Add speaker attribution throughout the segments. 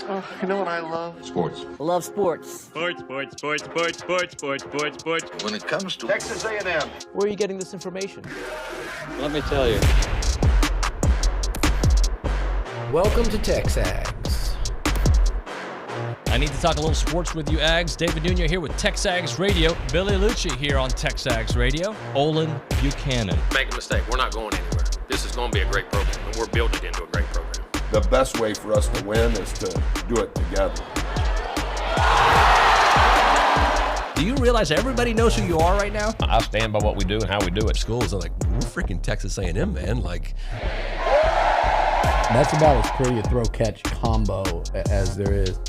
Speaker 1: Oh, you know what I love?
Speaker 2: Sports.
Speaker 3: Love sports.
Speaker 4: Sports. When
Speaker 1: It comes to
Speaker 5: Texas A&M.
Speaker 3: Where are you getting this information?
Speaker 6: Let me tell you.
Speaker 7: Welcome to TexAgs.
Speaker 8: I need to talk a little sports with you, Ags. David Nuno here with TexAgs Radio. Billy Liucci here on TexAgs Radio. Olin Buchanan.
Speaker 9: Make a mistake. We're not going anywhere. This is going to be a great program, and we're building it into a great program.
Speaker 2: The best way for us to win is to do it together.
Speaker 8: Do you realize everybody knows who you are right now?
Speaker 6: I stand by what we do and how we do it.
Speaker 10: Schools are like, we're freaking Texas A&M, man. Like,
Speaker 11: that's about as pretty a throw-catch combo as there is.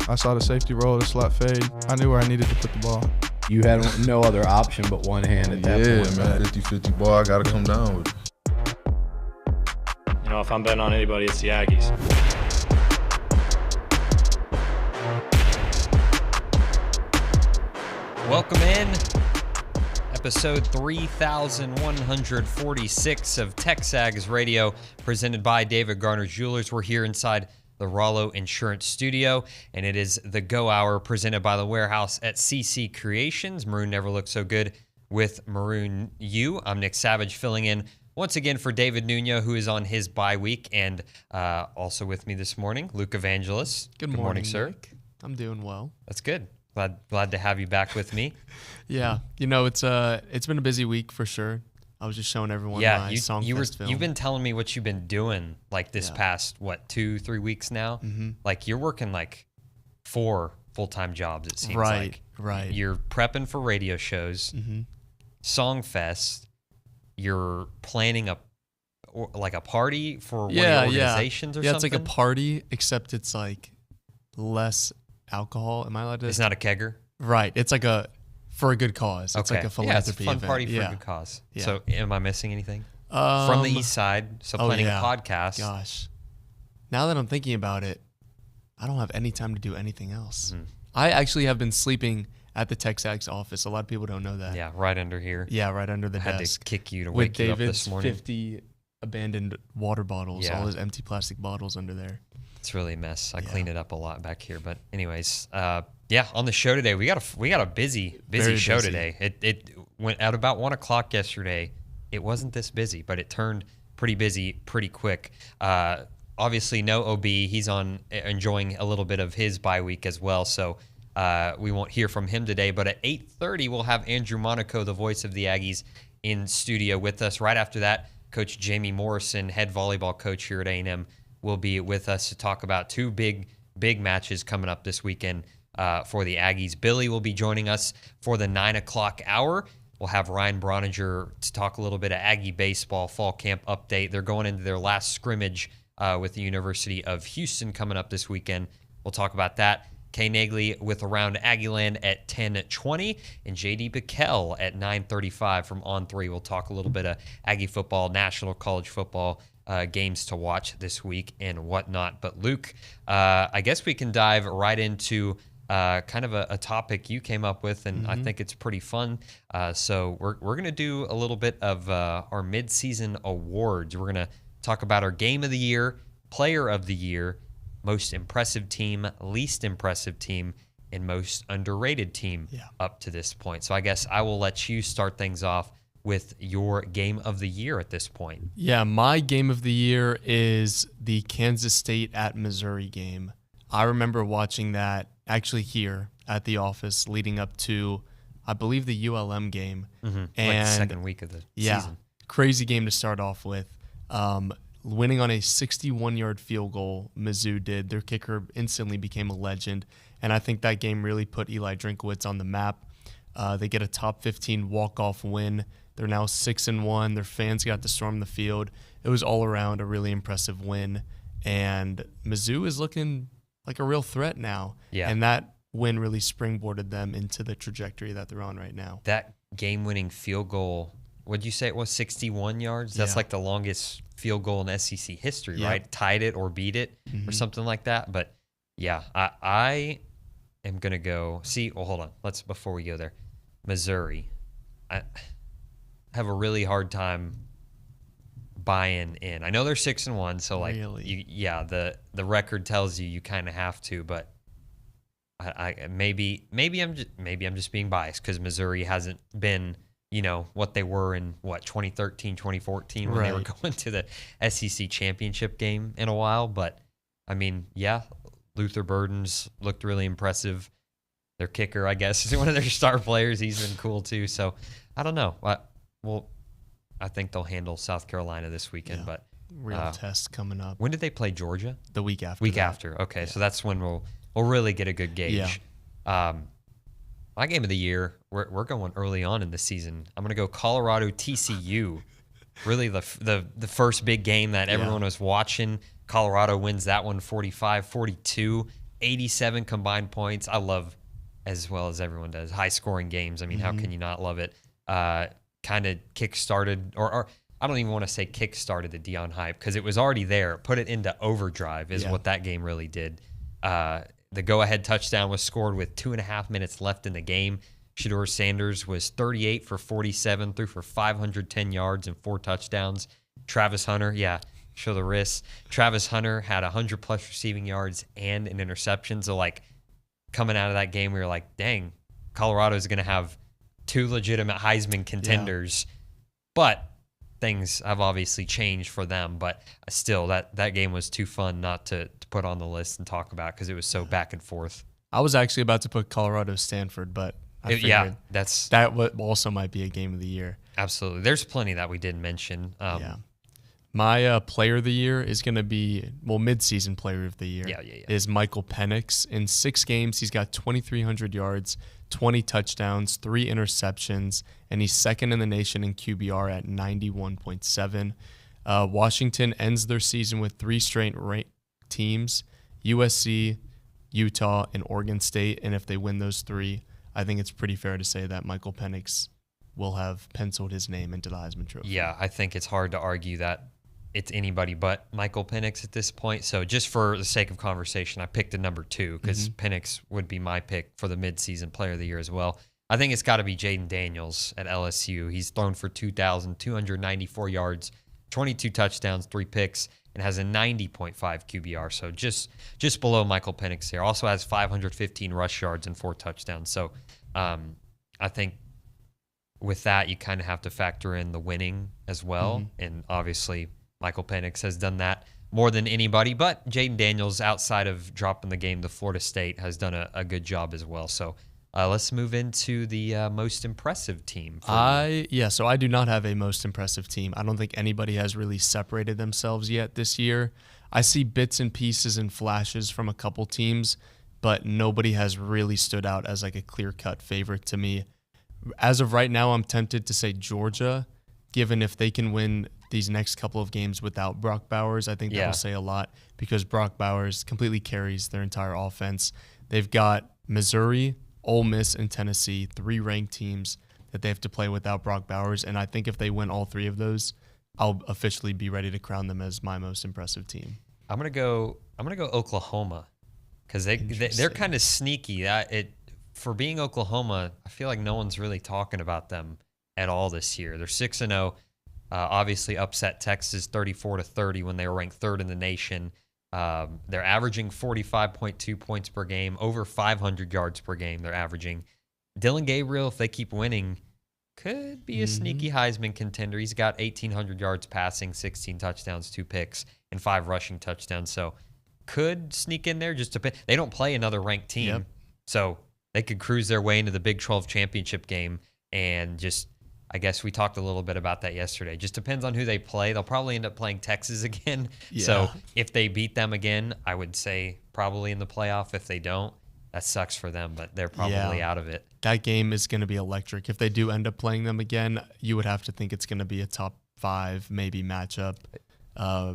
Speaker 12: I saw the safety roll, the slot fade. I knew where I needed to put the ball.
Speaker 11: You had no other option but one hand at that point.
Speaker 12: Yeah, man. 50-50 ball, I got to come down with it.
Speaker 6: You know, if I'm betting on anybody, it's the Aggies.
Speaker 13: Welcome in. Episode 3146 of TexAgs Radio, presented by David Garner Jewelers. We're here inside the Rollo Insurance Studio, and it is the Go Hour presented by the Warehouse at CC Creations. Maroon never looked so good with Maroon U. I'm Nick Savage, filling in once again for David Nuno, who is on his bye week, and also with me this morning, Luke Evangelist.
Speaker 14: Good morning,
Speaker 13: sir.
Speaker 14: Nick. I'm doing well.
Speaker 13: That's good. Glad to have you back with me.
Speaker 14: Yeah, you know, it's been a busy week for sure. I was just showing everyone my Songfest film.
Speaker 13: You've been telling me what you've been doing like this past, 2-3 weeks now?
Speaker 14: Mm-hmm.
Speaker 13: Like you're working like 4 full-time jobs, it seems like.
Speaker 14: Right.
Speaker 13: You're prepping for radio shows, Songfest, you're planning a party for one of your organizations or something?
Speaker 14: Yeah, it's like a party, except it's like less alcohol. Am I allowed to?
Speaker 13: It's not a kegger?
Speaker 14: Right. It's like for a good cause. It's like a philanthropy
Speaker 13: event. Yeah, it's a fun party for a good cause. Yeah. So am I missing anything? From the east side, so planning a podcast.
Speaker 14: Gosh. Now that I'm thinking about it, I don't have any time to do anything else.
Speaker 13: Mm-hmm.
Speaker 14: I actually have been sleeping at the TexAgs office. A lot of people don't know that.
Speaker 13: Yeah, right under here.
Speaker 14: Yeah, right under the
Speaker 13: I had
Speaker 14: desk.
Speaker 13: to kick you to wake you up this morning.
Speaker 14: With David's 50 abandoned water bottles, all those empty plastic bottles under there.
Speaker 13: It's really a mess. I cleaned it up a lot back here, but anyways, on the show today, we got a busy show today. It went at about 1:00 yesterday. It wasn't this busy, but it turned pretty busy pretty quick. Obviously, no OB. He's enjoying a little bit of his bye week as well, so we won't hear from him today. But at 8:30, we'll have Andrew Monaco, the voice of the Aggies, in studio with us. Right after that, Coach Jamie Morrison, head volleyball coach here at A&M, will be with us to talk about 2 big matches coming up this weekend for the Aggies. Billy will be joining us for the 9:00 hour. We'll have Ryan Broniger to talk a little bit of Aggie baseball fall camp update. They're going into their last scrimmage with the University of Houston coming up this weekend. We'll talk about that. Kay Nagley with Around Aggieland at 10:20, and JD Bickell at 9:35 from On3. We'll talk a little bit of Aggie football, national college football, games to watch this week and whatnot. But Luke, I guess we can dive right into kind of a topic you came up with, and I think it's pretty fun. So we're going to do a little bit of our midseason awards. We're going to talk about our game of the year, player of the year, most impressive team, least impressive team, and most underrated team up to this point. So I guess I will let you start things off with your game of the year at this point.
Speaker 14: Yeah, my game of the year is the Kansas State at Missouri game. I remember watching that actually here at the office leading up to, I believe, the ULM game.
Speaker 13: And like the second week of the season.
Speaker 14: Crazy game to start off with. Winning on a 61-yard field goal, Mizzou did. Their kicker instantly became a legend, and I think that game really put Eli Drinkowitz on the map. They get a top 15 walk-off win. They're now 6-1. Their fans got to storm the field. It was all around a really impressive win, and Mizzou is looking like a real threat now.
Speaker 13: Yeah.
Speaker 14: And that win really springboarded them into the trajectory that they're on right now.
Speaker 13: That game-winning field goal, would you say it was 61 yards? That's like the longest field goal in SEC history, right? Tied it or beat it or something like that. But yeah, I am going to go hold on. Before we go there, Missouri. I have a really hard time buying in. I know they're 6-1, so like,
Speaker 14: Really?
Speaker 13: the record tells you kind of have to, but maybe I'm just being biased because Missouri hasn't been, what they were in 2013, 2014 when they were going to the SEC championship game in a while. But I mean, Luther Burden's looked really impressive. Their kicker, I guess, is one of their star players. He's been cool too. So I don't know. I think they'll handle South Carolina this weekend. But
Speaker 14: real test coming up.
Speaker 13: When did they play Georgia?
Speaker 14: The week after.
Speaker 13: After. Okay, so that's when we'll really get a good gauge.
Speaker 14: Yeah.
Speaker 13: My game of the year, we're going early on in the season. I'm going to go Colorado TCU. Really the first big game that everyone was watching. Colorado wins that one 45-42, 87 combined points. I love, as well as everyone does, high-scoring games. I mean, how can you not love it? Kind of kick-started, or I don't even want to say kick-started the Deion hype because it was already there. Put it into overdrive is what that game really did. The go-ahead touchdown was scored with 2.5 minutes left in the game. Shedeur Sanders was 38 for 47, threw for 510 yards and 4 touchdowns. Travis Hunter, show the wrists. Travis Hunter had 100-plus receiving yards and an interception. So, like, coming out of that game, we were like, dang, Colorado's going to have 2 legitimate Heisman contenders. But things have obviously changed for them. But still, that game was too fun not to put on the list and talk about because it was so back and forth.
Speaker 14: I was actually about to put Colorado Stanford, but I figured that also might be a game of the year.
Speaker 13: Absolutely. There's plenty that we didn't mention.
Speaker 14: My player of the year is going to be, mid-season player of the year is Michael Penix. In 6 games, he's got 2,300 yards, 20 touchdowns, 3 interceptions, and he's second in the nation in QBR at 91.7. Washington ends their season with 3 straight ranked teams, USC, Utah, and Oregon State. And if they win those 3, I think it's pretty fair to say that Michael Penix will have penciled his name into the Heisman Trophy.
Speaker 13: Yeah, I think it's hard to argue that it's anybody but Michael Penix at this point. So just for the sake of conversation, I picked the number 2 because Penix would be my pick for the midseason player of the year as well. I think it's got to be Jaden Daniels at LSU. He's thrown for 2,294 yards, 22 touchdowns, 3 picks, and has a 90.5 QBR. So just below Michael Penix here. Also has 515 rush yards and 4 touchdowns. So I think with that, you kind of have to factor in the winning as well. And obviously, Michael Penix has done that more than anybody. But Jaden Daniels, outside of dropping the game to Florida State, has done a good job as well. So let's move into the most impressive team.
Speaker 14: So I do not have a most impressive team. I don't think anybody has really separated themselves yet this year. I see bits and pieces and flashes from a couple teams, but nobody has really stood out as like a clear-cut favorite to me. As of right now, I'm tempted to say Georgia, given if they can win these next couple of games without Brock Bowers. I think that will say a lot because Brock Bowers completely carries their entire offense. They've got Missouri, Ole Miss, and Tennessee, 3 ranked teams that they have to play without Brock Bowers. And I think if they win all 3 of those, I'll officially be ready to crown them as my most impressive team.
Speaker 13: I'm gonna go Oklahoma because they're kind of sneaky. For being Oklahoma, I feel like no one's really talking about them at all this year. They're 6-0. Obviously upset Texas 34-30 when they were ranked 3rd in the nation. They're averaging 45.2 points per game, over 500 yards per game they're averaging. Dylan Gabriel, if they keep winning, could be a sneaky Heisman contender. He's got 1,800 yards passing, 16 touchdowns, 2 picks, and 5 rushing touchdowns. So could sneak in there. They don't play another ranked team. So they could cruise their way into the Big 12 championship game and I guess we talked a little bit about that yesterday. Just depends on who they play. They'll probably end up playing Texas again. So if they beat them again, I would say probably in the playoff. If they don't, that sucks for them, but they're probably out of it.
Speaker 14: That game is going to be electric. If they do end up playing them again, you would have to think it's going to be a top 5 maybe matchup.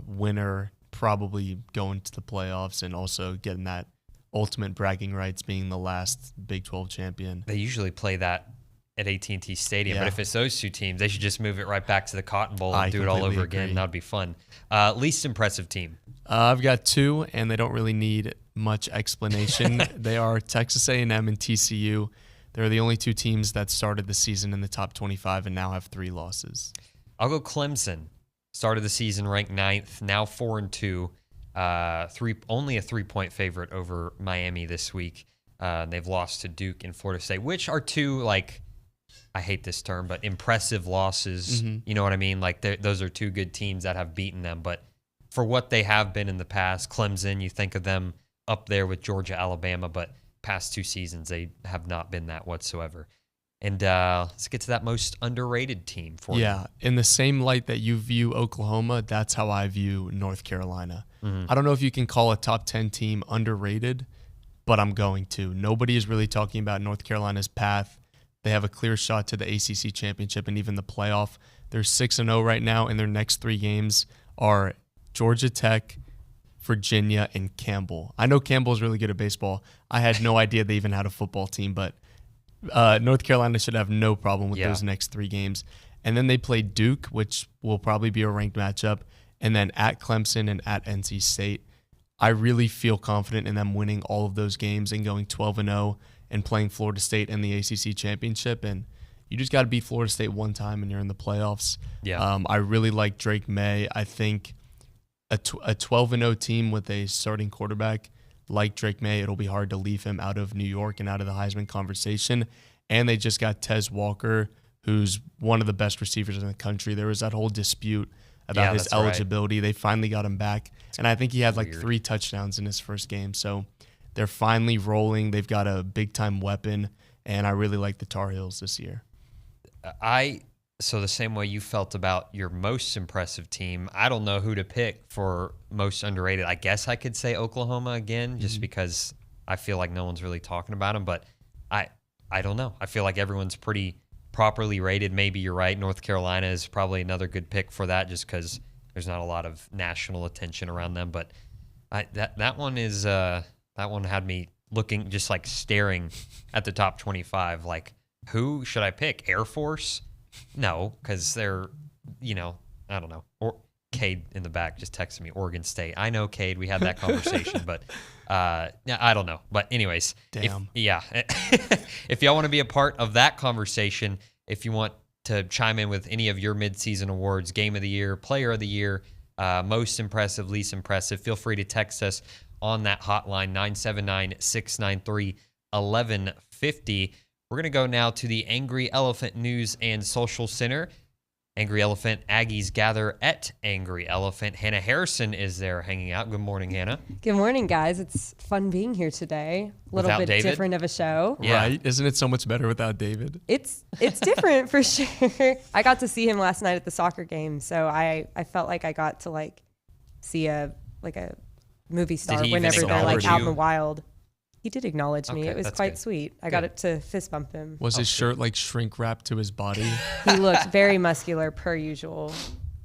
Speaker 14: Winner probably going to the playoffs and also getting that ultimate bragging rights being the last Big 12 champion.
Speaker 13: They usually play that at AT&T Stadium, but if it's those 2 teams, they should just move it right back to the Cotton Bowl and do it all over again. That would be fun. Least impressive team.
Speaker 14: I've got 2, and they don't really need much explanation. They are Texas A&M and TCU. They're the only 2 teams that started the season in the top 25 and now have 3 losses.
Speaker 13: I'll go Clemson. Started the season ranked 9th, now 4-2. Only a 3-point favorite over Miami this week. They've lost to Duke and Florida State, which are two, like, I hate this term, but impressive losses.
Speaker 14: Mm-hmm.
Speaker 13: You know what I mean? Like, those are two good teams that have beaten them. But for what they have been in the past, Clemson, you think of them up there with Georgia, Alabama, but past 2 seasons, they have not been that whatsoever. And let's get to that most underrated team for you.
Speaker 14: Yeah, in the same light that you view Oklahoma, that's how I view North Carolina. I don't know if you can call a top 10 team underrated, but I'm going to. Nobody is really talking about North Carolina's path. They have a clear shot to the ACC championship and even the playoff. They're 6-0 right now, and their next 3 games are Georgia Tech, Virginia, and Campbell. I know Campbell is really good at baseball. I had no idea they even had a football team, but North Carolina should have no problem with those next 3 games. And then they play Duke, which will probably be a ranked matchup, and then at Clemson and at NC State. I really feel confident in them winning all of those games and going 12-0 and playing Florida State in the ACC championship. And you just got to beat Florida State one time and you're in the playoffs.
Speaker 13: Yeah.
Speaker 14: I really like Drake May. I think a 12-0 team with a starting quarterback like Drake May, it'll be hard to leave him out of New York and out of the Heisman conversation. And they just got Tez Walker, who's one of the best receivers in the country. There was that whole dispute about his eligibility. Right. They finally got him back. And I think he had like 3 touchdowns in his first game. So they're finally rolling. They've got a big-time weapon, and I really like the Tar Heels this year.
Speaker 13: So the same way you felt about your most impressive team, I don't know who to pick for most underrated. I guess I could say Oklahoma again, just because I feel like no one's really talking about them. But I don't know. I feel like everyone's pretty properly rated. Maybe you're right. North Carolina is probably another good pick for that, just because there's not a lot of national attention around them. But that one is that one had me looking, just like staring at the top 25. Like, who should I pick? Air Force? No, because they're, I don't know. Or Cade in the back just texted me, Oregon State. I know, Cade. We had that conversation, but I don't know. But anyways, if y'all want to be a part of that conversation, if you want to chime in with any of your midseason awards, Game of the Year, Player of the Year, most impressive, least impressive, feel free to text us on that hotline, 979-693-1150. We're going to go now to the Angry Elephant News and Social Center. Angry Elephant Aggies gather at Angry Elephant. Hannah Harrison is there hanging out. Good morning, Hannah.
Speaker 4: Good morning, guys. It's fun being here today. A little bit different of a show.
Speaker 14: Yeah. Right? Isn't it so much better without David?
Speaker 4: It's different for sure. I got to see him last night at the soccer game, so I felt like I got to see a movie star whenever they're out in the wild. He did acknowledge me. It was quite sweet. I got to fist bump him.
Speaker 14: Was his shirt shrink wrapped to his body?
Speaker 4: He looked very muscular per usual.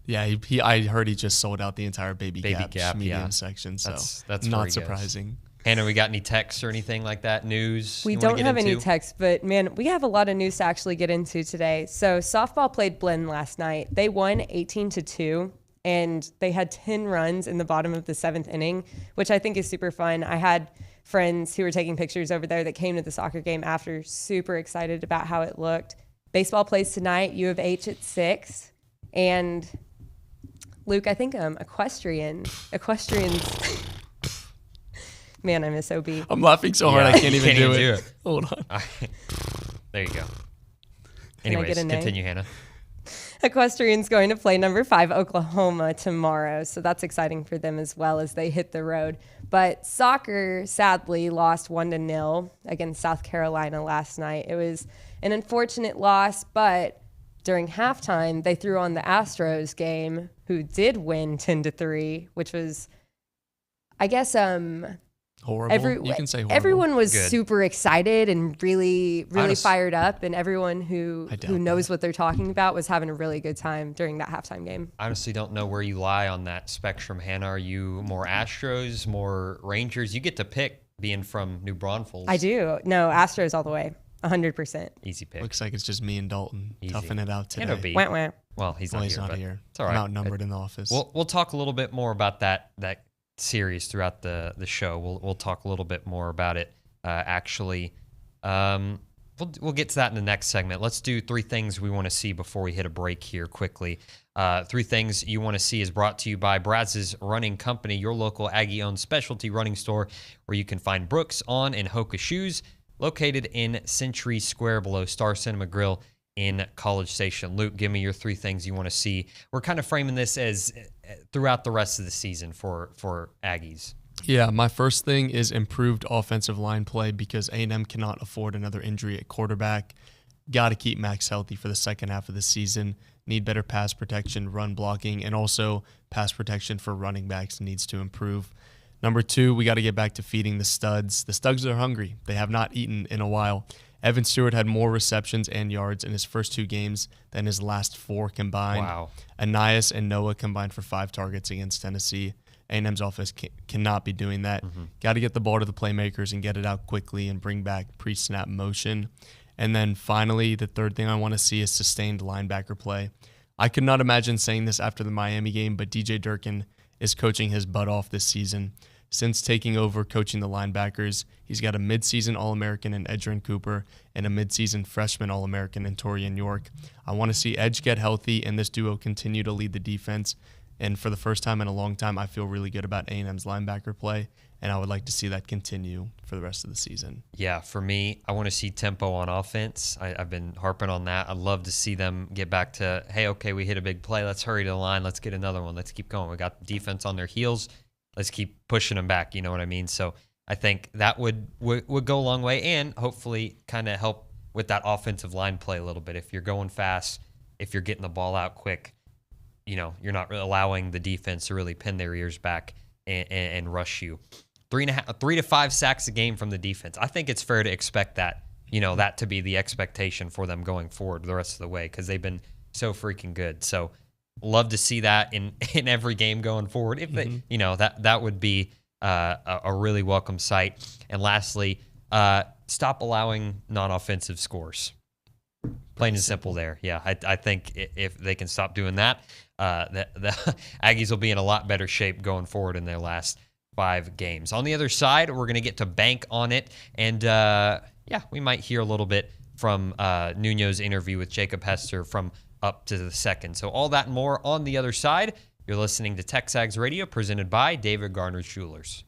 Speaker 14: Yeah, I heard he just sold out the entire Baby Gap medium section, so that's not surprising.
Speaker 13: Hannah, we got any texts or anything like that? News?
Speaker 4: We don't have any texts, but man, we have a lot of news to actually get into today. So softball played Blinn last night. They won 18-2. And they had 10 runs in the bottom of the 7th inning, which I think is super fun. I had friends who were taking pictures over there that came to the soccer game after, super excited about how it looked. Baseball plays tonight, U of H at 6. And Luke, I think equestrians. Man, I miss OB.
Speaker 14: I'm laughing so hard I can't even do it. Hold on.
Speaker 13: There you go. Anyways, continue, Hannah.
Speaker 4: Equestrian's going to play number 5 Oklahoma tomorrow, so that's exciting for them as well as they hit the road. But soccer sadly lost 1-0 against South Carolina last night. It was an unfortunate loss, but during halftime they threw on the Astros game, who did win 10-3, which was, I guess,
Speaker 14: horrible. You can say horrible.
Speaker 4: Everyone was super excited and really fired up, and everyone who knows what they're talking about was having a really good time during that halftime game.
Speaker 13: I honestly don't know where you lie on that spectrum, Hannah. Are you more Astros, more Rangers? You get to pick, being from New Braunfels.
Speaker 4: I do. No, Astros all the way. 100%.
Speaker 13: Easy pick.
Speaker 14: Looks like it's just me and Dalton toughing it out today.
Speaker 4: Wah.
Speaker 13: Well, he's not here. It's all right.
Speaker 14: I'm outnumbered in the office.
Speaker 13: We'll talk a little bit more about that series throughout the show. We'll talk a little bit more about it. Actually, we'll get to that in the next segment. Let's do 3 things we want to see before we hit a break here quickly. Three things you want to see is brought to you by Brazz's Running Company, your local Aggie-owned specialty running store where you can find Brooks On and Hoka shoes, located in Century Square below Star Cinema Grill in College Station. Luke, give me your three things you want to see. We're kind of framing this as throughout the rest of the season for Aggies.
Speaker 14: Yeah, my first thing is improved offensive line play because A&M cannot afford another injury at quarterback. Got to keep Max healthy for the second half of the season. Need better pass protection, run blocking, and also pass protection for running backs needs to improve. Number two, we got to get back to feeding the studs. The studs are hungry. They have not eaten in a while. Evan Stewart had more receptions and yards in his first two games than his last four combined.
Speaker 13: Wow.
Speaker 14: Anais and Noah combined for 5 targets against Tennessee. A&M's offense cannot be doing that. Got to get the ball to the playmakers and get it out quickly and bring back pre-snap motion. And then finally, the third thing I want to see is sustained linebacker play. I could not imagine saying this after the Miami game, but DJ Durkin is coaching his butt off this season. Since taking over coaching the linebackers, he's got a midseason All-American in Edgerrin Cooper and a midseason freshman All-American in Torian York. I want to see Edge get healthy and this duo continue to lead the defense. And for the first time in a long time, I feel really good about A&M's linebacker play, and I would like to see that continue for the rest of the season.
Speaker 13: Yeah, for me, I want to see tempo on offense. I've been harping on that. I'd love to see them get back to, hey, okay, we hit a big play. Let's hurry to the line. Let's get another one. Let's keep going. We got the defense on their heels. Let's keep pushing them back. You know what I mean? So I think that would go a long way and hopefully kind of help with that offensive line play a little bit. If you're going fast, if you're getting the ball out quick, you're not really allowing the defense to really pin their ears back and rush you. 3 to 5 sacks a game from the defense. I think it's fair to expect that, that to be the expectation for them going forward the rest of the way because they've been so freaking good. So love to see that in every game going forward. If they, that would be a really welcome sight. And lastly, stop allowing non-offensive scores. Plain and simple there. Yeah, I think if they can stop doing that, the Aggies will be in a lot better shape going forward in their last 5 games. On the other side, we're going to get to bank on it. And, we might hear a little bit from Nuno's interview with Jacob Hester from up to the second. So all that and more on the other side. You're listening to TexAgs Radio presented by David Garner Jewelers.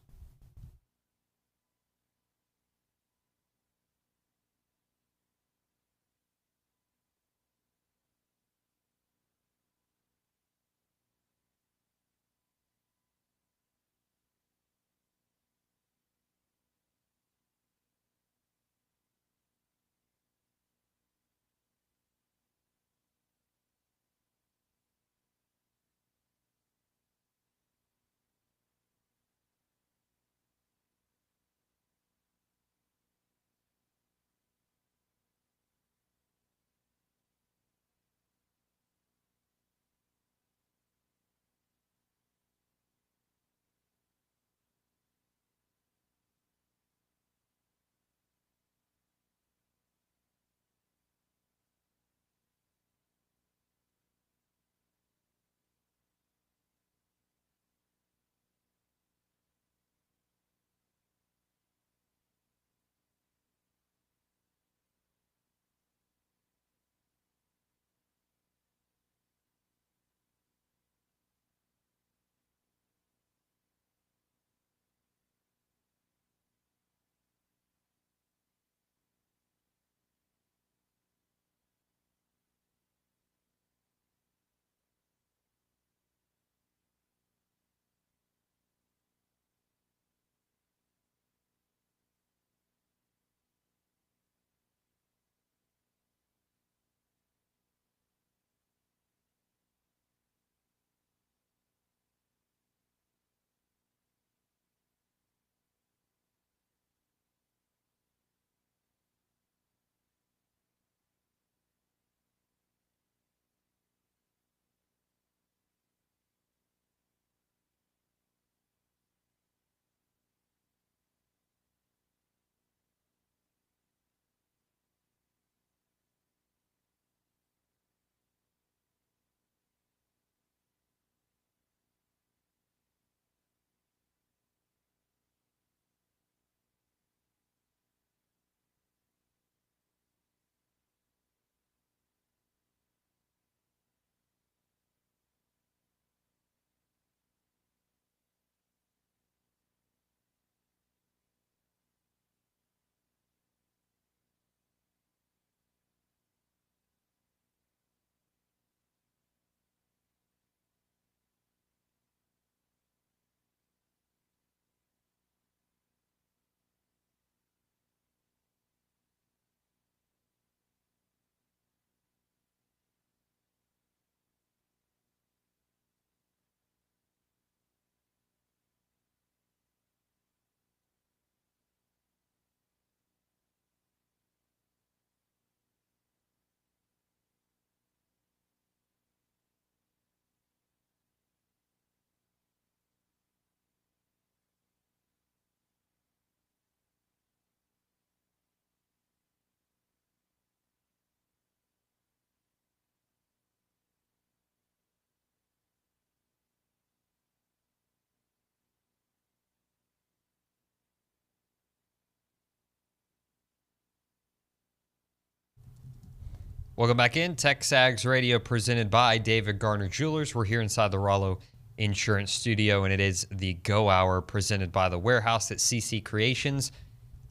Speaker 13: Welcome back in. TexAgs Radio presented by David Garner Jewelers. We're here inside the Rollo Insurance Studio, and it is the Go Hour presented by The Warehouse at CC Creations.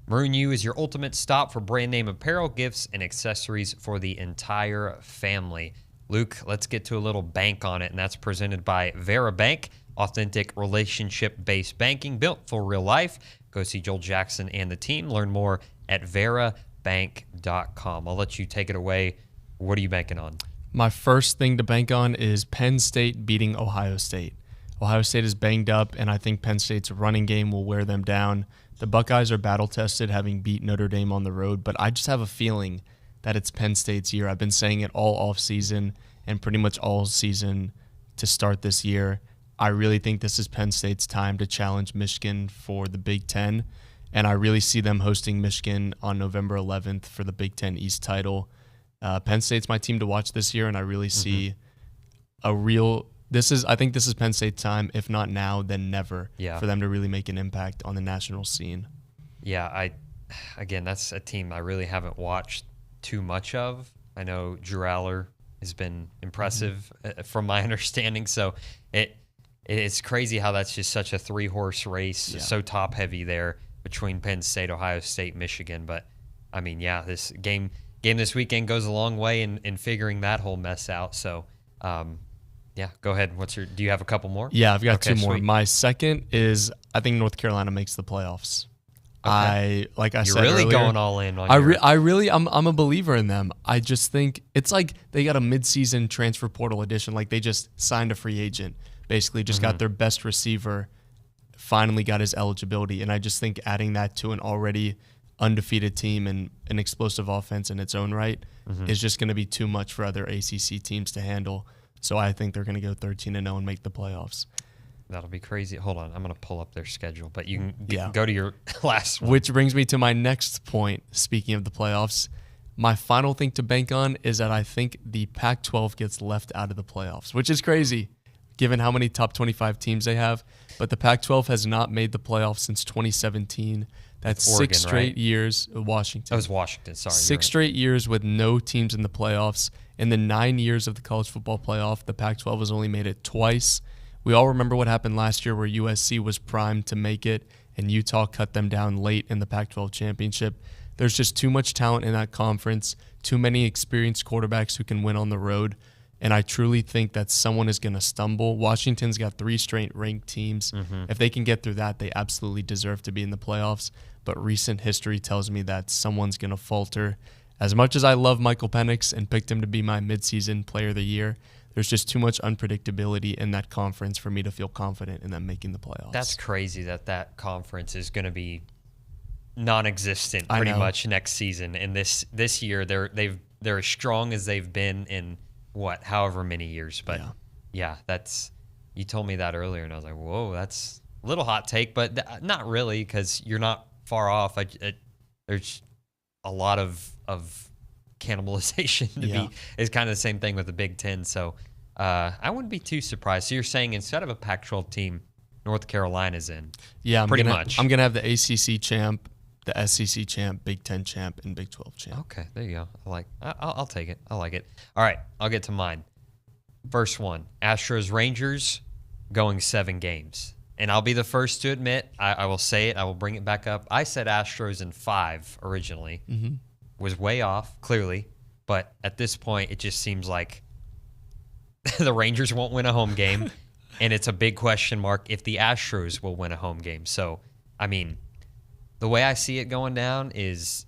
Speaker 13: Maroon U is your ultimate stop for brand name apparel, gifts, and accessories for the entire family. Luke, let's get to a little bank on it, and that's presented by Vera Bank, authentic relationship-based banking built for real life. Go see Joel Jackson and the team. Learn more at verabank.com. I'll let you take it away. What are you banking on?
Speaker 14: My first thing to bank on is Penn State beating Ohio State. Ohio State is banged up, and I think Penn State's running game will wear them down. The Buckeyes are battle-tested, having beat Notre Dame on the road, but I just have a feeling that it's Penn State's year. I've been saying it all offseason and pretty much all season to start this year. I really think this is Penn State's time to challenge Michigan for the Big Ten, and I really see them hosting Michigan on November 11th for the Big Ten East title. Penn State's my team to watch this year, and I really see I think this is Penn State's time, if not now, then never, for them to really make an impact on the national scene.
Speaker 13: Yeah, again, that's a team I really haven't watched too much of. I know Drew Aller has been impressive from my understanding, so it's crazy how that's just such a three-horse race, so top-heavy there between Penn State, Ohio State, Michigan. But, I mean, yeah, this game this weekend goes a long way in figuring that whole mess out. So, yeah, go ahead. Do you have a couple more?
Speaker 14: Yeah, I've got two more.
Speaker 13: Sweet.
Speaker 14: My second is I think North Carolina makes the playoffs.
Speaker 13: Okay.
Speaker 14: You're
Speaker 13: said really earlier, going all in on
Speaker 14: I'm a believer in them. I just think it's like they got a midseason transfer portal edition. Like they just signed a free agent, basically just got their best receiver, finally got his eligibility. And I just think adding that to an already undefeated team and an explosive offense in its own right is just going to be too much for other ACC teams to handle. So I think they're going to go 13-0 and make the playoffs.
Speaker 13: That'll be crazy. Hold on. I'm going to pull up their schedule, but you can go to your last one.
Speaker 14: Which brings me to my next point. Speaking of the playoffs, my final thing to bank on is that I think the Pac-12 gets left out of the playoffs, which is crazy given how many top 25 teams they have. But the Pac-12 has not made the playoffs since 2017. That's
Speaker 13: Oregon,
Speaker 14: 6 straight
Speaker 13: right?
Speaker 14: years. Washington.
Speaker 13: That was Washington. Sorry.
Speaker 14: 6 straight years with no teams in the playoffs. In the 9 years of the college football playoff, the Pac-12 has only made it twice. We all remember what happened last year where USC was primed to make it and Utah cut them down late in the Pac-12 championship. There's just too much talent in that conference, too many experienced quarterbacks who can win on the road, and I truly think that someone is going to stumble. Washington's got 3 straight ranked teams. If they can get through that, they absolutely deserve to be in the playoffs, but recent history tells me that someone's going to falter. As much as I love Michael Penix and picked him to be my midseason player of the year, there's just too much unpredictability in that conference for me to feel confident in them making the playoffs.
Speaker 13: That's crazy that conference is going to be non-existent pretty much next season. And this year they're as strong as they've been in however many years. But yeah, you told me that earlier, and I was like, whoa, that's a little hot take, but not really because you're not far off. There's a lot of cannibalization to be is kind of the same thing with the Big Ten. So I wouldn't be too surprised. So you're saying instead of a Pac-12 team, North Carolina's in?
Speaker 14: Yeah,
Speaker 13: pretty much.
Speaker 14: I'm gonna have the ACC champ, the SEC champ, Big Ten champ, and Big 12 champ.
Speaker 13: Okay, there you go. I'll take it. I like it. All right, I'll get to mine. First one, Astros Rangers going 7 games. And I'll be the first to admit, I will say it, I will bring it back up. I said Astros in 5 originally. Was way off, clearly. But at this point, it just seems like the Rangers won't win a home game. And it's a big question mark if the Astros will win a home game. So, I mean, the way I see it going down is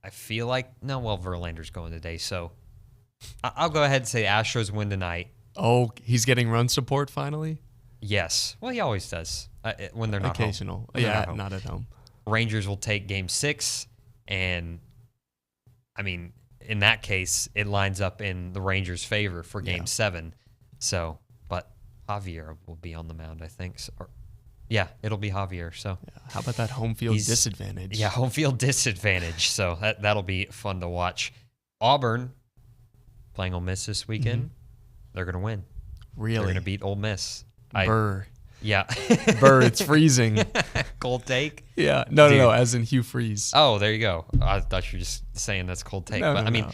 Speaker 13: I feel like, Verlander's going today. So I'll go ahead and say Astros win tonight.
Speaker 14: Oh, he's getting run support finally?
Speaker 13: Yes. Well, he always does when they're not
Speaker 14: occasional.
Speaker 13: home.
Speaker 14: Not at home.
Speaker 13: Rangers will take game 6, and I mean, in that case, it lines up in the Rangers' favor for game 7. So, but Javier will be on the mound, I think. So, it'll be Javier. So,
Speaker 14: how about that home field disadvantage?
Speaker 13: Yeah, home field disadvantage. So that'll be fun to watch. Auburn playing Ole Miss this weekend. They're going to win.
Speaker 14: Really?
Speaker 13: They're going to beat Ole Miss.
Speaker 14: Burr.
Speaker 13: Yeah.
Speaker 14: Burr, it's freezing.
Speaker 13: Cold take?
Speaker 14: Yeah. No, as in Hugh Freeze.
Speaker 13: Oh, there you go. I thought you were just saying that's cold take.
Speaker 14: No,
Speaker 13: but
Speaker 14: no,
Speaker 13: I mean,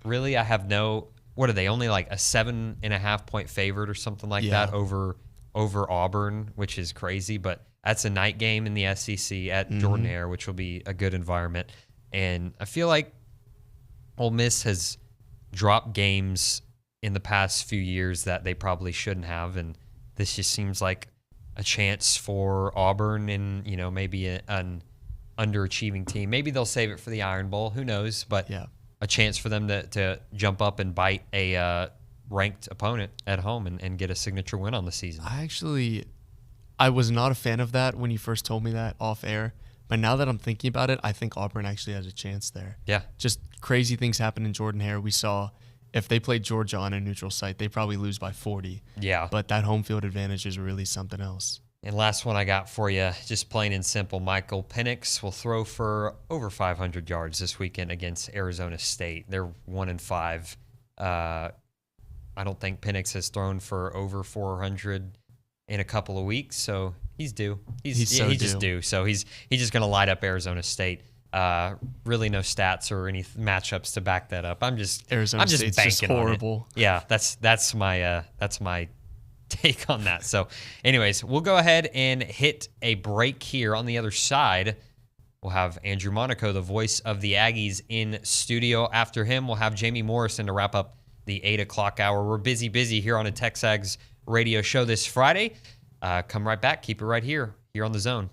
Speaker 13: really, I have no. What are they? Only like a 7.5 point favorite or something like that over Auburn, which is crazy. But that's a night game in the SEC at Jordan-Hare, which will be a good environment. And I feel like Ole Miss has dropped games in the past few years that they probably shouldn't have, and this just seems like a chance for Auburn and maybe an underachieving team. Maybe they'll save it for the Iron Bowl. Who knows? But a chance for them to jump up and bite a ranked opponent at home and get a signature win on the season.
Speaker 14: I was not a fan of that when you first told me that off air. But now that I'm thinking about it, I think Auburn actually has a chance there.
Speaker 13: Yeah.
Speaker 14: Just crazy things happen in Jordan-Hare. We saw if they played Georgia on a neutral site, they probably lose by 40.
Speaker 13: Yeah.
Speaker 14: But that home field advantage is really something else.
Speaker 13: And last one I got for you, just plain and simple, Michael Penix will throw for over 500 yards this weekend against Arizona State. They're 1-5. I don't think Penix has thrown for over 400 in a couple of weeks, so he's due. He's just due. So he's just going to light up Arizona State. Really no stats or any matchups to back that up. I'm just
Speaker 14: State's
Speaker 13: banking
Speaker 14: just horrible.
Speaker 13: on it. Yeah, that's my take on that. So anyways, we'll go ahead and hit a break here. On the other side, we'll have Andrew Monaco, the voice of the Aggies, in studio. After him, we'll have Jamie Morrison to wrap up the 8 o'clock hour. We're busy here on a TexAgs radio show this Friday. Come right back. Keep it right here on The Zone.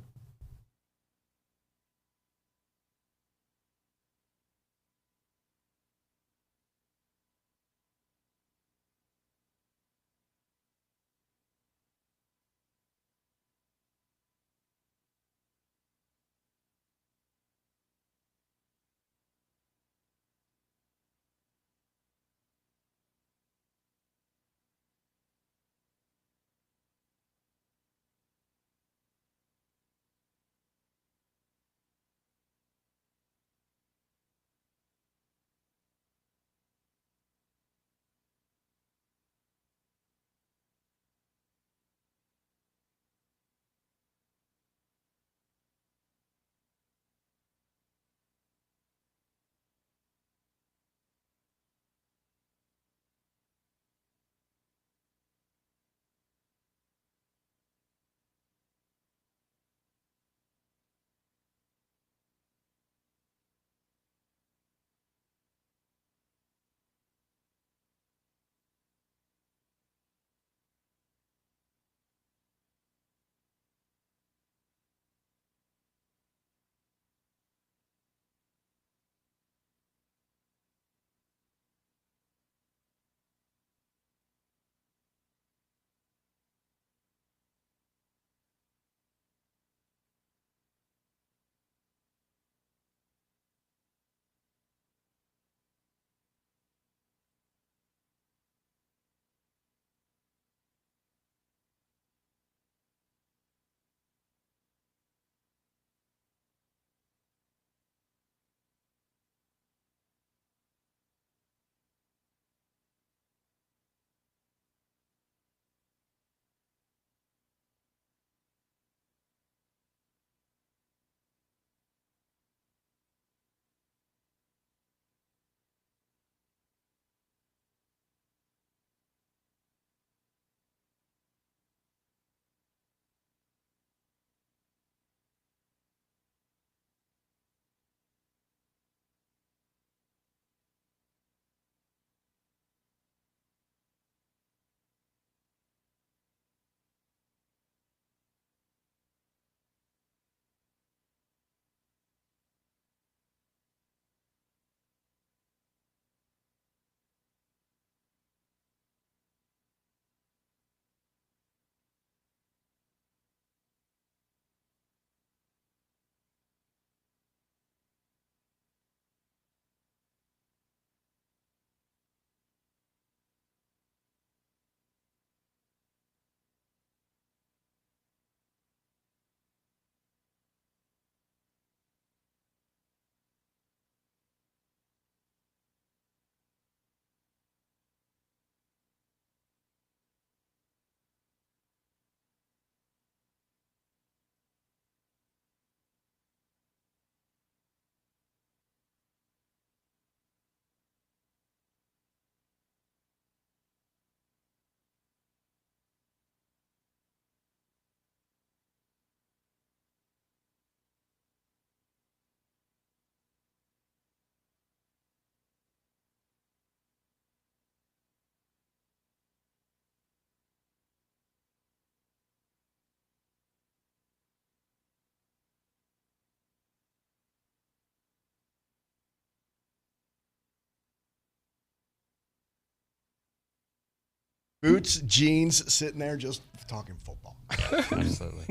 Speaker 5: Boots, jeans, sitting there just talking football.
Speaker 13: Yeah, absolutely.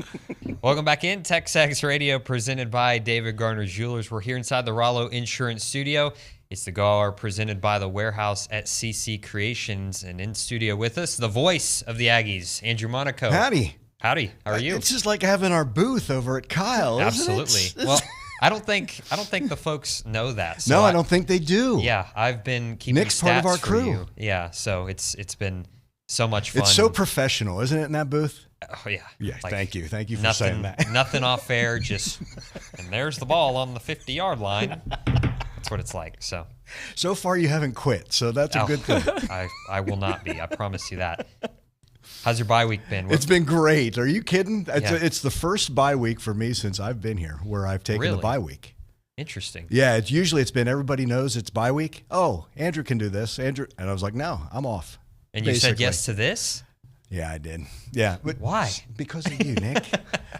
Speaker 13: Welcome back in. TexAgs Radio presented by David Garner Jewelers. We're here inside the Rollo Insurance Studio. It's the Go Hour presented by the Warehouse at CC Creations. And in studio with us, the voice of the Aggies, Andrew Monaco.
Speaker 5: Howdy.
Speaker 13: Howdy. How are you?
Speaker 5: It's just like having our booth over at Kyle,
Speaker 13: Absolutely.
Speaker 5: isn't it?
Speaker 13: Well, I don't think the folks know that.
Speaker 5: So no, I don't think they do.
Speaker 13: Yeah, I've been keeping
Speaker 5: Nick's
Speaker 13: stats
Speaker 5: part of our
Speaker 13: for
Speaker 5: crew.
Speaker 13: you. Yeah, so it's been so much fun.
Speaker 5: It's so professional, isn't it, in that booth?
Speaker 13: Oh, yeah.
Speaker 5: Yeah,
Speaker 13: Like,
Speaker 5: thank you. Thank you for saying that.
Speaker 13: Nothing off air, just, and there's the ball on the 50-yard line. That's what it's like. So
Speaker 5: far you haven't quit, so that's a good thing.
Speaker 13: I will not be. I promise you that. How's your bye week been?
Speaker 5: It's been great. Are you kidding?
Speaker 13: Yeah.
Speaker 5: It's the first bye week for me since I've been here where I've taken the bye week.
Speaker 13: Interesting.
Speaker 5: Yeah, it's been everybody knows it's bye week. Oh, Andrew can do this. Andrew, and I was like, no, I'm off.
Speaker 13: And you said yes to this?
Speaker 5: Yeah, I did. Yeah. But
Speaker 13: why?
Speaker 5: Because of you, Nick.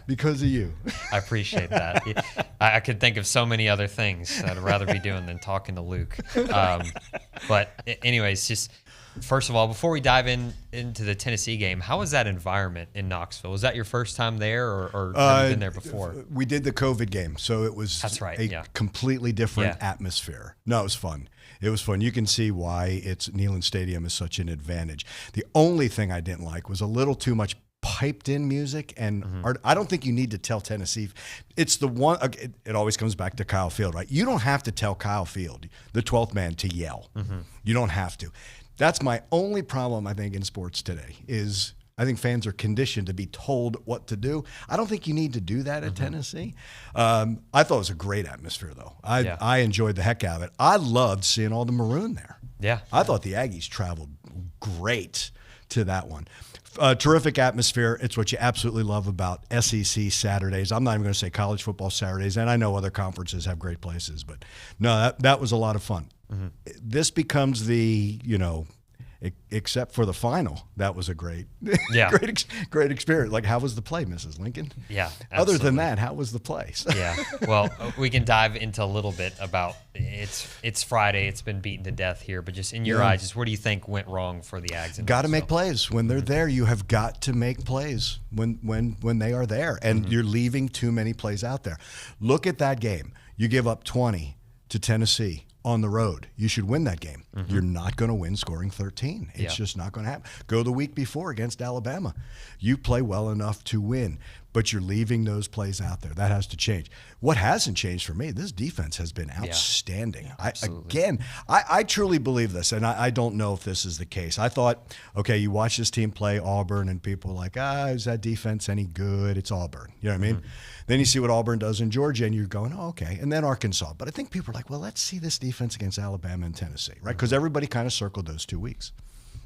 Speaker 5: Because of you.
Speaker 13: I appreciate that. I could think of so many other things that I'd rather be doing than talking to Luke. But anyways, just first of all, before we dive into the Tennessee game, how was that environment in Knoxville? Was that your first time there or have you been there before?
Speaker 5: We did the COVID game, so it was completely different atmosphere. No, it was fun. It was fun. You can see why Neyland Stadium is such an advantage. The only thing I didn't like was a little too much piped in music, and I don't think you need to tell Tennessee. It's the one, it always comes back to Kyle Field, right? You don't have to tell Kyle Field, the 12th man, to yell. You don't have to. That's my only problem, I think, in sports today is I think fans are conditioned to be told what to do. I don't think you need to do that at Tennessee. I thought it was a great atmosphere, though. I enjoyed the heck out of it. I loved seeing all the maroon there.
Speaker 13: Yeah.
Speaker 5: I thought the Aggies traveled great to that one. Terrific atmosphere. It's what you absolutely love about SEC Saturdays. I'm not even going to say college football Saturdays, and I know other conferences have great places, but no, that was a lot of fun. This becomes the, except for the final, that was a great great experience. Like, how was the play, Mrs. Lincoln?
Speaker 13: Yeah. Absolutely.
Speaker 5: Other than that, how was the play?
Speaker 13: Yeah. Well, we can dive into a little bit about it's Friday. It's been beaten to death here, but just in your eyes, just what do you think went wrong for the Ags?
Speaker 5: Got to make plays when they're there. You have got to make plays when they are there, and you're leaving too many plays out there. Look at that game. You give up 20 to Tennessee on the road. You should win that game. You're not going to win scoring 13. It's just not going to happen. Go the week before against Alabama. You play well enough to win, but you're leaving those plays out there. That has to change. What hasn't changed for me, this defense has been outstanding. I truly believe this, and I don't know if this is the case. I thought, okay, you watch this team play Auburn, and people are like, is that defense any good? It's Auburn. You know what I mean? Then you see what Auburn does in Georgia, and you're going, oh, okay. And then Arkansas. But I think people are like, well, let's see this defense against Alabama and Tennessee, right? Because everybody kind of circled those 2 weeks.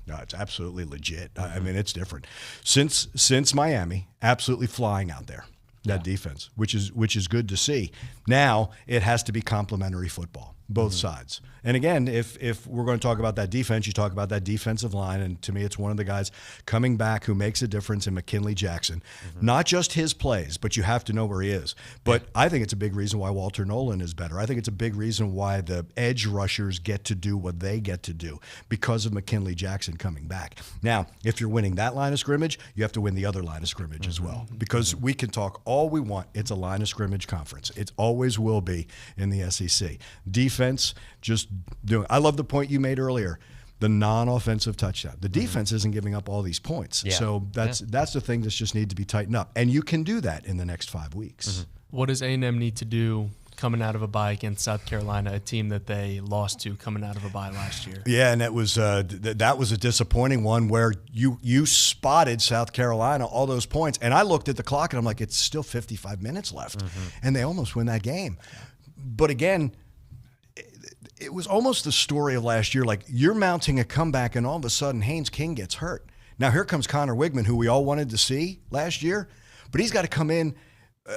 Speaker 5: No, it's absolutely legit. I mean, it's different. Since Miami, absolutely flying out there, that defense, which is good to see. Now it has to be complementary football, both sides. And again, if we're going to talk about that defense, you talk about that defensive line, and to me, it's one of the guys coming back who makes a difference in McKinley Jackson. Not just his plays, but you have to know where he is. But I think it's a big reason why Walter Nolan is better. I think it's a big reason why the edge rushers get to do what they get to do because of McKinley Jackson coming back. Now, if you're winning that line of scrimmage, you have to win the other line of scrimmage as well, because we can talk all we want. It's a line of scrimmage conference. It always will be in the SEC. Defense, just doing. I love the point you made earlier, the non-offensive touchdown. The defense isn't giving up all these points. So that's the thing that's just need to be tightened up. And you can do that in the next 5 weeks.
Speaker 14: What does A&M need to do coming out of a bye against South Carolina, a team that they lost to coming out of a bye last year?
Speaker 5: Yeah, and that was a disappointing one where you spotted South Carolina, all those points. And I looked at the clock, and I'm like, it's still 55 minutes left. And they almost win that game. But again, it was almost the story of last year. Like, you're mounting a comeback, and all of a sudden Haynes King gets hurt. Now here comes Connor Wigman, who we all wanted to see last year, but he's got to come in.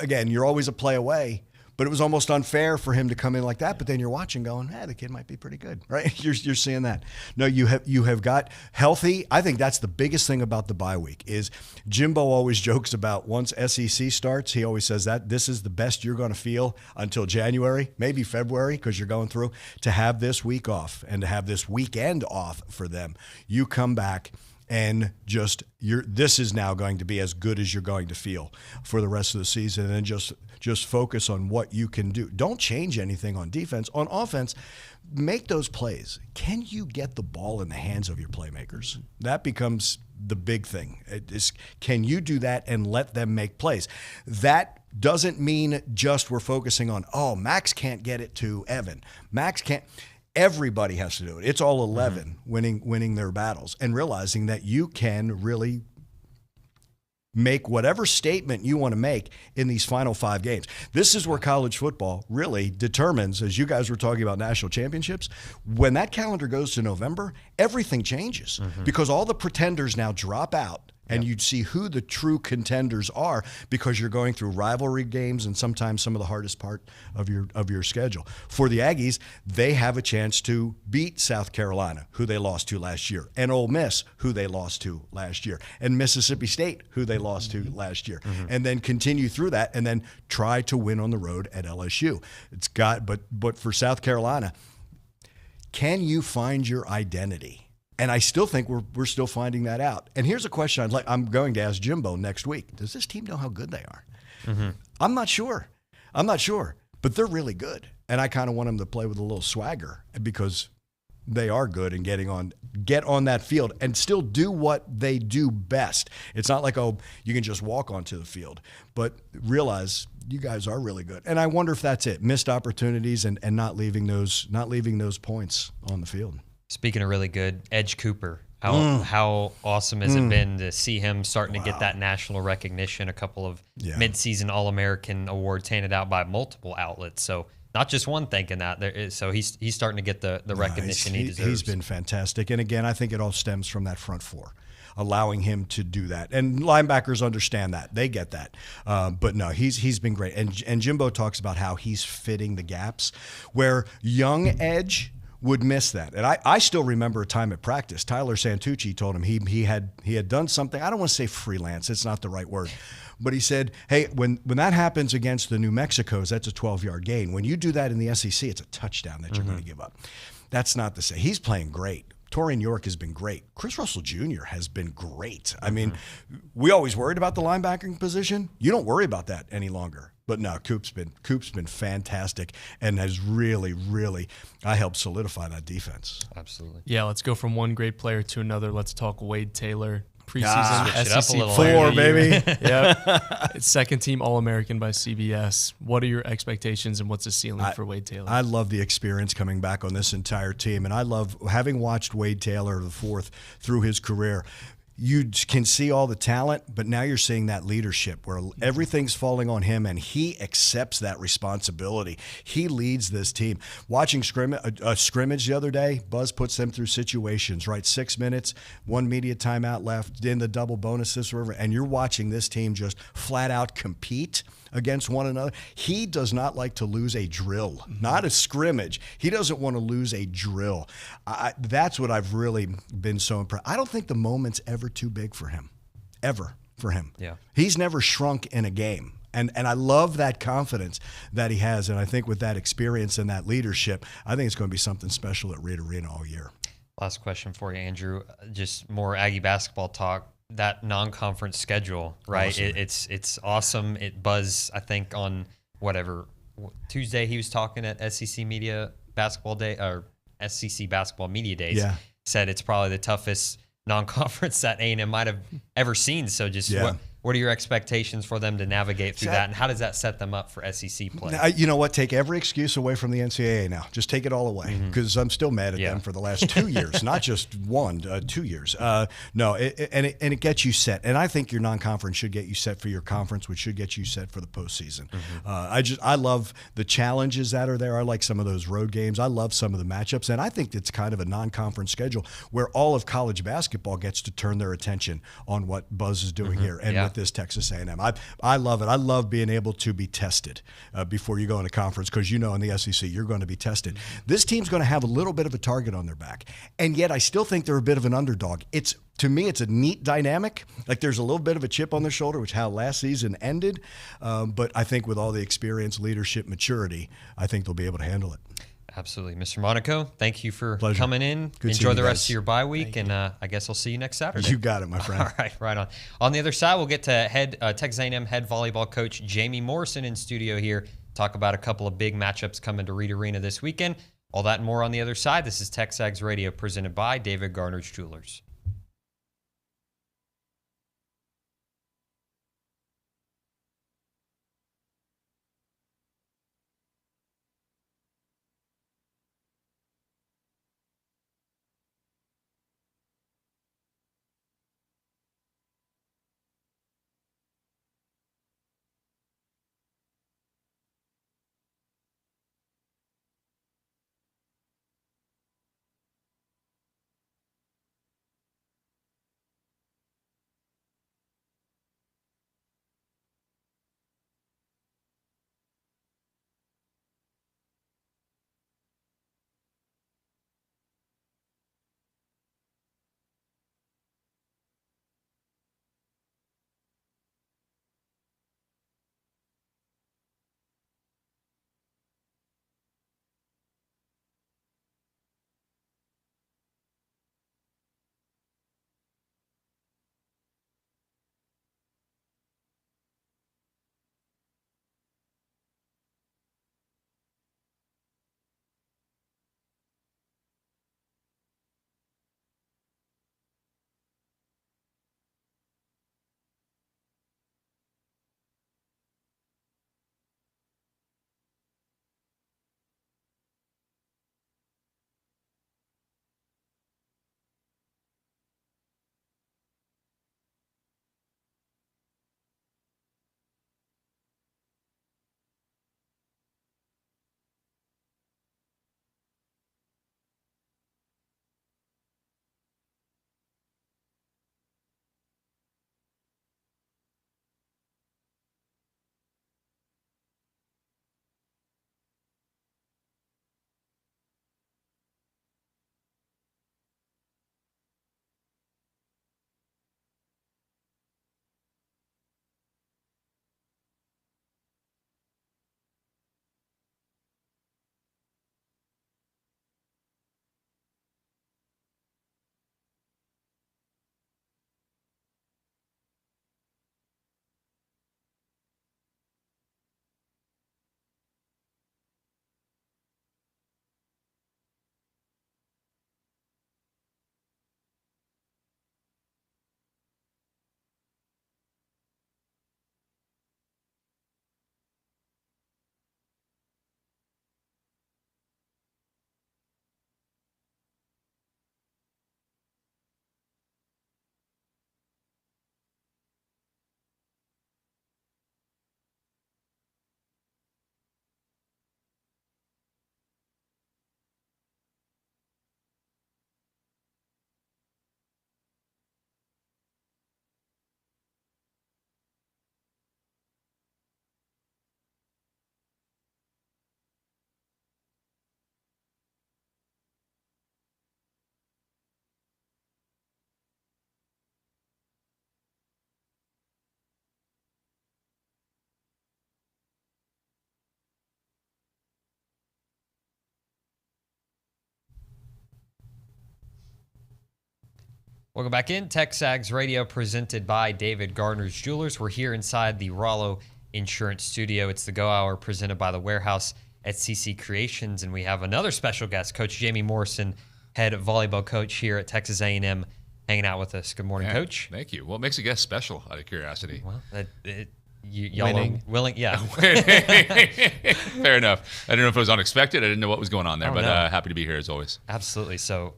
Speaker 5: Again, you're always a play away, but it was almost unfair for him to come in like that. But then you're watching going, the kid might be pretty good, right? You're seeing that. No, you have got healthy. I think that's the biggest thing about the bye week is Jimbo always jokes about once SEC starts, he always says that this is the best you're going to feel until January, maybe February, because you're going through, to have this week off and to have this weekend off for them. You come back and this is now going to be as good as you're going to feel for the rest of the season, and just focus on what you can do. Don't change anything on defense. On offense, make those plays. Can you get the ball in the hands of your playmakers? That becomes the big thing. Can you do that and let them make plays? That doesn't mean just we're focusing on, Max can't get it to Evan. Max can't. Everybody has to do it. It's all 11 winning their battles, and realizing that you can really make whatever statement you want to make in these final 5 games. This is where college football really determines, as you guys were talking about national championships, when that calendar goes to November, everything changes because all the pretenders now drop out. And you'd see who the true contenders are because you're going through rivalry games and sometimes some of the hardest part of your schedule. For the Aggies, they have a chance to beat South Carolina, who they lost to last year, and Ole Miss, who they lost to last year, and Mississippi State, who they lost to last year, and then continue through that and then try to win on the road at LSU. But for South Carolina, can you find your identity? And I still think we're still finding that out. And here's a question I'm going to ask Jimbo next week. Does this team know how good they are? I'm not sure. But they're really good. And I kind of want them to play with a little swagger because they are good and get on that field and still do what they do best. It's not like, you can just walk onto the field, but realize you guys are really good. And I wonder if that's it. Missed opportunities and not leaving those points on the field.
Speaker 13: Speaking of really good, Edge Cooper, how awesome has it been to see him starting to get that national recognition, a couple of midseason All-American awards handed out by multiple outlets. So not just one thinking that. So he's starting to get the recognition he deserves.
Speaker 5: He's been fantastic. And again, I think it all stems from that front four, allowing him to do that. And linebackers understand that. They get that. But no, he's been great. And Jimbo talks about how he's fitting the gaps where young Edge would miss that. And I still remember a time at practice, Tyler Santucci told him he had done something. I don't want to say freelance. It's not the right word. But he said, hey, when that happens against the New Mexicos, that's a 12-yard gain. When you do that in the SEC, it's a touchdown that you're going to give up. That's not the same. He's playing great. Torian York has been great. Chris Russell Jr. has been great. I mean, we always worried about the linebacking position. You don't worry about that any longer. But no, Coop's been fantastic and has really, really helped solidify that defense.
Speaker 13: Absolutely.
Speaker 14: Yeah, let's go from one great player to another. Let's talk Wade Taylor. Preseason SEC
Speaker 5: 4, baby.
Speaker 14: Yep. Second team All-American by CBS. What are your expectations and what's the ceiling for Wade Taylor?
Speaker 5: I love the experience coming back on this entire team, and I love having watched Wade Taylor the fourth through his career. You can see all the talent, but now you're seeing that leadership where everything's falling on him and he accepts that responsibility. He leads this team. Watching a scrimmage the other day, Buzz puts them through situations, right? 6 minutes, 1 media timeout left, in the double bonus this river, and you're watching this team just flat out compete against one another. He does not like to lose a drill, not a scrimmage. He doesn't want to lose a drill. That's what I've really been so impressed. I don't think the moment's ever too big for him, ever for him.
Speaker 13: Yeah.
Speaker 5: He's never shrunk in a game. And I love that confidence that he has. And I think with that experience and that leadership, I think it's going to be something special at Reed Arena all year.
Speaker 13: Last question for you, Andrew. Just more Aggie basketball talk. That non-conference schedule, right?
Speaker 5: Awesome.
Speaker 13: It's awesome. Buzz, I think, on Tuesday he was talking at SEC Media Basketball Day or SEC Basketball Media Days.
Speaker 5: Yeah.
Speaker 13: Said it's probably the toughest non-conference that A&M might have ever seen. So just what are your expectations for them to navigate through that, and how does that set them up for SEC play?
Speaker 5: You know what? Take every excuse away from the NCAA now. Just take it all away, because I'm still mad at them for the last 2 years, not just 2 years. It gets you set, and I think your non-conference should get you set for your conference, which should get you set for the postseason. I love the challenges that are there. I like some of those road games. I love some of the matchups, and I think it's kind of a non-conference schedule where all of college basketball gets to turn their attention on what Buzz is doing here, and with this Texas A&M. I love it. I love being able to be tested before you go into conference, because in the SEC you're going to be tested. This team's going to have a little bit of a target on their back, and yet I still think they're a bit of an underdog. To me, it's a neat dynamic. Like there's a little bit of a chip on their shoulder, which how last season ended. But I think with all the experience, leadership, maturity, I think they'll be able to handle it.
Speaker 13: Absolutely. Mr. Monaco, thank you for
Speaker 5: Pleasure.
Speaker 13: coming in.
Speaker 5: Good
Speaker 13: Enjoy
Speaker 5: seeing
Speaker 13: the
Speaker 5: you
Speaker 13: rest
Speaker 5: guys.
Speaker 13: of your bye week, and I guess I'll see you next Saturday.
Speaker 5: You got it, my friend.
Speaker 13: All right, right on. On the other side, we'll get to Texas A&M head volleyball coach Jamie Morrison in studio here, talk about a couple of big matchups coming to Reed Arena this weekend. All that and more on the other side. This is TexAgs Radio presented by David Garner's Jewelers. Welcome back in. TexAgs Radio presented by David Garner's Jewelers. We're here inside the Rollo Insurance Studio. It's the Go Hour presented by the Warehouse at CC Creations, and we have another special guest, Coach Jamie Morrison, head volleyball coach here at Texas A&M, hanging out with us. Good morning, Coach.
Speaker 15: Thank you. What makes a guest special, out of curiosity?
Speaker 13: Well, y'all are willing, yeah.
Speaker 15: Fair enough. I didn't know if it was unexpected. I didn't know what was going on there, but happy to be here as always.
Speaker 13: Absolutely. So,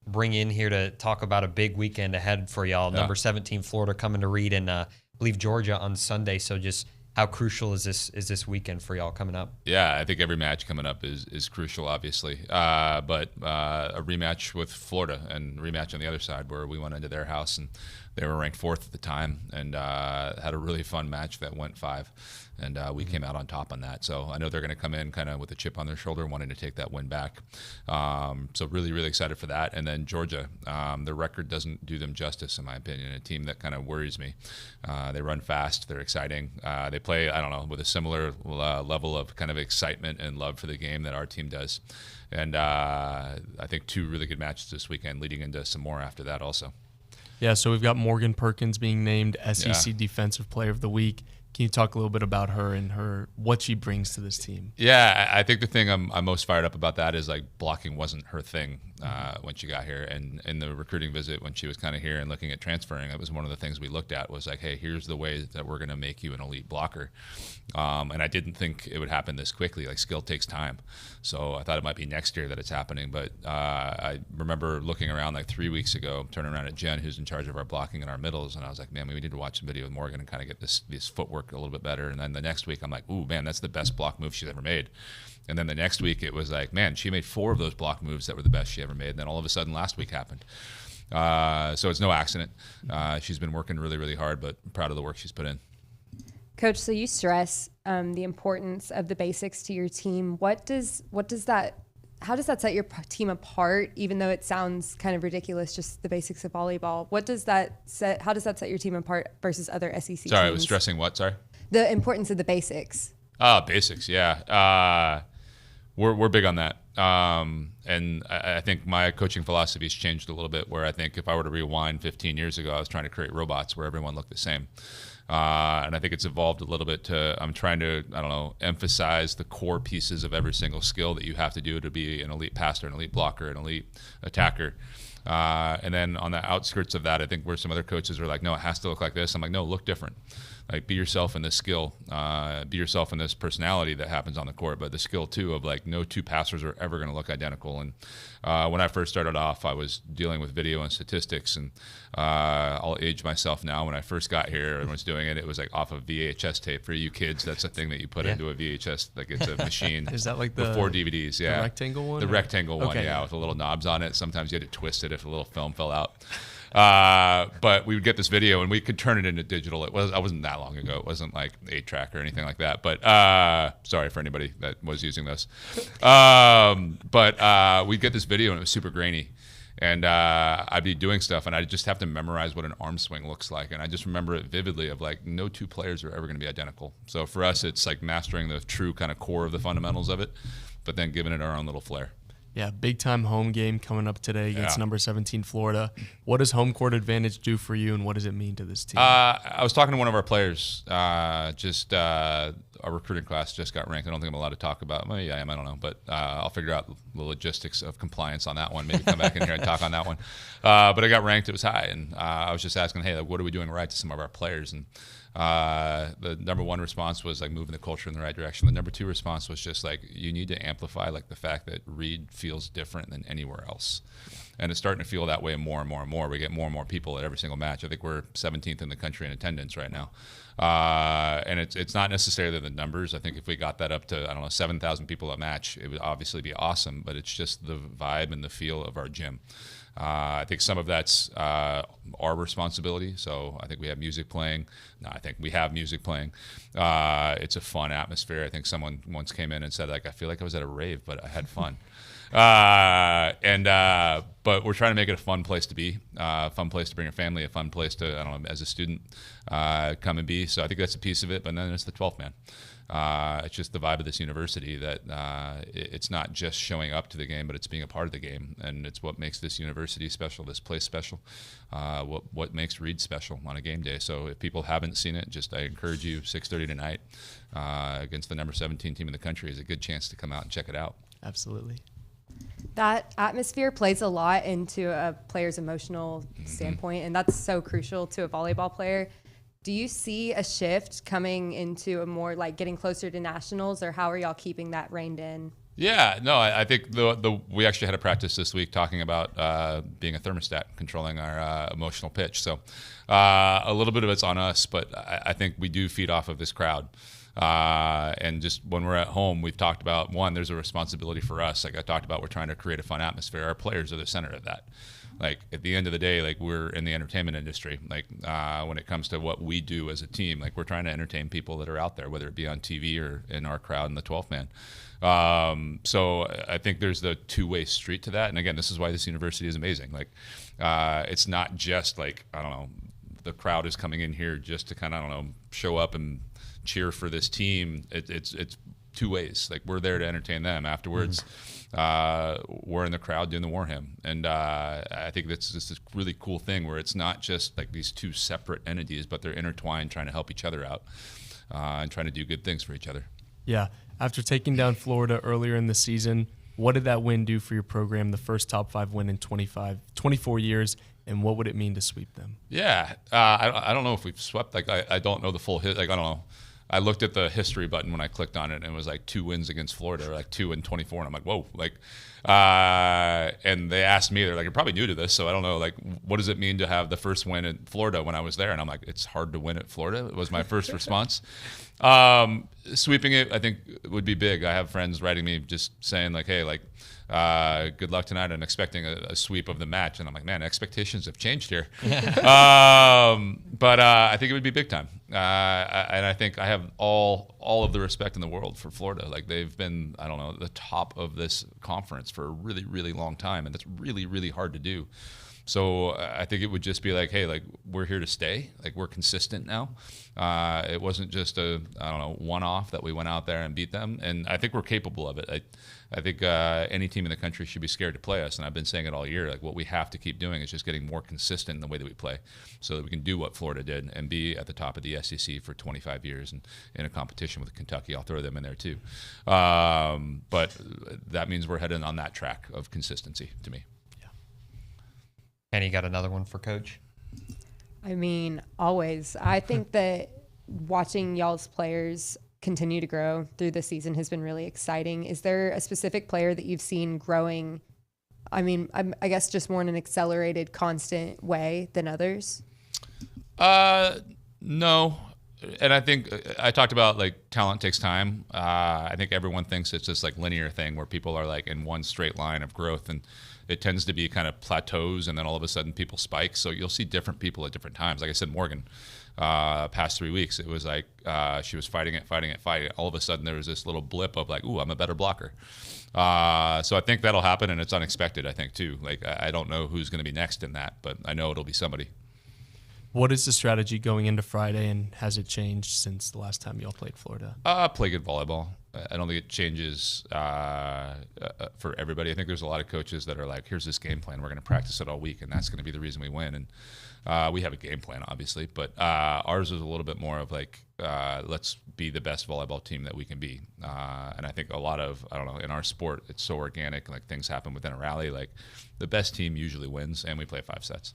Speaker 13: bring in here to talk about a big weekend ahead for y'all. Number 17 Florida coming to Reed, and I believe Georgia on Sunday. So just how crucial is this weekend for y'all coming up?
Speaker 15: Yeah, I think every match coming up is crucial, obviously. But a rematch with Florida and rematch on the other side where we went into their house and They were ranked 4th at the time and had a really fun match that went 5. And we came out on top on that. So I know they're going to come in kind of with a chip on their shoulder, wanting to take that win back. So really, really excited for that. And then Georgia, their record doesn't do them justice, in my opinion. A team that kind of worries me. They run fast. They're exciting. They play, I don't know, with a similar level of kind of excitement and love for the game that our team does. And I think 2 really good matches this weekend, leading into some more after that also.
Speaker 14: Yeah, so we've got Morgan Perkins being named SEC Defensive Player of the Week. Can you talk a little bit about her and what she brings to this team?
Speaker 15: Yeah, I think the thing I'm most fired up about that is like blocking wasn't her thing when she got here. And in the recruiting visit, when she was kind of here and looking at transferring, it was one of the things we looked at was like, hey, here's the way that we're going to make you an elite blocker. And I didn't think it would happen this quickly. Like, skill takes time. So I thought it might be next year that it's happening. But I remember looking around like 3 weeks ago, turning around at Jen, who's in charge of our blocking and our middles, and I was like, man, we need to watch some video with Morgan and kind of get this footwork a little bit better. And then the next week, I'm like, ooh, man, that's the best block move she's ever made. And then the next week, it was like, man, she made 4 of those block moves that were the best she ever made. And then all of a sudden, last week happened. So it's no accident. She's been working really, really hard, but proud of the work she's put in.
Speaker 4: Coach, so you stress the importance of the basics to your team. How does that set your team apart, even though it sounds kind of ridiculous, just the basics of volleyball? How does that set your team apart versus other SEC teams?
Speaker 15: Sorry, I was stressing what? Sorry?
Speaker 4: The importance of the basics.
Speaker 15: Basics, yeah. We're big on that. And I think my coaching philosophy has changed a little bit, where I think if I were to rewind 15 years ago, I was trying to create robots where everyone looked the same. And I think it's evolved a little bit to, I'm trying to, emphasize the core pieces of every single skill that you have to do to be an elite passer, an elite blocker, an elite attacker. And then on the outskirts of that, I think where some other coaches are like, no, it has to look like this. I'm like, no, look different. Like, be yourself in this skill, be yourself in this personality that happens on the court, but the skill too of like no 2 passers are ever going to look identical. And when I first started off, I was dealing with video and statistics, and I'll age myself now. When I first got here and was doing it, it was like off of VHS tape. For you kids, that's a thing that you put into a VHS, like it's a machine.
Speaker 14: Is that like
Speaker 15: with 4 DVDs? Yeah,
Speaker 14: the rectangle one.
Speaker 15: The rectangle one,
Speaker 14: okay,
Speaker 15: yeah, with the little knobs on it. Sometimes you had to twist it if a little film fell out. But we would get this video and we could turn it into digital. I wasn't that long ago. It wasn't like 8-track or anything like that. But sorry for anybody that was using this. But we'd get this video and it was super grainy. And I'd be doing stuff and I'd just have to memorize what an arm swing looks like. And I just remember it vividly of like no 2 players are ever going to be identical. So for us, it's like mastering the true kind of core of the fundamentals of it, but then giving it our own little flair.
Speaker 14: Yeah, big time home game coming up today against number 17 Florida. What does home court advantage do for you, and what does it mean to this team?
Speaker 15: I was talking to one of our players. Our recruiting class just got ranked. I don't think I'm allowed to talk about. Well, yeah, I am. I don't know, but I'll figure out the logistics of compliance on that one. Maybe come back in here and talk on that one. But I got ranked. It was high, and I was just asking, hey, like, what are we doing right to some of our players? And the number 1 response was like moving the culture in the right direction. The number 2 response was just like, you need to amplify like the fact that Reed feels different than anywhere else. And it's starting to feel that way more and more and more. We get more and more people at every single match. I think we're 17th in the country in attendance right now. And it's not necessarily the numbers. I think if we got that up to, 7,000 people a match, it would obviously be awesome, but it's just the vibe and the feel of our gym. I think some of that's our responsibility. So I think we have music playing. No, I think we have music playing. It's a fun atmosphere. I think someone once came in and said, like, I feel like I was at a rave, but I had fun. But we're trying to make it a fun place to be, a fun place to bring your family, a fun place to, as a student, come and be. So I think that's a piece of it. But then it's the 12th man. It's just the vibe of this university that it's not just showing up to the game, but it's being a part of the game. And it's what makes this university special, this place special, what makes Reed special on a game day. So if people haven't seen it, I encourage you, 6:30 tonight against the number 17 team in the country is a good chance to come out and check it out.
Speaker 14: Absolutely.
Speaker 4: That atmosphere plays a lot into a player's emotional standpoint, and that's so crucial to a volleyball player. Do you see a shift coming into a more like getting closer to nationals, or how are y'all keeping that reined in?
Speaker 15: Yeah, no, I think we actually had a practice this week talking about being a thermostat, controlling our emotional pitch. So a little bit of it's on us, but I think we do feed off of this crowd. And just when we're at home, we've talked about, one, there's a responsibility for us. Like I talked about, we're trying to create a fun atmosphere. Our players are the center of that. like at the end of the day, like we're in the entertainment industry. Like when it comes to what we do as a team, like we're trying to entertain people that are out there, whether it be on TV or in our crowd in the 12th man. So I think there's the two-way street to that. And again, this is why this university is amazing. Like it's not just like, I don't know, the crowd is coming in here just to kind of, I don't know, show up and cheer for this team. It's two ways. Like we're there to entertain them. Afterwards, we're in the crowd doing the war hymn. And I think that's just this really cool thing where it's not just like these two separate entities, but they're intertwined, trying to help each other out and trying to do good things for each other.
Speaker 14: Yeah. After taking down Florida earlier in the season, what did that win do for your program, the first top 5 win in 24 years, and what would it mean to sweep them?
Speaker 15: Yeah, I don't know if we've swept. Like I don't know the full hit. Like I don't know. I looked at the history button when I clicked on it, and it was like 2 wins against Florida, or like 2 and 24, and I'm like, whoa, like. And they asked me, they're like, you're probably new to this, so I don't know, like, what does it mean to have the first win in Florida when I was there? And I'm like, it's hard to win at Florida. It was my first response. Sweeping it, I think, would be big. I have friends writing me just saying like, hey, like, good luck tonight, and expecting a sweep of the match. And I'm like, man, expectations have changed here. But I think it would be big time. And I think I have all of the respect in the world for Florida. Like they've been, I don't know, the top of this conference for a really, really long time. And that's really, really hard to do. So I think it would just be like, hey, like we're here to stay. Like we're consistent now. It wasn't just a, I don't know, one-off that we went out there and beat them. And I think we're capable of it. I think any team in the country should be scared to play us. And I've been saying it all year. Like what we have to keep doing is just getting more consistent in the way that we play so that we can do what Florida did and be at the top of the SEC for 25 years and in a competition with Kentucky. I'll throw them in there too. But that means we're heading on that track of consistency to me.
Speaker 13: And you got another one for Coach?
Speaker 4: I mean, always. I think that watching y'all's players continue to grow through the season has been really exciting. Is there a specific player that you've seen growing, I mean, I guess just more in an accelerated, constant way than others?
Speaker 15: No. And I think I talked about like talent takes time. I think everyone thinks it's this like linear thing where people are like in one straight line of growth, and it tends to be kind of plateaus, and then all of a sudden people spike. So you'll see different people at different times. Like I said, Morgan, past 3 weeks, it was like she was fighting it. All of a sudden there was this little blip of like, ooh, I'm a better blocker. So I think that'll happen, and it's unexpected, I think, too. Like I don't know who's going to be next in that, but I know it'll be somebody.
Speaker 14: What is the strategy going into Friday, and has it changed since the last time y'all played Florida?
Speaker 15: Play good volleyball. I don't think it changes for everybody. I think there's a lot of coaches that are like, here's this game plan. We're going to practice it all week, and that's going to be the reason we win. And we have a game plan, obviously, but ours is a little bit more of like, let's be the best volleyball team that we can be. And I think a lot of, I don't know, in our sport, it's so organic, like things happen within a rally. Like the best team usually wins, and we play 5 sets.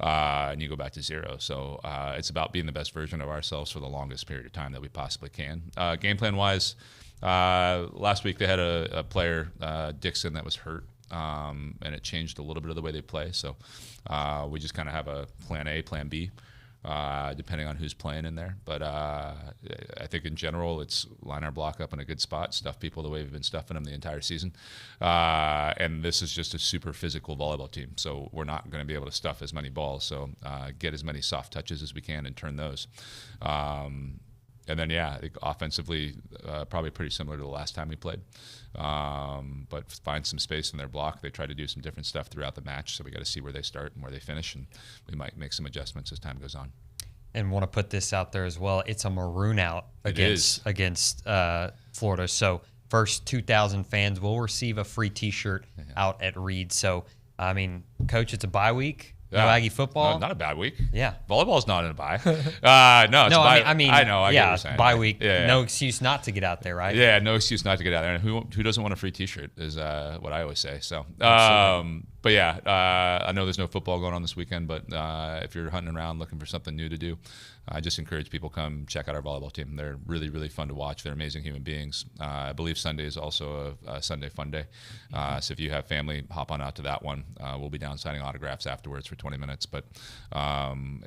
Speaker 15: And you go back to 0. So it's about being the best version of ourselves for the longest period of time that we possibly can. Game plan-wise, last week they had a player, Dixon, that was hurt, and it changed a little bit of the way they play. So we just kind of have a plan A, plan B, depending on who's playing in there. But I think in general, it's line our block up in a good spot, stuff people the way we've been stuffing them the entire season. And this is just a super physical volleyball team, so we're not going to be able to stuff as many balls. So get as many soft touches as we can and turn those. And then, yeah, I think offensively, probably pretty similar to the last time we played. But find some space in their block. They try to do some different stuff throughout the match, so we got to see where they start and where they finish, and we might make some adjustments as time goes on.
Speaker 13: And want to put this out there as well. It's a maroon out against Florida. So first 2,000 fans will receive a free T-shirt out at Reed. So, I mean, Coach, it's a bye week. No Aggie football.
Speaker 15: No, not a bad week.
Speaker 13: Yeah,
Speaker 15: volleyball's not in a bye. No, it's
Speaker 13: I mean,
Speaker 15: I know. I get what you're saying.
Speaker 13: Bye week. Yeah. No excuse not to get out there, right?
Speaker 15: Yeah, no excuse not to get out there. And who doesn't want a free T-shirt is what I always say. So, but yeah, I know there's no football going on this weekend, but if you're hunting around looking for something new to do, I just encourage people come check out our volleyball team. They're really, really fun to watch. They're amazing human beings. I believe Sunday is also a Sunday fun day. So if you have family, hop on out to that one. We'll be down signing autographs afterwards for 20 minutes. But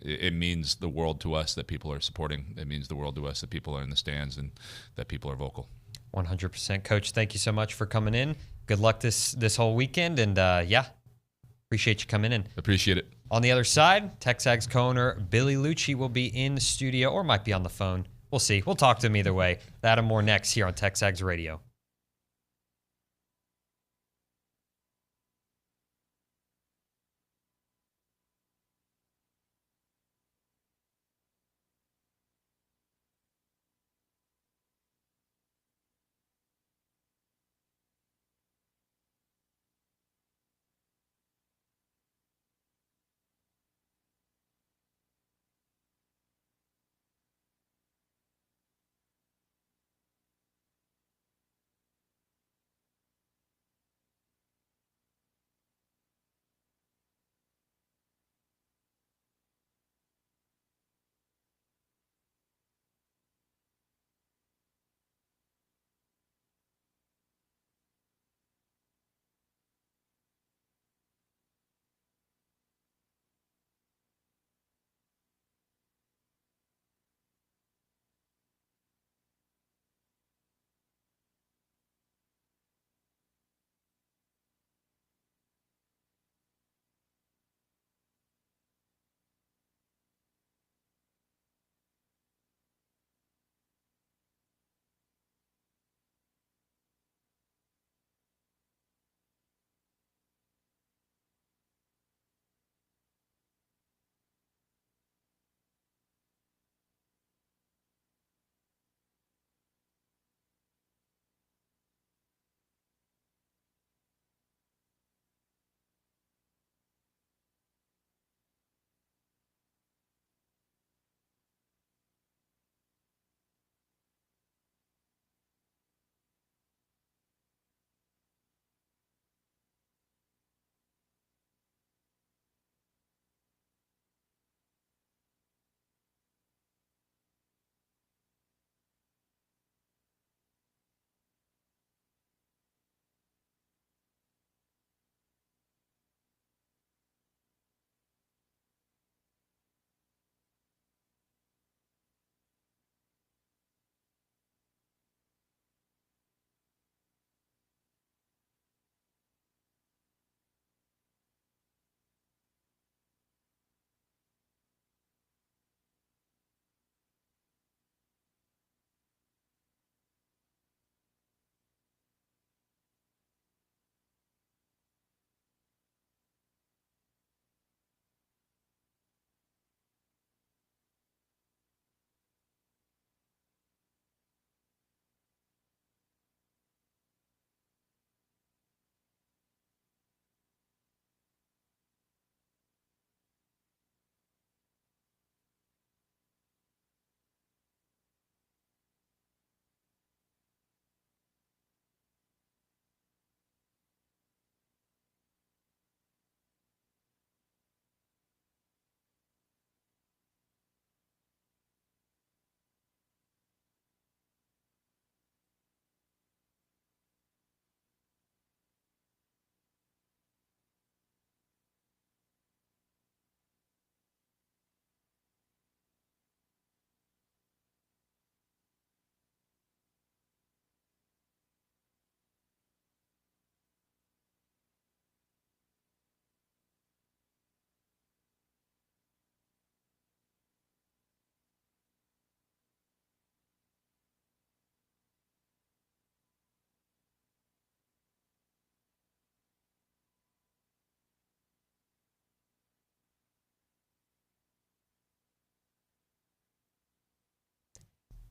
Speaker 15: it means the world to us that people are supporting. It means the world to us that people are in the stands and that people are vocal.
Speaker 13: 100%. Coach, thank you so much for coming in. Good luck this whole weekend. And, yeah, Appreciate you coming in.
Speaker 15: Appreciate it.
Speaker 13: On the other side, TexAgs co-owner Billy Liucci will be in the studio or might be on the phone. We'll see. We'll talk to him either way. That and more next here on TexAgs Radio.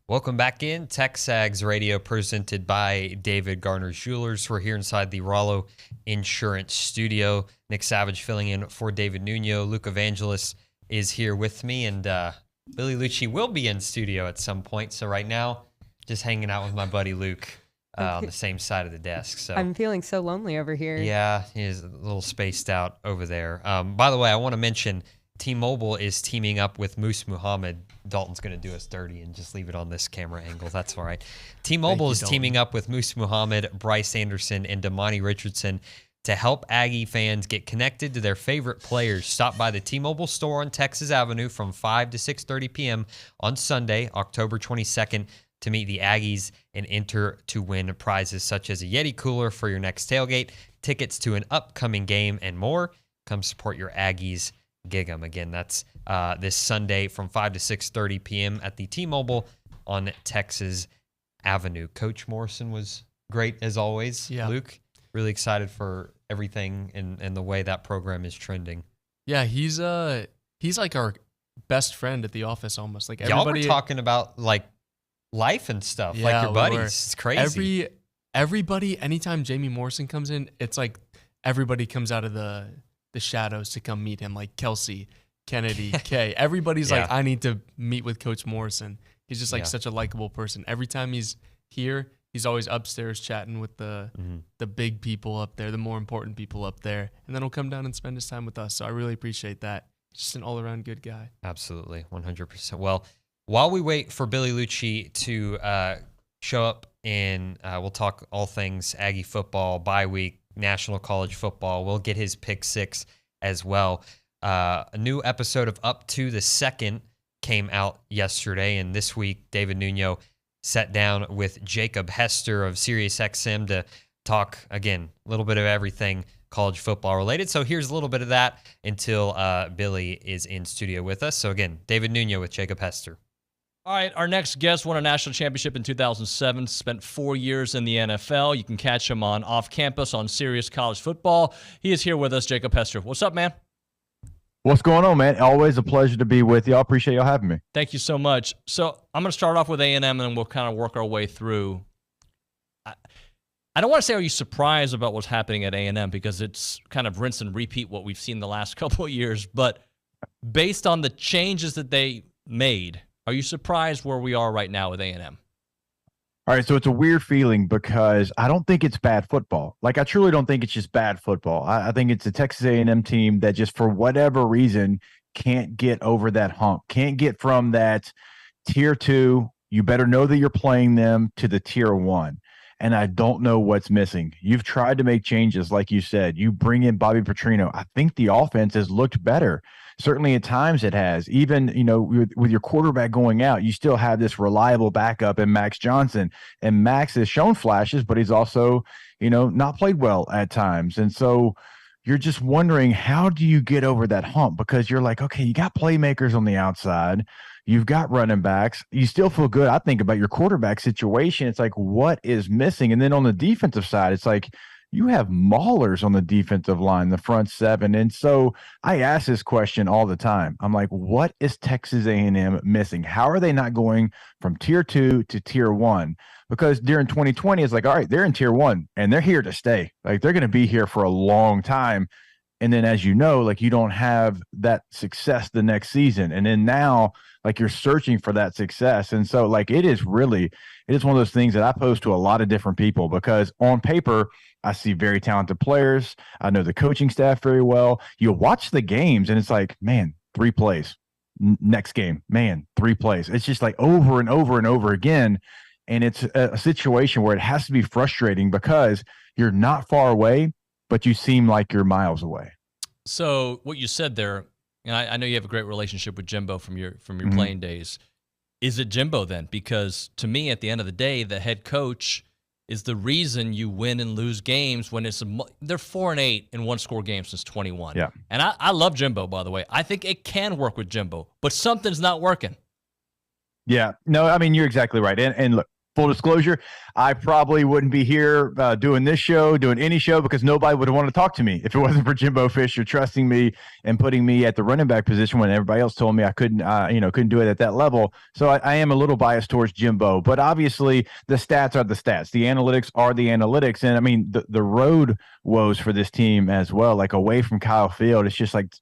Speaker 13: Welcome back in. TexAgs Radio presented by David Garner Jewelers. We're here inside the Rollo Insurance Studio. Nick Savage filling in for David Nuno. Luke Evangelist is here with me, and Billy Liucci will be in studio at some point. So right now, just hanging out with my buddy Luke on the same side of the desk. So
Speaker 4: I'm feeling so lonely over here.
Speaker 13: Yeah, he's a little spaced out over there. By the way, I want to mention T-Mobile is teaming up with Moose Muhammad. Dalton's going to do us dirty and just leave it on this camera angle. That's all right. T-Mobile is teaming up with Moose Muhammad, Bryce Anderson, and Damani Richardson to help Aggie fans get connected to their favorite players. Stop by the T-Mobile store on Texas Avenue from 5 to 6:30 p.m. on Sunday, October 22nd, to meet the Aggies and enter to win prizes such as a Yeti cooler for your next tailgate, tickets to an upcoming game, and more. Come support your Aggies. Gig 'em. Again, that's this Sunday from 5 to 6:30 p.m. at the T-Mobile on Texas Avenue. Coach Morrison was great as always.
Speaker 14: Yeah.
Speaker 13: Luke, really excited for everything and the way that program is trending.
Speaker 14: Yeah, he's like our best friend at the office almost. Like
Speaker 13: Y'all
Speaker 14: everybody
Speaker 13: were talking about like life and stuff, like your buddies. It's crazy.
Speaker 14: Everybody, anytime Jamie Morrison comes in, it's like everybody comes out of the shadows to come meet him, like Kelsey, Kennedy, Kay. Everybody's like, I need to meet with Coach Morrison. He's just like such a likable person. Every time he's here, he's always upstairs chatting with the big people up there, the more important people up there. And then he'll come down and spend his time with us. So I really appreciate that. Just an all-around good guy.
Speaker 13: Absolutely, 100%. Well, while we wait for Billy Liucci to show up and we'll talk all things Aggie football, bye week, National College football. We'll get his pick six as well. A new episode of Up to the Second came out yesterday, and this week David Nuno sat down with Jacob Hester of SiriusXM to talk, again, a little bit of everything college football related. So here's a little bit of that until Billy is in studio with us. So again, David Nuno with Jacob Hester.
Speaker 8: All right, our next guest won a national championship in 2007, spent 4 years in the NFL. You can catch him on Off Campus on Sirius College Football. He is here with us, Jacob Hester. What's up, man?
Speaker 16: What's going on, man? Always a pleasure to be with you. I appreciate y'all having me.
Speaker 8: Thank you so much. So I'm going to start off with A&M, and then we'll kind of work our way through. I don't want to say are you surprised about what's happening at A&M, because it's kind of rinse and repeat what we've seen the last couple of years, but based on the changes that they made, are you surprised where we are right now with A&M?
Speaker 16: All right, so it's a weird feeling because I don't think it's bad football. Like, I truly don't think it's just bad football. I think it's a Texas A&M team that just for whatever reason can't get over that hump, can't get from that tier 2, you better know that you're playing them, to the tier 1. And I don't know what's missing. You've tried to make changes, like you said. You bring in Bobby Petrino. I think the offense has looked better. Certainly at times it has. Even, with your quarterback going out, you still have this reliable backup in Max Johnson. And Max has shown flashes, but he's also, not played well at times. And so you're just wondering, how do you get over that hump? Because you're like, okay, you got playmakers on the outside. You've got running backs. You still feel good, I think, about your quarterback situation. It's like, what is missing? And then on the defensive side, it's like you have maulers on the defensive line, the front seven. And so I ask this question all the time. I'm like, what is Texas A&M missing? How are they not going from tier 2 to tier 1? Because during 2020, it's like, all right, they're in tier 1 and they're here to stay. Like, they're going to be here for a long time. And then, as you know, like, you don't have that success the next season. And then now, like, you're searching for that success. And so, like, it is one of those things that I pose to a lot of different people, because on paper, I see very talented players. I know the coaching staff very well. You watch the games and it's like, man, 3 plays. Next game, man, 3 plays. It's just like over and over and over again. And it's a situation where it has to be frustrating because you're not far away, but you seem like you're miles away.
Speaker 8: So what you said there, and I know you have a great relationship with Jimbo from your playing days. Is it Jimbo then? Because to me, at the end of the day, the head coach is the reason you win and lose games when they're 4-8 in one-score games since 21.
Speaker 16: Yeah.
Speaker 8: And I love Jimbo, by the way. I think it can work with Jimbo, but something's not working.
Speaker 16: Yeah. No, I mean, you're exactly right. And look, full disclosure, I probably wouldn't be here doing this show, doing any show, because nobody would want to talk to me if it wasn't for Jimbo Fisher trusting me and putting me at the running back position when everybody else told me I couldn't do it at that level. So I am a little biased towards Jimbo, but obviously the stats are the stats. The analytics are the analytics. And I mean, the road woes for this team as well, like away from Kyle Field, it's just like,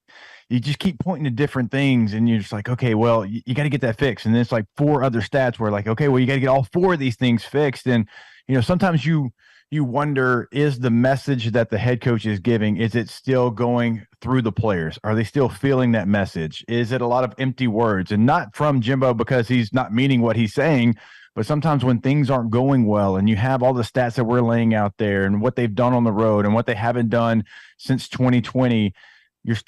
Speaker 16: you just keep pointing to different things and you're just like, okay, well, you got to get that fixed. And then it's like 4 other stats where like, okay, well, you got to get all 4 of these things fixed. And, sometimes you wonder, is the message that the head coach is giving, is it still going through the players? Are they still feeling that message? Is it a lot of empty words? And not from Jimbo because he's not meaning what he's saying, but sometimes when things aren't going well and you have all the stats that we're laying out there and what they've done on the road and what they haven't done since 2020,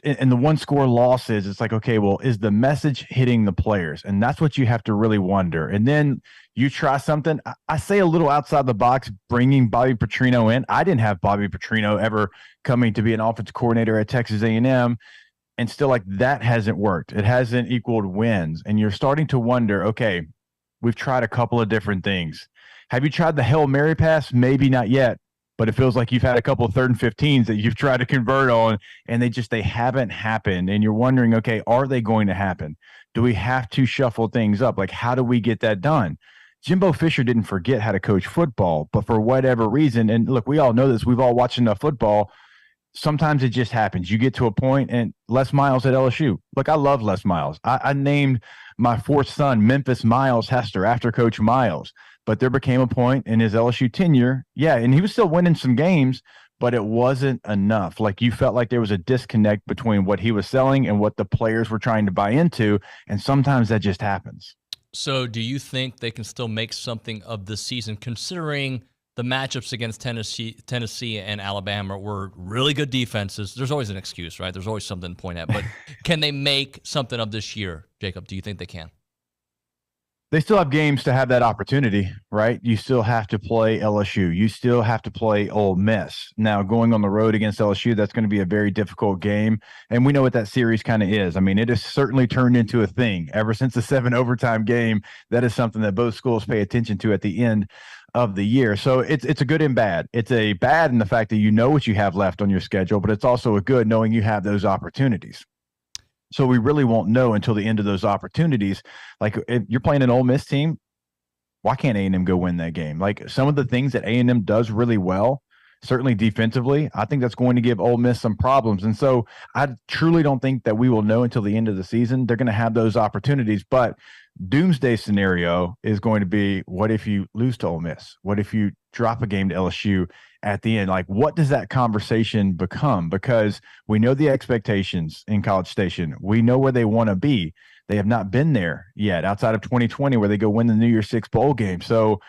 Speaker 16: and the one score losses, it's like, okay, well, is the message hitting the players? And that's what you have to really wonder. And then you try something. I say a little outside the box, bringing Bobby Petrino in. I didn't have Bobby Petrino ever coming to be an offensive coordinator at Texas A&M. And still, like, that hasn't worked. It hasn't equaled wins. And you're starting to wonder, okay, we've tried a couple of different things. Have you tried the Hail Mary pass? Maybe not yet. But it feels like you've had a couple of 3rd and 15s that you've tried to convert on, and they haven't happened. And you're wondering, okay, are they going to happen? Do we have to shuffle things up? Like, how do we get that done? Jimbo Fisher didn't forget how to coach football, but for whatever reason, and look, we all know this, we've all watched enough football, sometimes it just happens. You get to a point, and Les Miles at LSU. Look, I love Les Miles. I named my 4th son Memphis Miles Hester after Coach Miles. But there became a point in his LSU tenure, and he was still winning some games, but it wasn't enough. Like, you felt like there was a disconnect between what he was selling and what the players were trying to buy into, and sometimes that just happens.
Speaker 8: So do you think they can still make something of this season, considering the matchups against Tennessee and Alabama were really good defenses? There's always an excuse, right? There's always something to point at. But can they make something of this year, Jacob? Do you think they can?
Speaker 16: They still have games to have that opportunity, right? You still have to play LSU. You still have to play Ole Miss. Now, going on the road against LSU, that's going to be a very difficult game. And we know what that series kind of is. I mean, it has certainly turned into a thing. Ever since the 7 overtime game, that is something that both schools pay attention to at the end of the year. So it's a good and bad. It's a bad in the fact that you know what you have left on your schedule, but it's also a good knowing you have those opportunities. So we really won't know until the end of those opportunities. Like, if you're playing an Ole Miss team, why can't A&M go win that game? Like, some of the things that A&M does really well, certainly defensively, I think that's going to give Ole Miss some problems. And so I truly don't think that we will know until the end of the season. They're going to have those opportunities, but doomsday scenario is going to be, what if you lose to Ole Miss? What if you drop a game to LSU at the end? Like, what does that conversation become? Because we know the expectations in College Station. We know where they want to be. They have not been there yet outside of 2020, where they go win the New Year's Six bowl game. So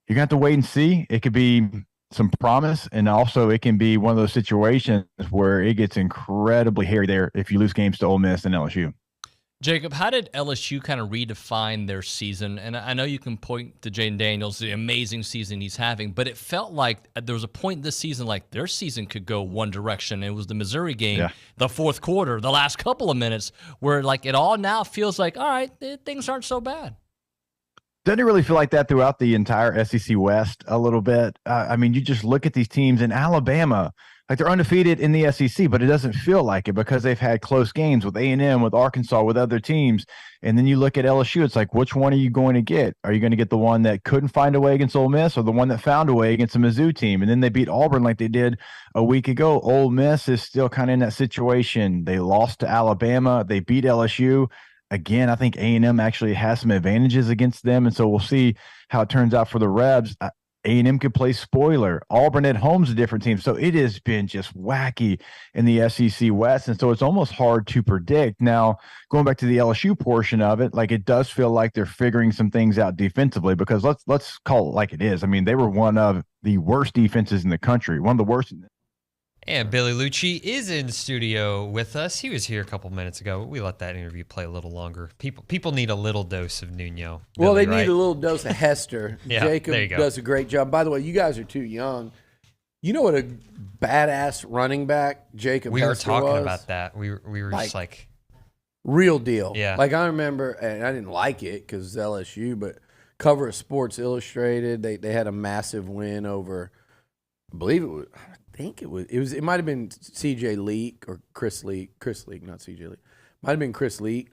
Speaker 16: you're going to have to wait and see. It could be some promise, and also it can be one of those situations where it gets incredibly hairy there if you lose games to Ole Miss and LSU.
Speaker 8: Jacob, how did LSU kind of redefine their season? And I know you can point to Jaden Daniels, the amazing season he's having, but it felt like there was a point this season, like their season could go one direction. It was the Missouri game, the 4th quarter, the last couple of minutes, where like it all now feels like, all right, things aren't so bad.
Speaker 16: Doesn't it really feel like that throughout the entire SEC West a little bit? I mean, you just look at these teams in Alabama, like they're undefeated in the SEC, but it doesn't feel like it because they've had close games with A&M, with Arkansas, with other teams. And then you look at LSU, it's like, which one are you going to get? Are you going to get the one that couldn't find a way against Ole Miss, or the one that found a way against a Mizzou team? And then they beat Auburn like they did a week ago. Ole Miss is still kind of in that situation. They lost to Alabama. They beat LSU. Again, I think A&M actually has some advantages against them, and so we'll see how it turns out for the Rebs. A&M could play spoiler. Auburn at home's a different team. So it has been just wacky in the SEC West. And so it's almost hard to predict. Now, going back to the LSU portion of it, like, it does feel like they're figuring some things out defensively, because let's call it like it is. I mean, they were one of the worst defenses in the country, one of the worst.
Speaker 13: And Billy Liucci is in studio with us. He was here a couple minutes ago. We let that interview play a little longer. People need a little dose of Nuno.
Speaker 11: Well,
Speaker 13: Billy,
Speaker 11: they need a little dose of Hester.
Speaker 13: Yeah,
Speaker 11: Jacob
Speaker 13: there you go.
Speaker 11: does a great job. By the way, you guys are too young. You know what a badass running back Jacob
Speaker 13: We
Speaker 11: Hester
Speaker 13: were talking
Speaker 11: was?
Speaker 13: about that. We were just like,
Speaker 11: real deal.
Speaker 13: Yeah.
Speaker 11: Like, I remember, and I didn't like it because it's LSU, but cover of Sports Illustrated, they had a massive win over, I believe it was, it might have been CJ Leak or Chris Leak, not CJ Leak. Might have been Chris Leak,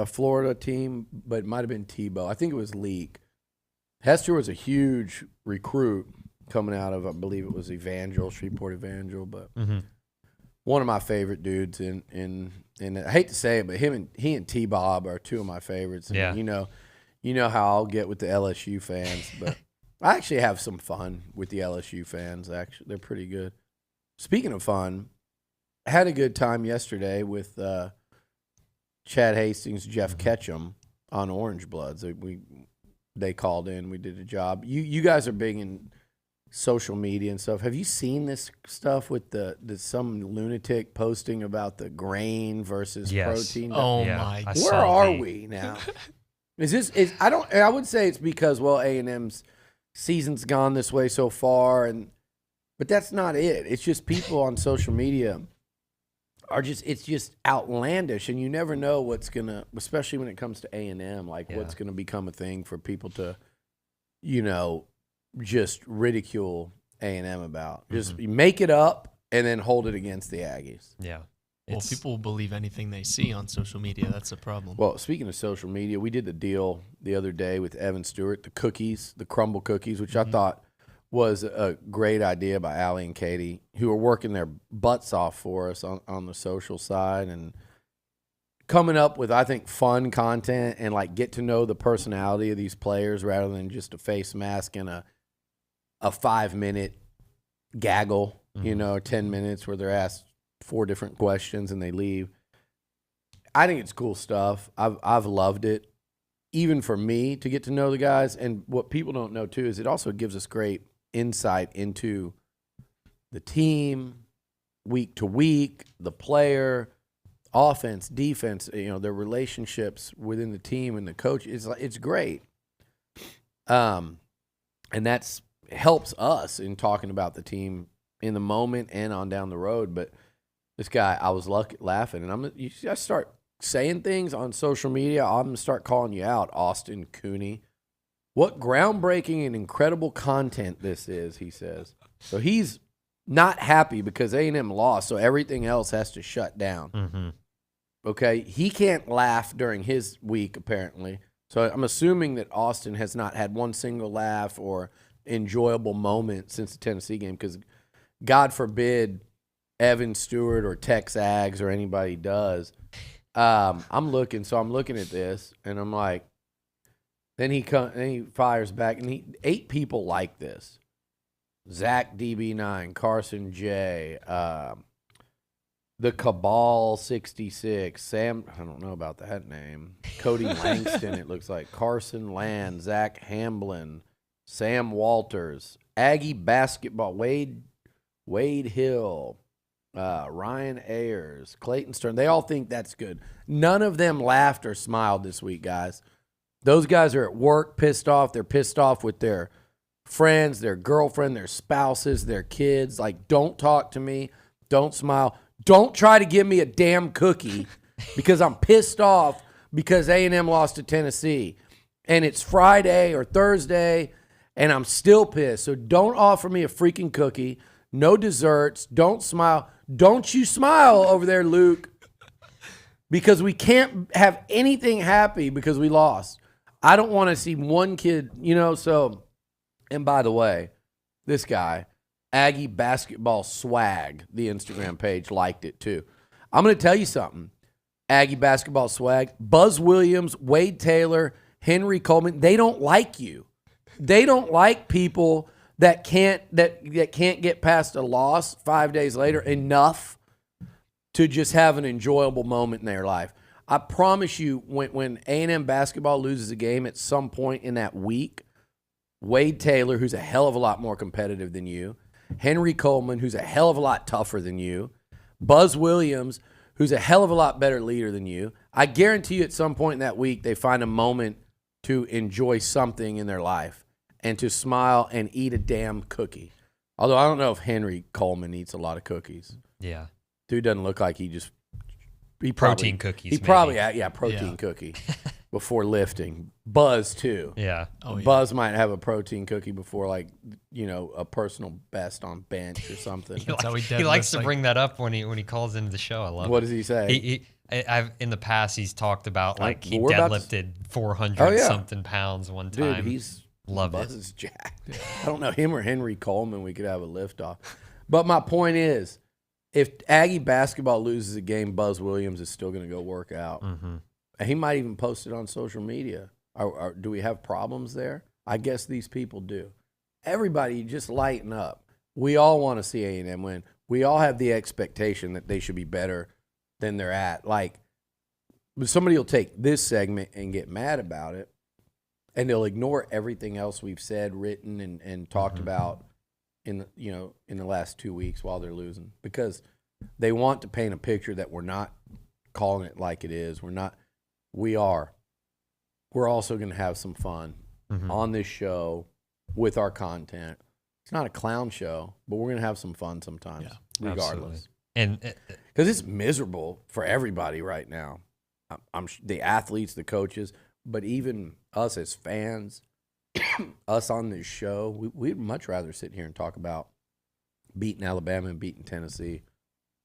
Speaker 11: Florida team, but it might have been Tebow. I think it was Leak. Hester was a huge recruit coming out of, I believe it was Shreveport Evangel, but one of my favorite dudes in I hate to say it, but he and T-Bob are two of my favorites. And
Speaker 13: yeah.
Speaker 11: You know how I'll get with the LSU fans, but I actually have some fun with the LSU fans. Actually, they're pretty good. Speaking of fun, I had a good time yesterday with Chad Hastings, Jeff Ketchum on Orange Bloods. They called in. We did a job. You guys are big in social media and stuff. Have you seen this stuff with the some lunatic posting about the grain versus protein?
Speaker 14: Oh my God.
Speaker 11: Where are we now? I would say it's because A&M's season's gone this way so far, but that's not it. It's just people on social media it's just outlandish, and you never know what's gonna, especially when it comes to A&M, what's gonna become a thing for people to, just ridicule A&M about. Just make it up and then hold it against the Aggies.
Speaker 13: Yeah.
Speaker 14: Well, people will believe anything they see on social media. That's a problem.
Speaker 11: Well, speaking of social media, we did the deal the other day with Evan Stewart, the cookies, the crumble cookies, which I thought was a great idea by Allie and Katie, who are working their butts off for us on the social side and coming up with, I think, fun content and get to know the personality of these players rather than just a face mask and a 5-minute gaggle, 10 minutes where they're asked 4 different questions and they leave. I think it's cool stuff. I've loved it, even for me, to get to know the guys. And what people don't know too is it also gives us great insight into the team, week to week, the player, offense, defense. Their relationships within the team and the coach. It's great, and that's helps us in talking about the team in the moment and on down the road. But this guy, I was laughing, and you just start saying things on social media, I'm going to start calling you out, Austin Cooney. What groundbreaking and incredible content this is, he says. So he's not happy because A&M lost, so everything else has to shut down. Okay? He can't laugh during his week, apparently. So I'm assuming that Austin has not had one single laugh or enjoyable moment since the Tennessee game, because God forbid Evan Stewart or TexAgs or anybody does. I'm looking at this, and I'm like, then he fires back, and 8 people like this. Zach DB9, Carson J, the Cabal 66, Sam, I don't know about that name, Cody Langston, it looks like, Carson Land, Zach Hamblin, Sam Walters, Aggie Basketball, Wade Hill, Ryan Ayers, Clayton Stern. They all think that's good. None of them laughed or smiled this week, guys. Those guys are at work pissed off. They're pissed off with their friends, their girlfriend, their spouses, their kids. Don't talk to me. Don't smile. Don't try to give me a damn cookie because I'm pissed off because A&M lost to Tennessee. And it's Friday or Thursday, and I'm still pissed. So don't offer me a freaking cookie. No desserts. Don't smile. Don't you smile over there, Luke, because we can't have anything happy because we lost. I don't want to see one kid, so, and by the way, this guy, Aggie Basketball Swag, the Instagram page, liked it too. I'm going to tell you something. Aggie Basketball Swag, Buzz Williams, Wade Taylor, Henry Coleman, they don't like you. They don't like people that can't get past a loss 5 days later enough to just have an enjoyable moment in their life. I promise you, when A&M basketball loses a game at some point in that week, Wade Taylor, who's a hell of a lot more competitive than you, Henry Coleman, who's a hell of a lot tougher than you, Buzz Williams, who's a hell of a lot better leader than you, I guarantee you at some point in that week they find a moment to enjoy something in their life and to smile and eat a damn cookie. Although I don't know if Henry Coleman eats a lot of cookies.
Speaker 13: Yeah.
Speaker 11: Dude doesn't look like he
Speaker 13: protein cookies.
Speaker 11: He probably protein cookie before lifting. Buzz too.
Speaker 13: Yeah.
Speaker 11: Buzz might have a protein cookie before a personal best on bench or something.
Speaker 13: He likes to bring that up when he calls into the show. I love it.
Speaker 11: What does he say?
Speaker 13: In the past he's talked about he deadlifted 400 something pounds one time.
Speaker 11: Dude, he's
Speaker 13: love
Speaker 11: Buzz
Speaker 13: it.
Speaker 11: is jacked. I don't know, him or Henry Coleman, we could have a lift off. But my point is, if Aggie basketball loses a game, Buzz Williams is still going to go work out.
Speaker 13: Mm-hmm.
Speaker 11: And he might even post it on social media. Do we have problems there? I guess these people do. Everybody just lighten up. We all want to see A&M win. We all have the expectation that they should be better than they're at. Somebody will take this segment and get mad about it, and they'll ignore everything else we've said, written, and talked about in the last 2 weeks while they're losing, because they want to paint a picture that we're not calling it like it is. We are. We're also going to have some fun on this show with our content. It's not a clown show, but we're going to have some fun sometimes, regardless.
Speaker 13: Absolutely. And
Speaker 11: because it's miserable for everybody right now. I'm the athletes, the coaches, but even us as fans, us on this show, we'd much rather sit here and talk about beating Alabama and beating Tennessee,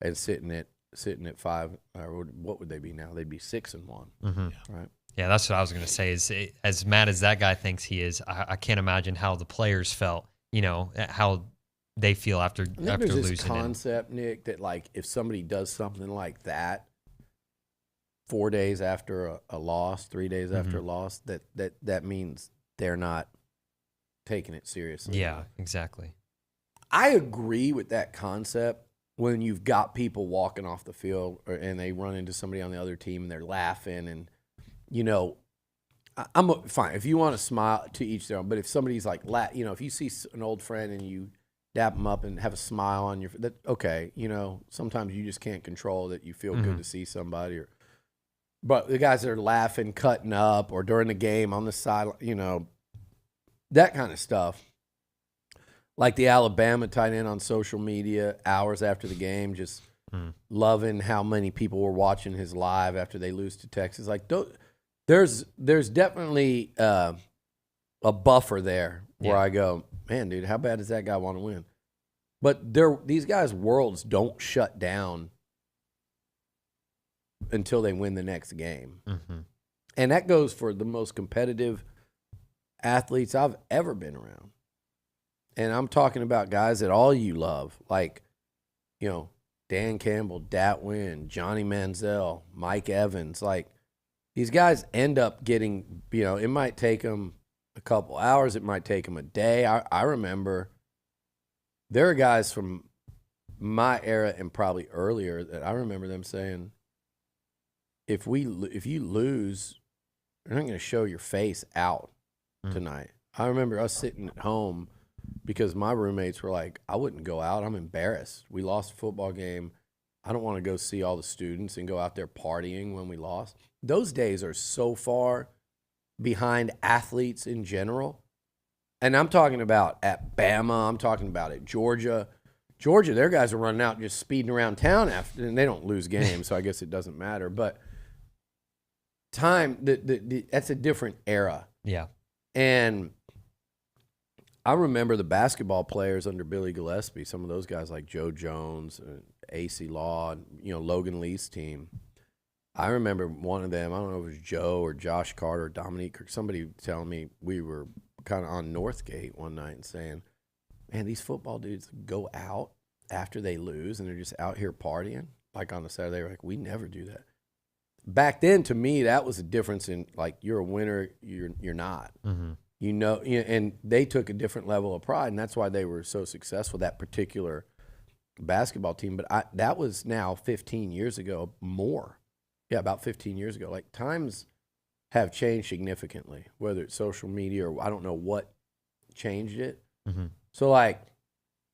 Speaker 11: and sitting at 5. Or what would they be now? They'd be 6-1, right?
Speaker 13: Yeah, that's what I was going to say. Is as mad as that guy thinks he is, I can't imagine how the players felt. How they feel after
Speaker 11: there's
Speaker 13: losing.
Speaker 11: This concept, Nick, that like if somebody does something like that 4 days after a loss, 3 days after a loss, that means they're not taking it seriously.
Speaker 13: Yeah, exactly.
Speaker 11: I agree with that concept when you've got people walking off the field and they run into somebody on the other team and they're laughing and, I'm fine. If you want to smile, to each their own, but if somebody's like, if you see an old friend and you dap them up and have a smile on your face, okay, sometimes you just can't control that you feel good to see somebody. But the guys that are laughing, cutting up, or during the game on the side, that kind of stuff. Like the Alabama tight end on social media hours after the game, just loving how many people were watching his live after they lose to Texas. Like, there's definitely a buffer there where I go, man, dude, how bad does that guy want to win? But these guys' worlds don't shut down until they win the next game. And that goes for the most competitive athletes I've ever been around. And I'm talking about guys that all you love, like, Dan Campbell, Dat Wynn, Johnny Manziel, Mike Evans. Like, these guys end up getting, it might take them a couple hours. It might take them a day. I remember there are guys from my era and probably earlier that I remember them saying, if you lose, you're not going to show your face out tonight. I remember us sitting at home because my roommates were like, I wouldn't go out. I'm embarrassed. We lost a football game. I don't want to go see all the students and go out there partying when we lost. Those days are so far behind athletes in general. And I'm talking about at Bama. I'm talking about at Georgia. Georgia, their guys are running out just speeding around town after, and they don't lose games, so I guess it doesn't matter. But that's a different era.
Speaker 13: Yeah.
Speaker 11: And I remember the basketball players under Billy Gillespie, some of those guys like Joe Jones, AC Law, Logan Lee's team. I remember one of them, I don't know if it was Joe or Josh Carter or Dominique, or somebody telling me we were kind of on Northgate one night and saying, man, these football dudes go out after they lose and they're just out here partying. Like on a Saturday, like, we never do that. Back then, to me, that was a difference in, like, you're a winner, you're not. And they took a different level of pride, and that's why they were so successful, that particular basketball team. But that was now 15 years ago, more. Yeah, about 15 years ago. Like, times have changed significantly, whether it's social media or I don't know what changed it. So, like,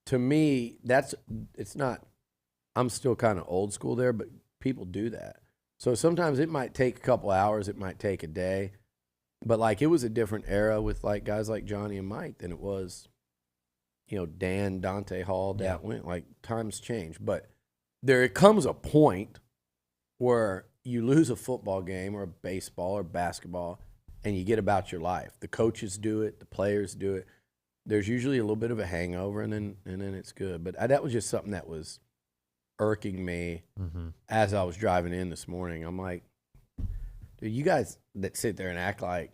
Speaker 11: to me, it's not, I'm still kind of old school there, but people do that. So sometimes it might take a couple hours, it might take a day. But, like, it was a different era with, like, guys like Johnny and Mike than it was, Dan, Dante Hall, Dat Wynn. Like, times change. But there comes a point where you lose a football game or a baseball or basketball and you get about your life. The coaches do it. The players do it. There's usually a little bit of a hangover, and then it's good. But that was just something that was irking me as I was driving in this morning. I'm like, dude, you guys that sit there and act like,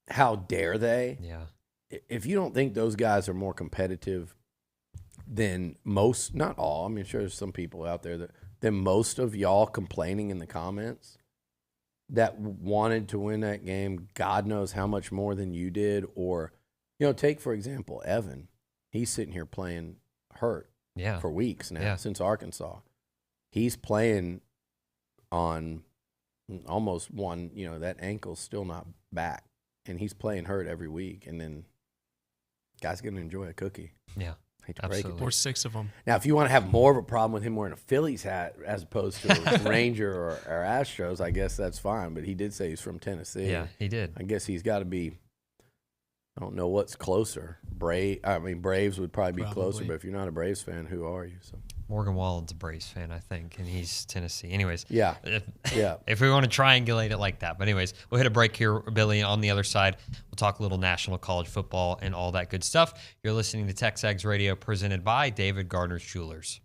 Speaker 11: how dare they?
Speaker 13: Yeah.
Speaker 11: If you don't think those guys are more competitive than most, not all, I mean, sure there's some people out there than most of y'all complaining in the comments that wanted to win that game, God knows how much more than you did. Or, take, for example, Evan. He's sitting here playing hurt for weeks now, since Arkansas. He's playing on almost one, that ankle's still not back. And he's playing hurt every week. And then guy's going to enjoy a cookie.
Speaker 13: Yeah.
Speaker 11: hate to break it to
Speaker 14: Or
Speaker 11: you.
Speaker 14: 6 of them.
Speaker 11: Now, if you want to have more of a problem with him wearing a Phillies hat as opposed to a Ranger or Astros, I guess that's fine. But he did say he's from Tennessee.
Speaker 13: Yeah, he did.
Speaker 11: I guess he's got to be. I don't know what's closer. Braves would probably be closer, but if you're not a Braves fan, who are you? So
Speaker 13: Morgan Wallen's a Braves fan, I think, and he's Tennessee. Anyways,
Speaker 11: yeah.
Speaker 13: If we want to triangulate it like that, but anyways, we'll hit a break here, Billy. On the other side, we'll talk a little national college football and all that good stuff. You're listening to TexAgs Radio, presented by David Gardner's Jewelers.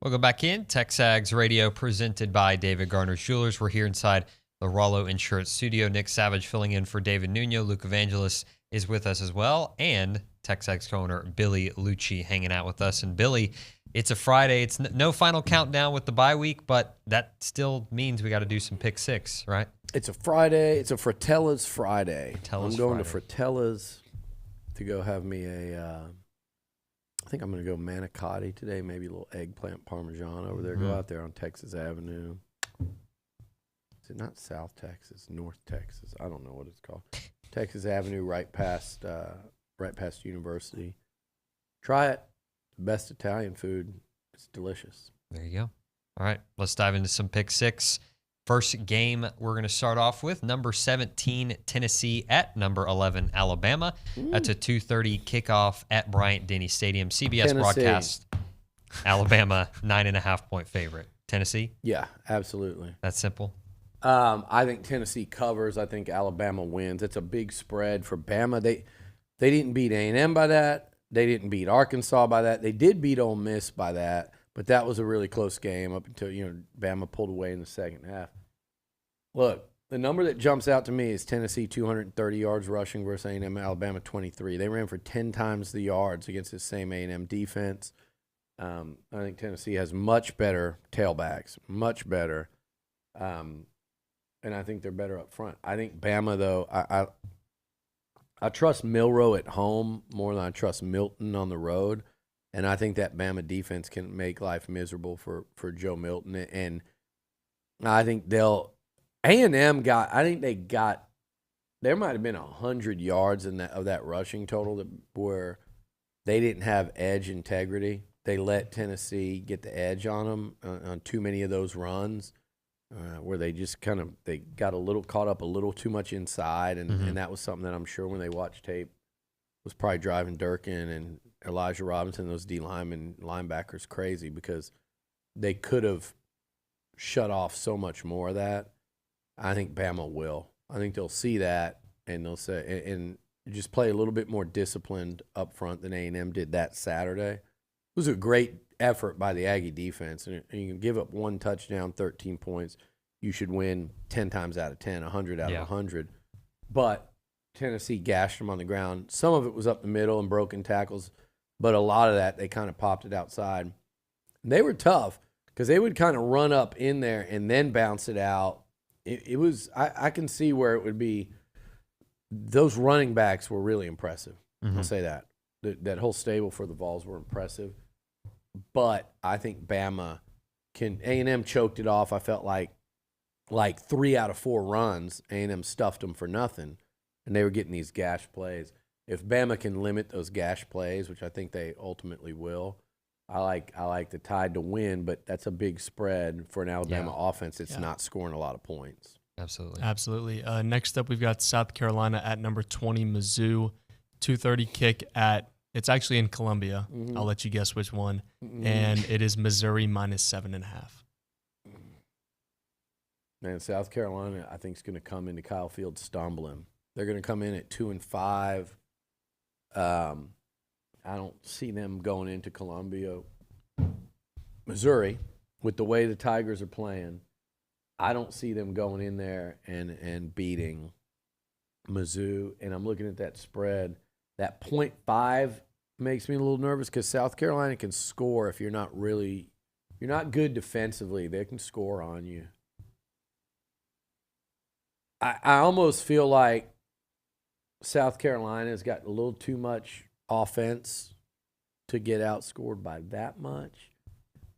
Speaker 13: Welcome back in. TexAgs Radio, presented by David Gardner's Jewelers. We're here inside the Rollo Insurance Studio. Nick Savage filling in for David Nuno. Luke Evangelist is with us as well. And TexAgs owner Billy Liucci hanging out with us. And Billy, it's a Friday. It's no final countdown with the bye week, but that still means we got to do some pick six, right?
Speaker 11: It's a Friday. It's a Fratella's Friday. I'm going to Fratella's to go have me a... I think I'm going to go manicotti today, maybe a little eggplant parmesan over there. Go out there on Texas Avenue. Is it not South Texas, North Texas? I don't know what it's called. Texas Avenue, right past University. Try it. Best Italian food. It's delicious.
Speaker 13: There you go. All right, let's dive into some pick six. First game we're going to start off with, number 17, Tennessee at number 11, Alabama. That's a 2:30 kickoff at Bryant-Denny Stadium. CBS
Speaker 11: Tennessee.
Speaker 13: broadcast, Alabama, 9.5-point favorite. Tennessee?
Speaker 11: Yeah, absolutely.
Speaker 13: That's simple.
Speaker 11: I think Tennessee covers. I think Alabama wins. It's a big spread for Bama. They didn't beat A&M by that. They didn't beat Arkansas by that. They did beat Ole Miss by that, but that was a really close game up until Bama pulled away in the second half. Look, the number that jumps out to me is Tennessee 230 yards rushing versus A&M, Alabama 23. They ran for 10 times the yards against the same A&M defense. I think Tennessee has much better tailbacks, much better, and I think they're better up front. I think Bama, though, I trust Milroe at home more than I trust Milton on the road, and I think that Bama defense can make life miserable for Joe Milton, and I think A&M there might have been 100 yards of that rushing total where they didn't have edge integrity. They let Tennessee get the edge on them on too many of those runs where they just they got a little caught up a little too much inside, and that was something that I'm sure when they watched tape was probably driving Durkin and Elijah Robinson, those linebackers, crazy because they could have shut off so much more of that. I think Bama will. I think they'll see that, and they'll say and just play a little bit more disciplined up front than A&M did that Saturday. It was a great effort by the Aggie defense, and you can give up one touchdown, 13 points. You should win 10 times out of 10, 100 out of 100. But Tennessee gashed them on the ground. Some of it was up the middle and broken tackles, but a lot of that, they kind of popped it outside. And they were tough because they would kind of run up in there and then bounce it out. It was I can see where it would be. Those running backs were really impressive. I'll say that. That whole stable for the Vols were impressive. But I think Bama A&M choked it off. I felt like 3 out of 4 runs, A&M stuffed them for nothing, and they were getting these gash plays. If Bama can limit those gash plays, which I think they ultimately will, I like the Tide to win, but that's a big spread for an Alabama offense that's not scoring a lot of points.
Speaker 14: Absolutely. Next up, we've got South Carolina at number 20, Mizzou. 2:30 kick it's actually in Columbia. I'll let you guess which one. And it is Missouri minus 7.5.
Speaker 11: Man, South Carolina, I think, is going to come into Kyle Field stumbling. They're going to come in at 2-5. I don't see them going into Columbia. Missouri, with the way the Tigers are playing, I don't see them going in there and beating Mizzou. And I'm looking at that spread. That 0.5 makes me a little nervous because South Carolina can score if you're not good defensively. They can score on you. I almost feel like South Carolina's got a little too much offense to get outscored by that much.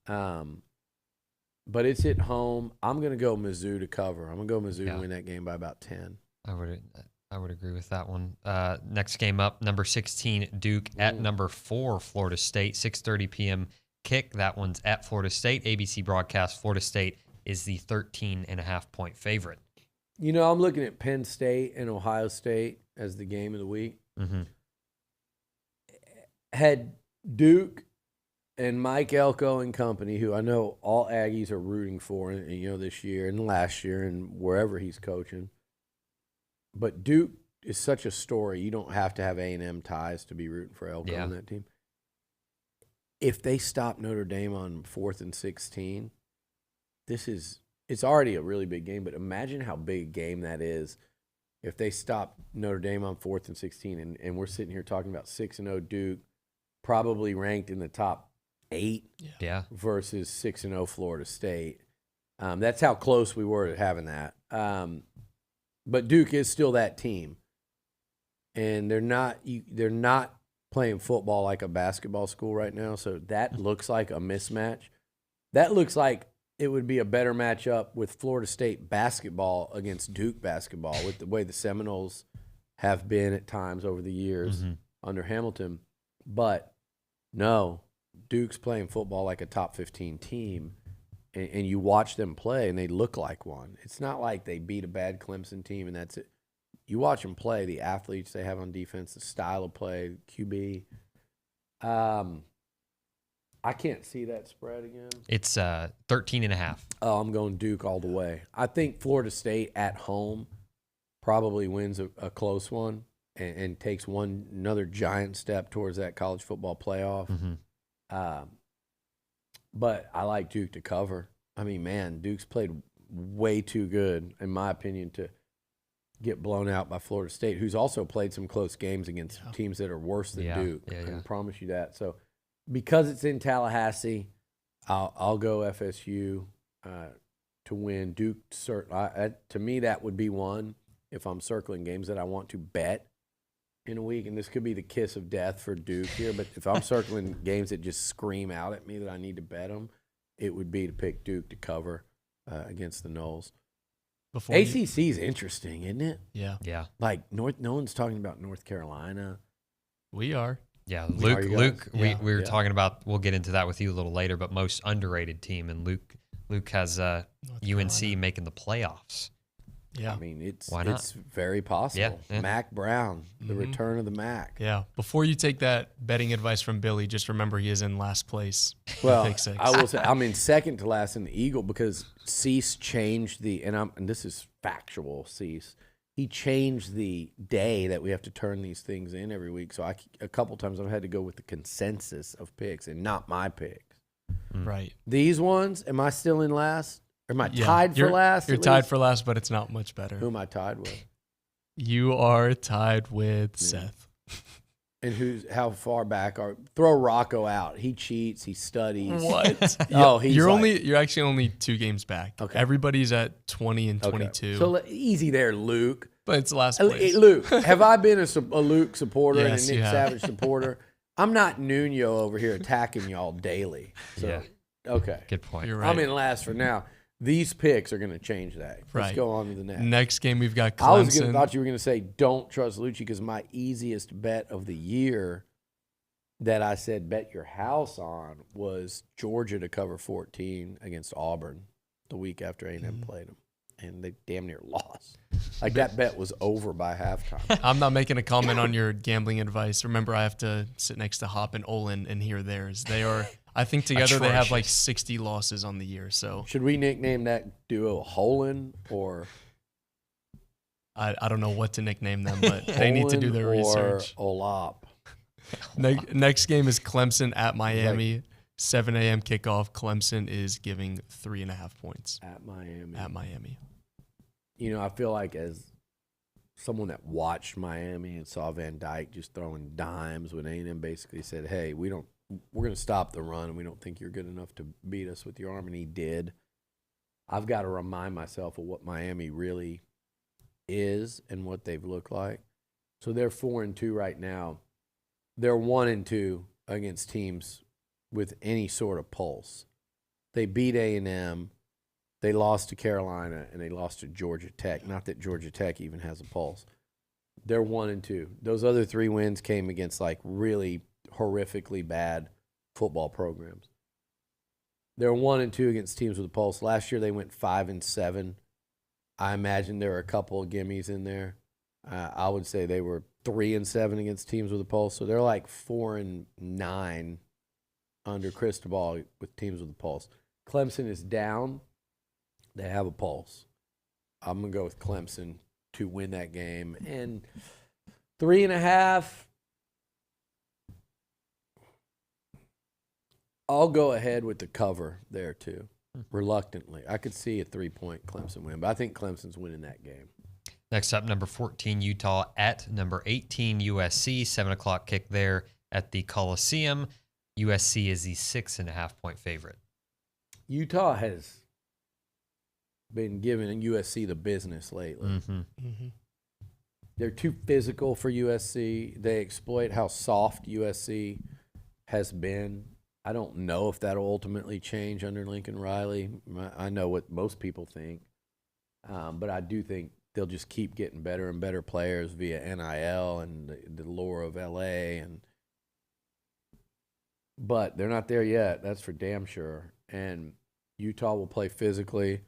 Speaker 11: But it's at home. I'm going to go Mizzou to cover. I'm going to go Mizzou to win that game by about 10.
Speaker 13: I would agree with that one. Next game up, number 16, Duke at number 4, Florida State, 6:30 p.m. kick. That one's at Florida State. ABC broadcast, Florida State is the 13.5-point favorite.
Speaker 11: I'm looking at Penn State and Ohio State as the game of the week. Had Duke and Mike Elko and company, who I know all Aggies are rooting for, this year and last year and wherever he's coaching. But Duke is such a story. You don't have to have A&M ties to be rooting for Elko on that team. If they stop Notre Dame on 4th and 16, it's already a really big game, but imagine how big a game that is if they stop Notre Dame on 4th and 16, and we're sitting here talking about 6-0 Duke, probably ranked in the top 8 versus 6-0 Florida State. That's how close we were to having that. But Duke is still that team, and they're not playing football like a basketball school right now, so that looks like a mismatch. That looks like it would be a better matchup with Florida State basketball against Duke basketball with the way the Seminoles have been at times over the years under Hamilton. But no, Duke's playing football like a top 15 team, and you watch them play, and they look like one. It's not like they beat a bad Clemson team, and that's it. You watch them play, the athletes they have on defense, the style of play, QB. I can't see that spread again.
Speaker 13: It's 13.5.
Speaker 11: Oh, I'm going Duke all the way. I think Florida State at home probably wins a close one and takes another giant step towards that college football playoff. But I like Duke to cover. I mean, man, Duke's played way too good, in my opinion, to get blown out by Florida State, who's also played some close games against teams that are worse than Duke. I can promise you that. So because it's in Tallahassee, I'll go FSU to win. Duke, to me, that would be one if I'm circling games that I want to bet in a week. And this could be the kiss of death for Duke here. But if I'm circling games that just scream out at me that I need to bet them, it would be to pick Duke to cover against the Noles. ACC is interesting, isn't it?
Speaker 14: Yeah.
Speaker 13: Yeah.
Speaker 11: Like, no one's talking about North Carolina.
Speaker 14: We are.
Speaker 13: Yeah, Luke. We were talking about. We'll get into that with you a little later. But most underrated team, and Luke has UNC making the playoffs.
Speaker 14: Yeah,
Speaker 11: I mean it's very possible.
Speaker 13: Yeah.
Speaker 11: Mac Brown, the return of the Mac.
Speaker 14: Yeah. Before you take that betting advice from Billy, just remember he is in last place.
Speaker 11: Well, I will say I'm in second to last in the Eagle because Cease changed and this is factual. Cease. He changed the day that we have to turn these things in every week. So a couple times I've had to go with the consensus of picks and not my picks.
Speaker 14: Right.
Speaker 11: These ones, am I still in last? Or am I tied for last?
Speaker 14: You're tied for last, but it's not much better.
Speaker 11: Who am I tied with?
Speaker 14: You are tied with Seth.
Speaker 11: And how far back throw Rocco out? He cheats. He studies.
Speaker 14: What? You're actually only 2 games back.
Speaker 11: Okay.
Speaker 14: Everybody's at 20 and 22.
Speaker 11: So easy there, Luke.
Speaker 14: But it's last place.
Speaker 11: Luke, have I been a Luke supporter
Speaker 14: Yes,
Speaker 11: and a Nick
Speaker 14: you have.
Speaker 11: Savage supporter? I'm not Nuno over here attacking y'all daily. So, okay.
Speaker 13: Good point.
Speaker 14: You're right.
Speaker 11: I'm in last for now. These picks are going to change that. Let's
Speaker 14: Right.
Speaker 11: go on to the next.
Speaker 14: Next game, we've got Clemson.
Speaker 11: Thought you were going to say don't trust Liucci because my easiest bet of the year that I said bet your house on was Georgia to cover 14 against Auburn the week after A&M played them. And they damn near lost. Like that bet was over by halftime.
Speaker 14: I'm not making a comment on your gambling advice. Remember, I have to sit next to Hop and Olin and hear theirs. They are, I think together they have like 60 losses on the year. So
Speaker 11: should we nickname that duo Holin or?
Speaker 14: I don't know what to nickname them, but they need to do their research.
Speaker 11: Olap.
Speaker 14: Next game is Clemson at Miami. 7 a.m. kickoff. Clemson is giving 3.5 points.
Speaker 11: At Miami.
Speaker 14: At Miami.
Speaker 11: You know, I feel like as someone that watched Miami and saw Van Dyke just throwing dimes when A&M basically said, hey, we're going to stop the run and we don't think you're good enough to beat us with your arm, and he did. I've got to remind myself of what Miami really is and what they've looked like. So they're 4-2 right now. They're 1-2 against teams with any sort of pulse. They beat A&M, they lost to Carolina, and they lost to Georgia Tech. Not that Georgia Tech even has a pulse. They're 1-2. Those other 3 wins came against like really horrifically bad football programs. They're 1-2 against teams with a pulse. Last year they went 5-7. I imagine there are a couple of gimmies in there. I would say they were 3-7 against teams with a pulse. So they're like 4-9 under Cristobal with teams with a pulse. Clemson is down. They have a pulse. I'm going to go with Clemson to win that game. And 3.5, I'll go ahead with the cover there too, reluctantly. I could see a 3-point Clemson win, but I think Clemson's winning that game.
Speaker 13: Next up, number 14, Utah at number 18, USC. 7 o'clock kick there at the Coliseum. USC is the 6.5-point favorite.
Speaker 11: Utah has been giving USC the business lately. They're too physical for USC. They exploit how soft USC has been. I don't know if that'll ultimately change under Lincoln Riley. I know what most people think, but I do think they'll just keep getting better and better players via NIL and the lure of LA. But they're not there yet. That's for damn sure. And Utah will play physically.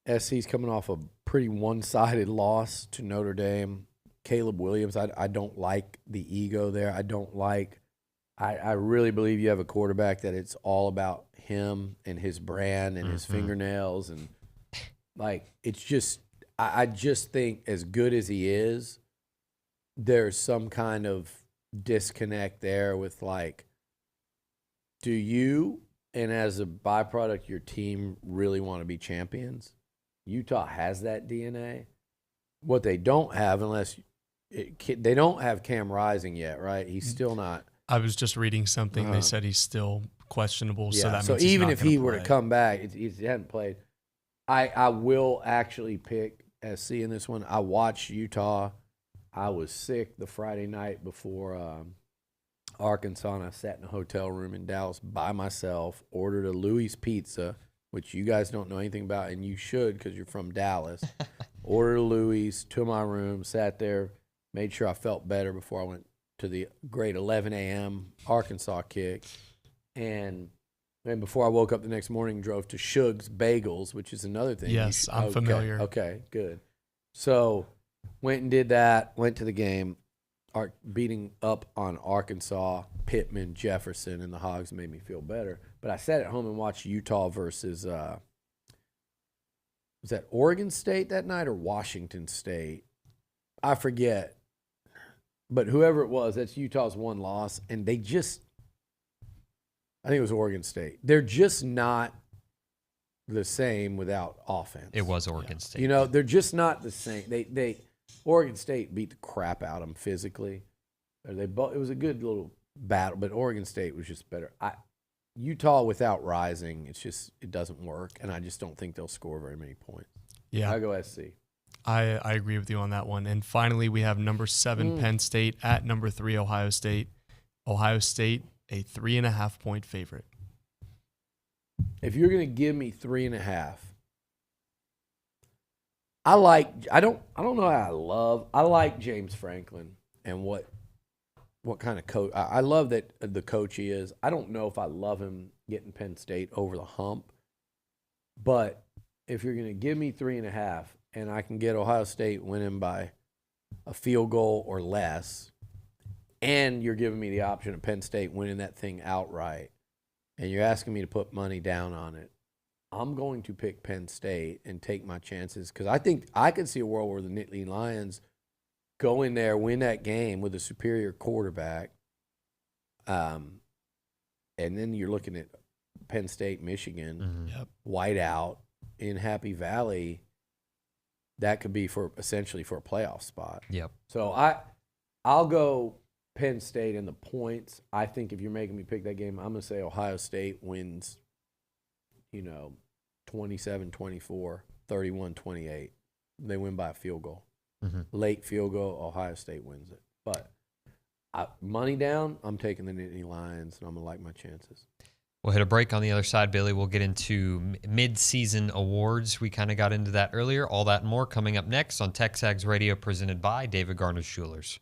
Speaker 11: SC's coming off a pretty one-sided loss to Notre Dame. Caleb Williams, I don't like the ego there. I really believe you have a quarterback that it's all about him and his brand and his fingernails. And, like, it's just – I just think as good as he is, there's some kind of disconnect there with, like, do you and as a byproduct your team really want to be champions? Utah has that DNA. What they don't have, they don't have Cam Rising yet, right? He's still not.
Speaker 14: I was just reading something. They said he's still questionable.
Speaker 11: Yeah.
Speaker 14: So that means
Speaker 11: even
Speaker 14: he's
Speaker 11: if
Speaker 14: not
Speaker 11: he
Speaker 14: gonna
Speaker 11: were to
Speaker 14: play.
Speaker 11: come back, he hadn't played. I will actually pick SC in this one. I watched Utah. I was sick the Friday night before Arkansas, and I sat in a hotel room in Dallas by myself, ordered a Louis pizza, which you guys don't know anything about, and you should because you're from Dallas. Ordered a Louis to my room, sat there, made sure I felt better before I went to the great 11 a.m. Arkansas kick. And before I woke up the next morning, drove to Shug's Bagels, which is another thing.
Speaker 14: Yes, I'm familiar.
Speaker 11: Okay, good. So went and did that, went to the game, beating up on Arkansas, Pittman, Jefferson, and the Hogs made me feel better. But I sat at home and watched Utah versus, was that Oregon State that night or Washington State? I forget. But whoever it was, that's Utah's one loss. And they just, I think it was Oregon State. They're just not the same without offense.
Speaker 13: It was Oregon State.
Speaker 11: You know, they're just not the same. Oregon State beat the crap out of them physically. It was a good little battle, but Oregon State was just better. Utah without Rising, it doesn't work, and I just don't think they'll score very many points.
Speaker 14: Yeah.
Speaker 11: I go SC.
Speaker 14: I agree with you on that one. And finally, we have number 7 Penn State at number 3 Ohio State. Ohio State, a 3.5-point favorite.
Speaker 11: If you're going to give me 3.5, I don't know I like James Franklin and what kind of coach. I love that the coach he is. I don't know if I love him getting Penn State over the hump, but if you're going to give me 3.5 and I can get Ohio State winning by a field goal or less, and you're giving me the option of Penn State winning that thing outright, and you're asking me to put money down on it, I'm going to pick Penn State and take my chances because I think I could see a world where the Nittany Lions go in there, win that game with a superior quarterback, and then you're looking at Penn State, Michigan, whiteout in Happy Valley. That could be essentially for a playoff spot.
Speaker 13: Yep.
Speaker 11: So I'll go Penn State in the points. I think if you're making me pick that game, I'm going to say Ohio State wins, 27-24, 31-28. They win by a field goal. Late field goal, Ohio State wins it. But money down, I'm taking the Nittany Lions, and I'm going to like my chances.
Speaker 13: We'll hit a break on the other side, Billy. We'll get into mid-season awards. We kind of got into that earlier. All that and more coming up next on TexAgs Radio, presented by David Garner's Jewelers.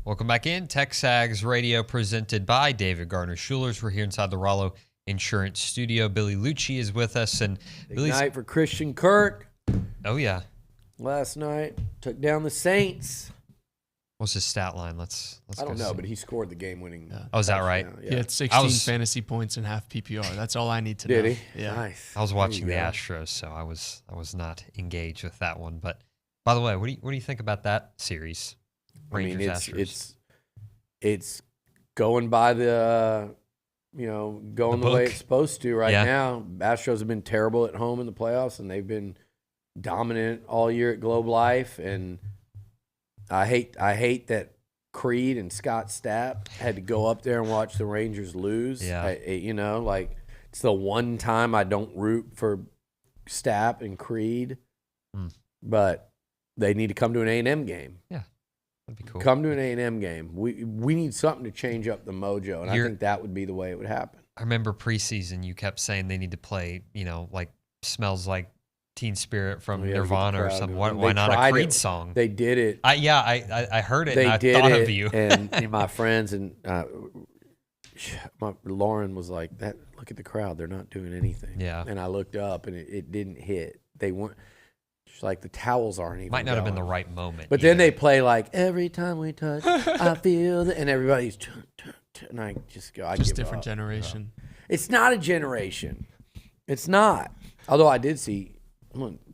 Speaker 13: Welcome back in. TexAgs Radio presented by David Gardner Schulers. We're here inside the Rollo Insurance Studio. Billy Liucci is with us. And
Speaker 11: Big
Speaker 13: Billy's
Speaker 11: night for Christian Kirk.
Speaker 13: Oh, yeah.
Speaker 11: Last night, took down the Saints.
Speaker 13: What's his stat line? Let's
Speaker 11: I don't
Speaker 13: go
Speaker 11: know,
Speaker 13: see.
Speaker 11: but he scored the game-winning.
Speaker 13: Oh, is that right?
Speaker 11: touchdown.
Speaker 14: He had 16 fantasy points in half PPR. That's all I need to know.
Speaker 11: Did he?
Speaker 14: Yeah.
Speaker 11: Nice.
Speaker 13: I was watching the
Speaker 11: There you go.
Speaker 13: Astros, so I was not engaged with that one. But by the way, what do you think about that series? Rangers Astros.
Speaker 11: It's going by the going the way
Speaker 13: book.
Speaker 11: it's supposed to right
Speaker 13: Yeah.
Speaker 11: now. Astros have been terrible at home in the playoffs, and they've been dominant all year at Globe Life. And I hate that Creed and Scott Stapp had to go up there and watch the Rangers lose.
Speaker 13: Yeah.
Speaker 11: It's the one time I don't root for Stapp and Creed, but they need to come to an A&M game.
Speaker 13: Yeah, that'd be cool.
Speaker 11: Come to an A&M game. We need something to change up the mojo, and I think that would be the way it would happen.
Speaker 13: I remember preseason, you kept saying they need to play, like Smells Like Teen Spirit from Nirvana or something. Why not a Creed song?
Speaker 11: They did it.
Speaker 13: I heard it.
Speaker 11: They
Speaker 13: and I
Speaker 11: did
Speaker 13: thought
Speaker 11: it,
Speaker 13: of you.
Speaker 11: and my friends and Lauren was like, "That look at the crowd; they're not doing anything."
Speaker 13: Yeah.
Speaker 11: And I looked up, and it didn't hit. They weren't. She's like, the towels aren't even.
Speaker 13: Might not have been the
Speaker 11: going.
Speaker 13: right moment.
Speaker 11: But then they play like every time we touch, I feel that, and everybody's, and I just go, I
Speaker 14: Just
Speaker 11: give
Speaker 14: different
Speaker 11: up.
Speaker 14: generation.
Speaker 11: It's not a generation. It's not. Although I did see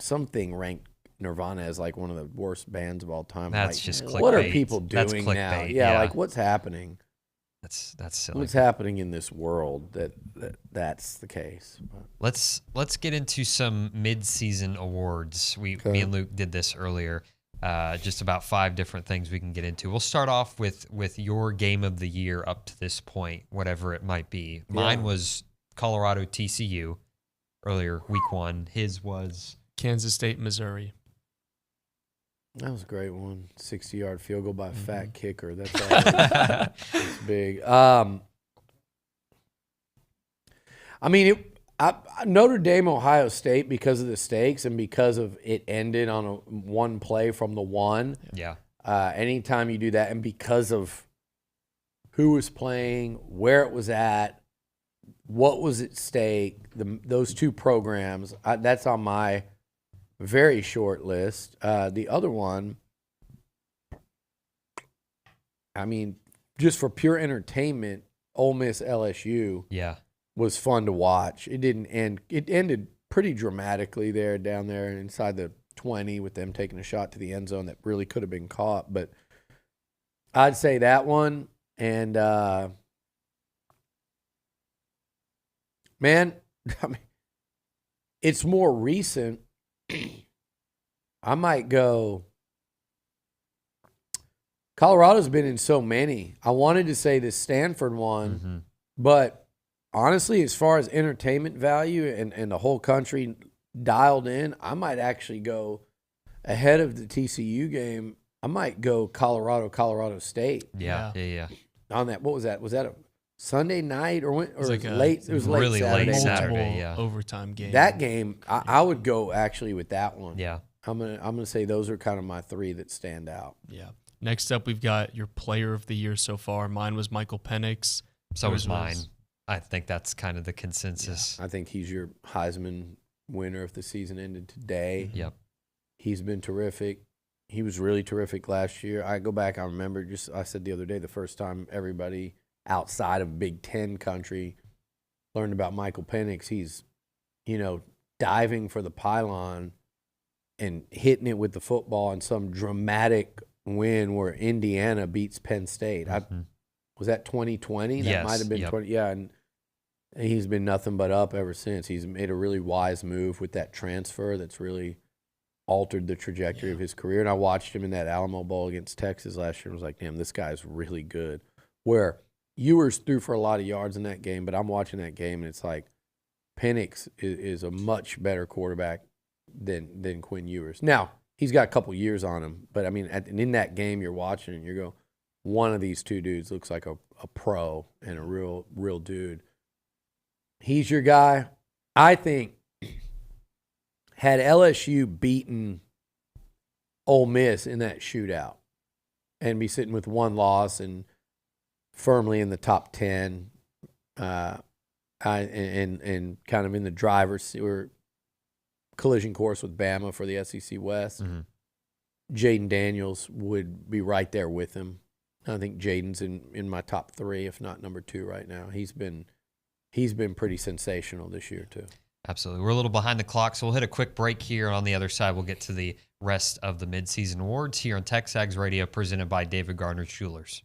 Speaker 11: something ranked Nirvana as like one of the worst bands of all time.
Speaker 13: That's
Speaker 11: like,
Speaker 13: just
Speaker 11: what are
Speaker 13: clickbait.
Speaker 11: people
Speaker 13: That's
Speaker 11: doing now?
Speaker 13: clickbait,
Speaker 11: Yeah,
Speaker 13: yeah.
Speaker 11: like what's happening?
Speaker 13: That's silly.
Speaker 11: What's happening in this world that's the case?
Speaker 13: Let's get into some mid-season awards. Me and Luke did this earlier. Just about 5 different things we can get into. We'll start off with your game of the year up to this point, whatever it might be. Mine was Colorado TCU earlier, week 1. His was
Speaker 14: Kansas State, Missouri.
Speaker 11: That was a great one. 60-yard field goal by a fat kicker. That's that's big. Notre Dame, Ohio State, because of the stakes and because of it ended on one play from the one.
Speaker 13: Yeah.
Speaker 11: Anytime you do that, and because of who was playing, where it was at, what was at stake, those 2 programs, that's on my very short list. The other one, just for pure entertainment, Ole Miss LSU was fun to watch. It didn't end. It ended pretty dramatically down there inside the 20 with them taking a shot to the end zone that really could have been caught. But I'd say that one. And, it's more recent. I might go. Colorado's been in so many. I wanted to say the Stanford one, but honestly, as far as entertainment value and the whole country dialed in, I might actually go ahead of the TCU game. I might go Colorado State.
Speaker 13: Yeah.
Speaker 11: On that, what was that? Was that a Sunday night or when? Or
Speaker 14: It was
Speaker 11: late? It was late
Speaker 13: really
Speaker 11: Saturday.
Speaker 13: late
Speaker 11: night.
Speaker 13: Saturday. Yeah.
Speaker 14: Overtime game.
Speaker 11: That game, I would go actually with that one.
Speaker 13: Yeah.
Speaker 11: I'm gonna say those are kind of my 3 that stand out.
Speaker 14: Yeah. Next up, we've got your player of the year so far. Mine was Michael Penix.
Speaker 13: So was mine. I think that's kind of the consensus.
Speaker 11: I think he's your Heisman winner if the season ended today.
Speaker 13: Yep.
Speaker 11: He's been terrific. He was really terrific last year. I go back, I remember I said the other day, the first time everybody outside of Big Ten country learned about Michael Penix, he's, diving for the pylon and hitting it with the football in some dramatic win where Indiana beats Penn State. Was that 2020? That
Speaker 13: Yes,
Speaker 11: might have been 20. Yeah, and he's been nothing but up ever since. He's made a really wise move with that transfer that's really altered the trajectory of his career. And I watched him in that Alamo Bowl against Texas last year and was like, damn, this guy's really good. Where Ewers threw for a lot of yards in that game, but I'm watching that game and it's like Penix is a much better quarterback than Quinn Ewers. Now, he's got a couple years on him, but in that game you're watching and you go, one of these 2 dudes looks like a pro and a real dude. He's your guy. I think had LSU beaten Ole Miss in that shootout, and be sitting with one loss and firmly in the top 10, and kind of in the driver's or collision course with Bama for the SEC West. Jaden Daniels would be right there with him. I think Jaden's in my top 3, if not number 2 right now. He's been pretty sensational this year too.
Speaker 13: Absolutely. We're a little behind the clock, so we'll hit a quick break here. On the other side, we'll get to the rest of the midseason awards here on TexAgs Radio, presented by David Gardner's Jewelers.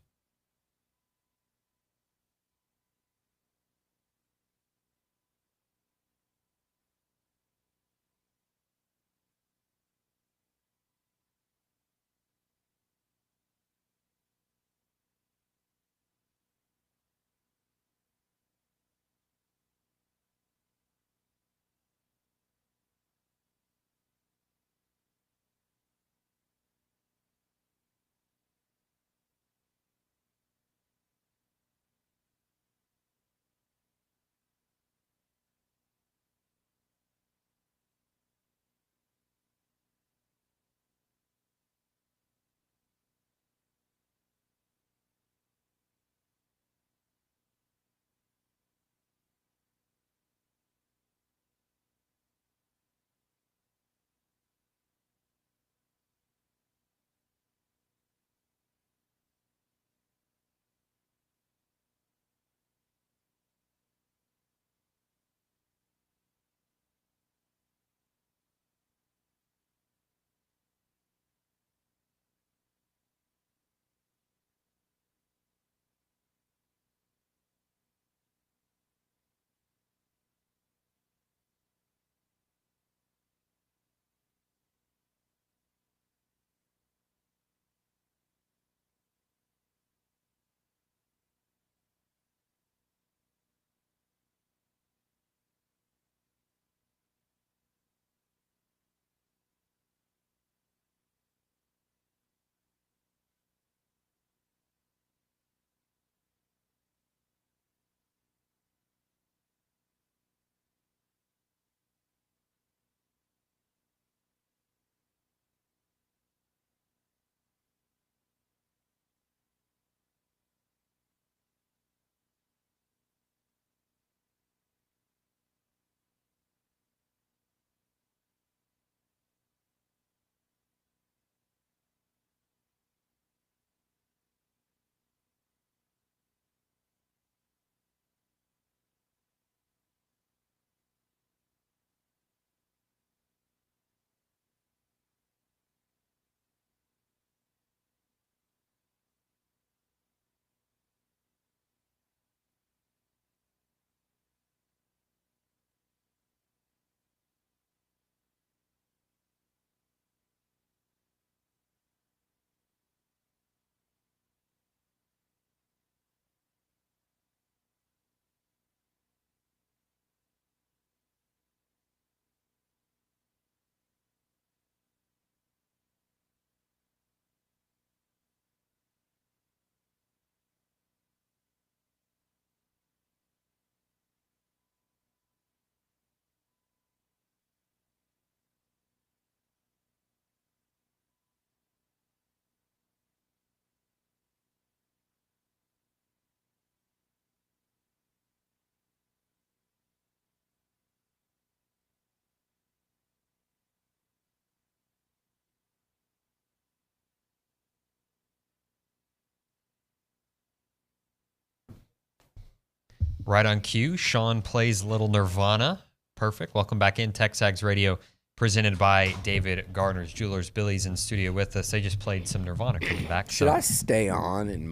Speaker 13: Right on cue, Sean plays Little Nirvana. Perfect. Welcome back in TexAgs Radio, presented by David Gardner's Jewelers. Billy's in studio with us. They just played some Nirvana coming back.
Speaker 11: Should I stay on and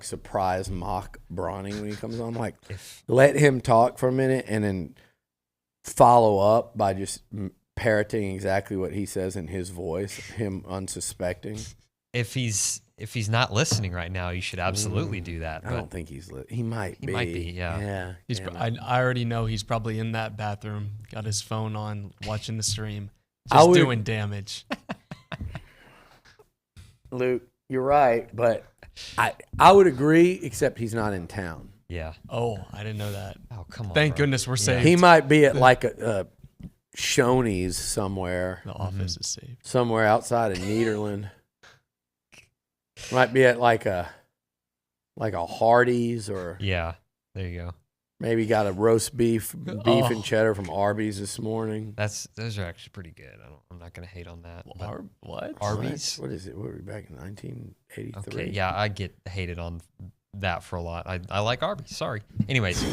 Speaker 11: surprise mock Bronny when he comes on? Let him talk for a minute and then follow up by just parroting exactly what he says in his voice, him unsuspecting.
Speaker 13: If he's not listening right now, you should absolutely do that.
Speaker 11: I don't think he might be.
Speaker 13: He might be, yeah.
Speaker 14: I already know he's probably in that bathroom, got his phone on, watching the stream, just doing damage.
Speaker 11: Luke, you're right, but I would agree, except he's not in town.
Speaker 13: Yeah.
Speaker 14: Oh, I didn't know that.
Speaker 13: Oh, come on.
Speaker 14: Thank goodness we're saved.
Speaker 11: He might be at a Shoney's somewhere.
Speaker 14: The office is saved.
Speaker 11: Somewhere outside of Nederland. Might be at like a Hardee's or
Speaker 13: Yeah, there you go.
Speaker 11: maybe got a roast beef and cheddar from Arby's this morning.
Speaker 13: Those are actually pretty good. I'm not gonna hate on that.
Speaker 14: What?
Speaker 13: Arby's?
Speaker 11: What is it? What were we back in 1983?
Speaker 13: Okay, yeah, I get hated on that for a lot. I like Arby's. Sorry. Anyways,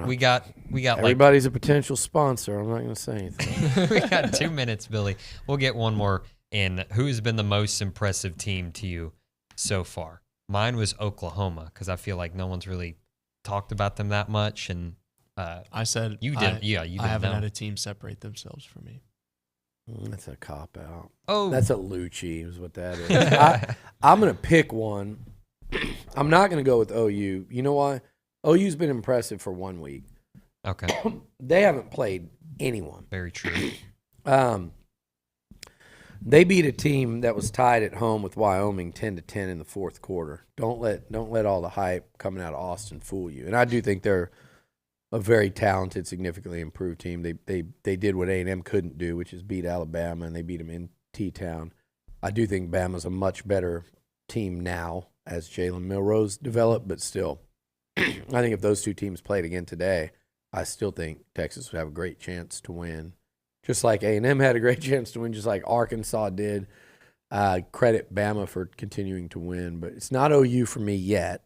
Speaker 13: we got
Speaker 11: everybody's a potential sponsor. I'm not going to say anything.
Speaker 13: we got 2 minutes, Billy. We'll get one more in. Who has been the most impressive team to you so far? Mine was Oklahoma because I feel like no one's really talked about them that much. And
Speaker 14: I said
Speaker 13: you did. You
Speaker 14: I haven't had a team separate themselves from me.
Speaker 11: That's a cop out.
Speaker 13: Oh,
Speaker 11: that's a Liucci is what that is. I'm going to pick one. I'm not going to go with OU. You know why? OU's been impressive for 1 week.
Speaker 13: Okay.
Speaker 11: They haven't played anyone.
Speaker 13: Very true.
Speaker 11: They beat a team that was tied at home with Wyoming 10-10 in the fourth quarter. Don't let all the hype coming out of Austin fool you. And I do think they're a very talented, significantly improved team. They did what A&M couldn't do, which is beat Alabama, and they beat them in T-Town. I do think Bama's a much better team now as Jalen Milrose developed, but still, I think if those two teams played again today, I still think Texas would have a great chance to win. Just like A&M had a great chance to win, just like Arkansas did. Credit Bama for continuing to win, but it's not OU for me yet.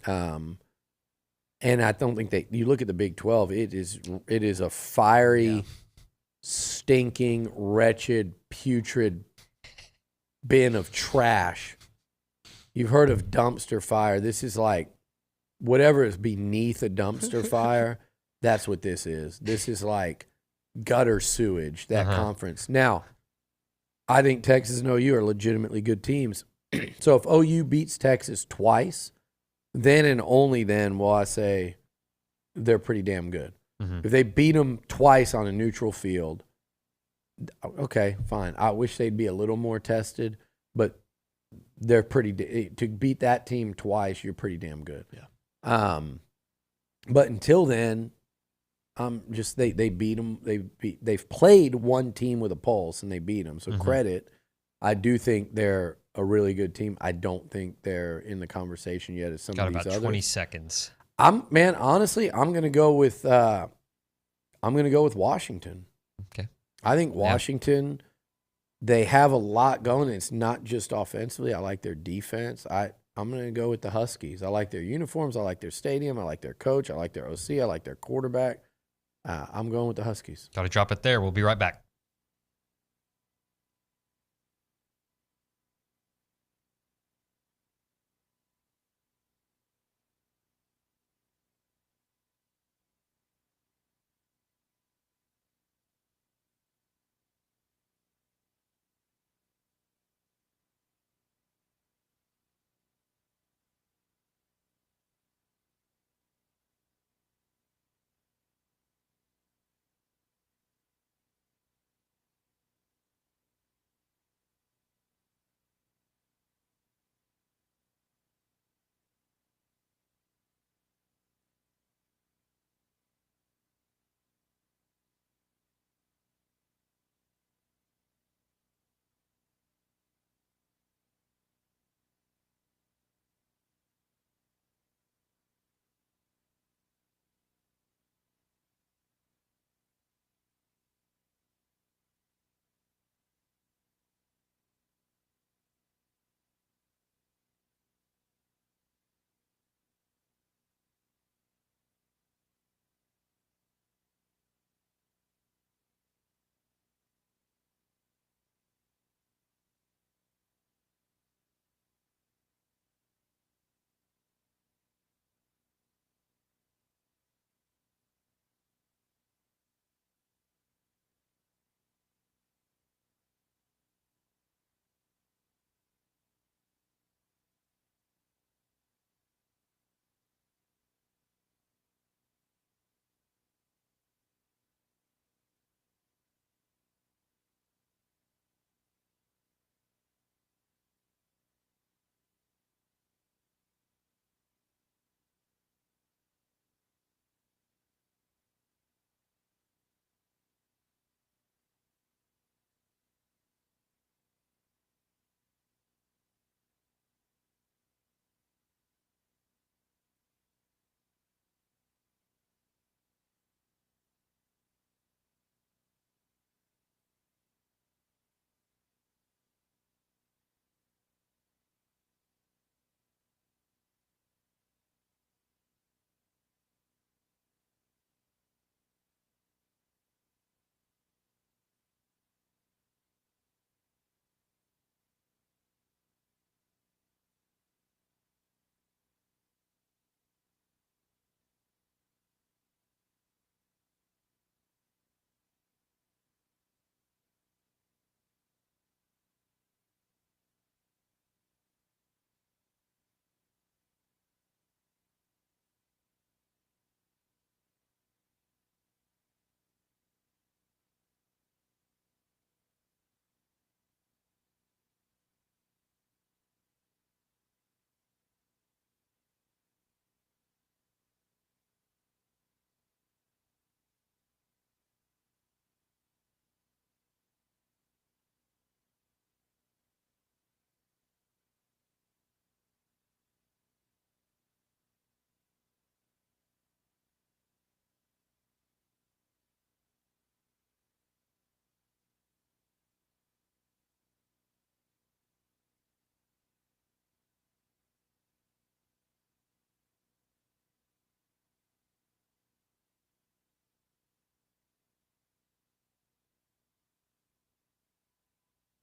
Speaker 11: And I don't think you look at the Big 12, it is a fiery, stinking, wretched, putrid bin of trash. You've heard of dumpster fire. This is like whatever is beneath a dumpster fire. That's what this is. This is like gutter sewage, that conference. Now, I think Texas and OU are legitimately good teams. So if OU beats Texas twice, then and only then will I say they're pretty damn good. If they beat them twice on a neutral field, okay, fine. I wish they'd be a little more tested, but they're to beat that team twice, you're pretty damn good.
Speaker 14: Yeah.
Speaker 11: But until then, just they beat them. They've played one team with a pulse and they beat them. So credit. I do think they're a really good team. I don't think they're in the conversation yet as some of these others.
Speaker 13: Got about 20 seconds.
Speaker 11: Honestly, I'm gonna go with Washington.
Speaker 13: Okay.
Speaker 11: I think Washington. They have a lot going. It's not just offensively. I like their defense. I'm going to go with the Huskies. I like their uniforms. I like their stadium. I like their coach. I like their OC. I like their quarterback. I'm going with the Huskies.
Speaker 13: Got to drop it there. We'll be right back.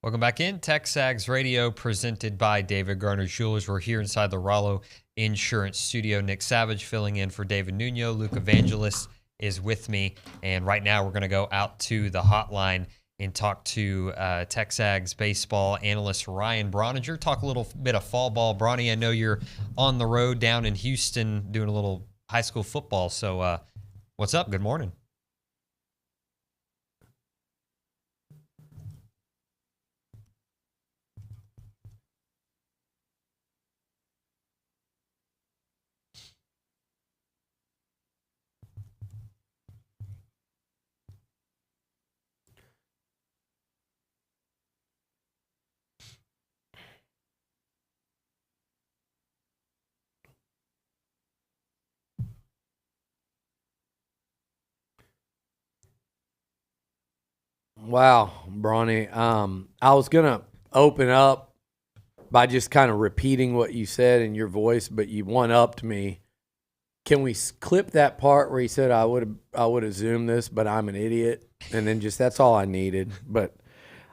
Speaker 13: Welcome back in. TexAgs Radio presented by David Garner Jewelers. We're here inside the Rollo Insurance Studio. Nick Savage filling in for David Nuno. Luke Evangelist is with me. And right now we're going to go out to the hotline and talk to TexAgs baseball analyst Ryan Broniger. Talk a little bit of fall ball. Bronny, I know you're on the road down in Houston doing a little high school football. So what's up? Good morning.
Speaker 11: Wow, Bronny. I was going to open up by just kind of repeating what you said in your voice, but you one-upped me. Can we clip that part where he said, I would have zoomed this, but I'm an idiot? And then just that's all I needed. But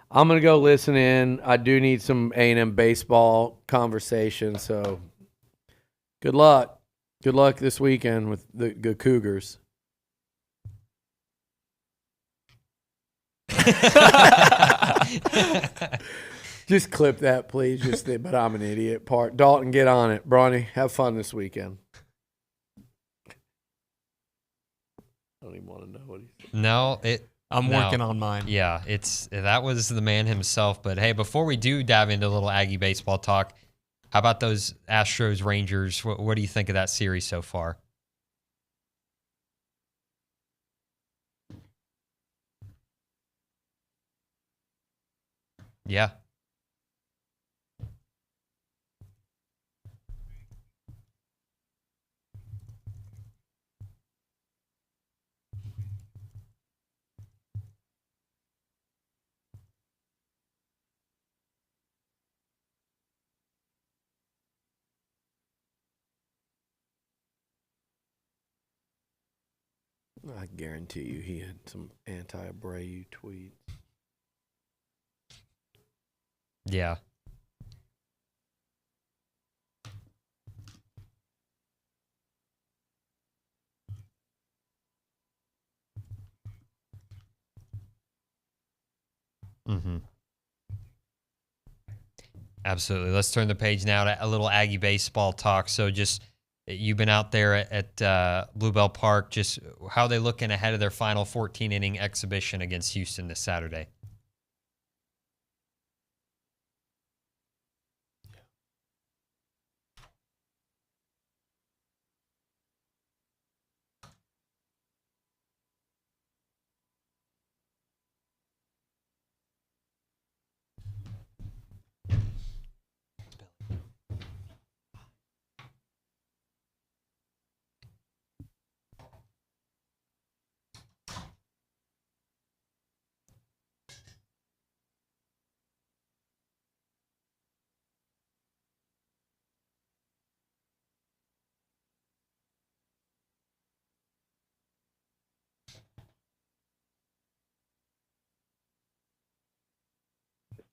Speaker 11: I'm going to go listen in. I do need some A&M baseball conversation, so good luck. Good luck this weekend with the Cougars. Just clip that, please. Just the "but I'm an idiot" part. Dalton, get on it. Bronny, have fun this weekend. I don't even want to know what he said.
Speaker 13: No,
Speaker 14: I'm working on mine.
Speaker 13: Yeah, that was the man himself. But hey, before we do dive into a little Aggie baseball talk, how about those Astros Rangers? What do you think of that series so far? Yeah.
Speaker 11: I guarantee you he had some anti-Abreu tweets.
Speaker 13: Yeah. Mm-hmm. Absolutely. Let's turn the page now to a little Aggie baseball talk. So just you've been out there at Bluebell Park. Just how are they looking ahead of their final 14-inning exhibition against Houston this Saturday?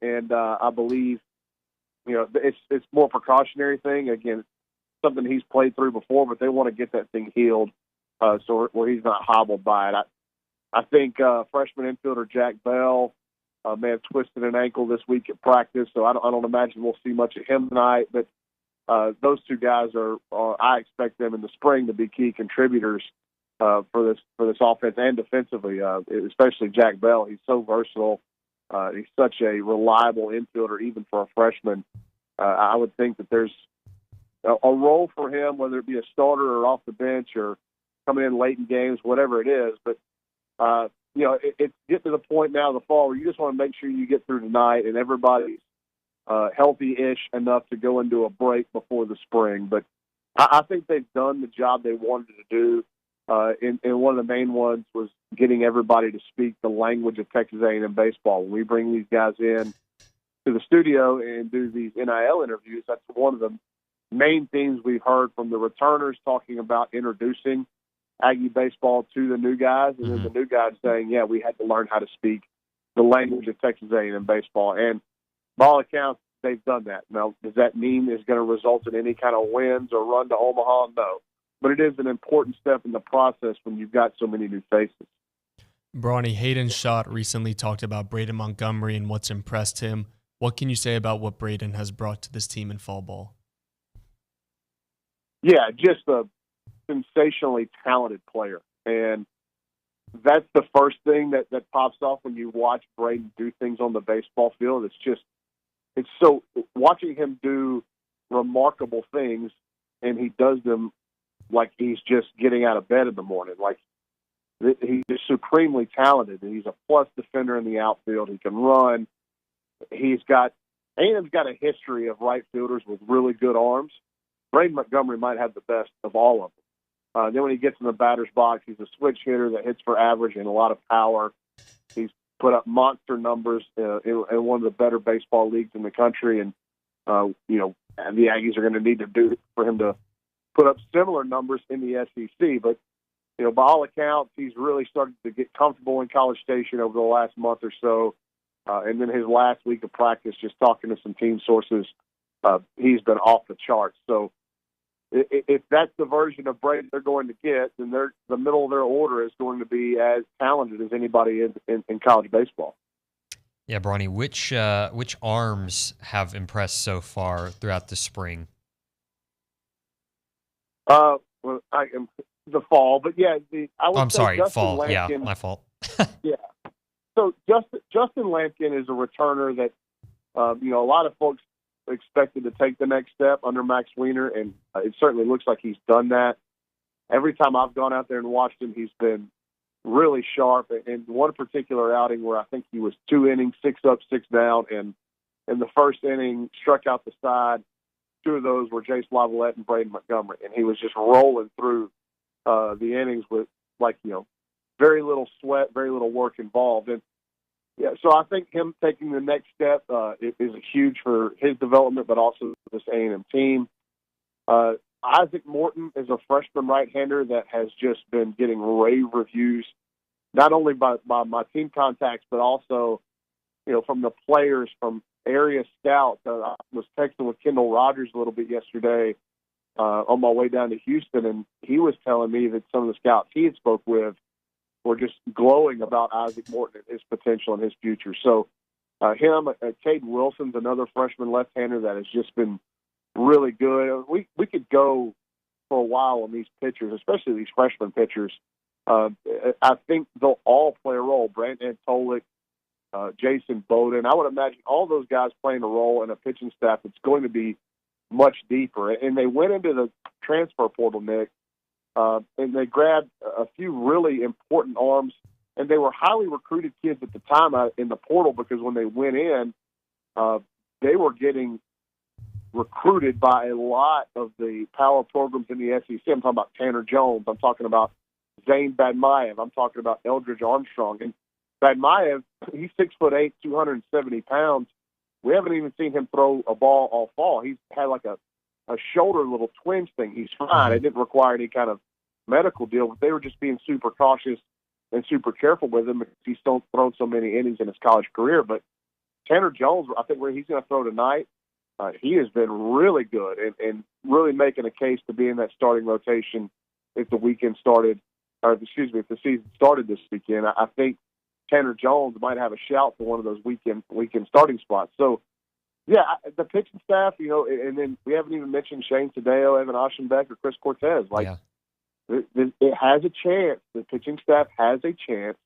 Speaker 17: And I believe, it's more precautionary thing. Again, something he's played through before, but they want to get that thing healed so where he's not hobbled by it. I think freshman infielder Jack Bell may have twisted an ankle this week at practice, so I don't imagine we'll see much of him tonight. But those two guys are I expect them in the spring to be key contributors for this offense and defensively, especially Jack Bell. He's so versatile. He's such a reliable infielder, even for a freshman. I would think that there's a role for him, whether it be a starter or off the bench or coming in late in games, whatever it is. But, it's getting to the point now in the fall where you just want to make sure you get through tonight and everybody's healthy-ish enough to go into a break before the spring. But I think they've done the job they wanted to do. And one of the main ones was getting everybody to speak the language of Texas A&M baseball. When we bring these guys in to the studio and do these NIL interviews, that's one of the main things we've heard from the returners talking about introducing Aggie baseball to the new guys, and then the new guys saying, yeah, we had to learn how to speak the language of Texas A&M baseball. And by all accounts, they've done that. Now, does that mean it's going to result in any kind of wins or run to Omaha? No. But it is an important step in the process when you've got so many new faces.
Speaker 14: Brawny, Hayden Schott recently talked about Braden Montgomery and what's impressed him. What can you say about what Braden has brought to this team in fall ball?
Speaker 17: Yeah, just a sensationally talented player. And that's the first thing that pops off when you watch Braden do things on the baseball field. It's so watching him do remarkable things, and he does them like he's just getting out of bed in the morning. Like, he's just supremely talented. He's a plus defender in the outfield. He can run. A&M's got a history of right fielders with really good arms. Braden Montgomery might have the best of all of them. Then when he gets in the batter's box, he's a switch hitter that hits for average and a lot of power. He's put up monster numbers in one of the better baseball leagues in the country, and and the Aggies are going to need to do for him to put up similar numbers in the SEC. But by all accounts, he's really started to get comfortable in College Station over the last month or so. And then his last week of practice, just talking to some team sources, he's been off the charts. So if that's the version of Braden they're going to get, then the middle of their order is going to be as talented as anybody in college baseball.
Speaker 13: Yeah, Brawny, which arms have impressed so far throughout the spring?
Speaker 17: Well, I am the fall, but yeah,
Speaker 13: I'm sorry,
Speaker 17: Justin
Speaker 13: fall.
Speaker 17: Lampkin,
Speaker 13: yeah, my fault.
Speaker 17: Yeah. So Justin Lampkin is a returner that a lot of folks expected to take the next step under Max Weiner, and it certainly looks like he's done that. Every time I've gone out there and watched him, he's been really sharp. In one particular outing where I think he was 2 innings, 6 up, 6 down, and in the first inning struck out the side. 2 of those were Jace Lavalette and Braden Montgomery, and he was just rolling through the innings with very little sweat, very little work involved. And yeah, so I think him taking the next step is huge for his development, but also this A&M team. Isaac Morton is a freshman right-hander that has just been getting rave reviews, not only by my team contacts, but also, from the players, from area scouts. I was texting with Kendall Rogers a little bit yesterday on my way down to Houston, and he was telling me that some of the scouts he had spoke with were just glowing about Isaac Morton and his potential and his future. So him, Caden Wilson's another freshman left-hander that has just been really good. We could go for a while on these pitchers, especially these freshman pitchers. I think they'll all play a role. Brandon Tolik, Jason Bowden. I would imagine all those guys playing a role in a pitching staff that's going to be much deeper. And they went into the transfer portal, Nick, and they grabbed a few really important arms, and they were highly recruited kids at the time in the portal, because when they went in, they were getting recruited by a lot of the power programs in the SEC. I'm talking about Tanner Jones. I'm talking about Zane Badmayev. I'm talking about Eldridge Armstrong. And Badmayev, he's 6'8", 270 pounds. We haven't even seen him throw a ball all fall. He's had like a shoulder little twinge thing. He's fine. It didn't require any kind of medical deal, but they were just being super cautious and super careful with him because he's thrown so many innings in his college career. But Tanner Jones, I think where he's going to throw tonight, he has been really good and really making a case to be in that starting rotation if the season started this weekend. I think Tanner Jones might have a shout for one of those weekend starting spots. So, yeah, the pitching staff, and then we haven't even mentioned Shane Tadeo, Evan Aschenbeck, or Chris Cortez. It has a chance. The pitching staff has a chance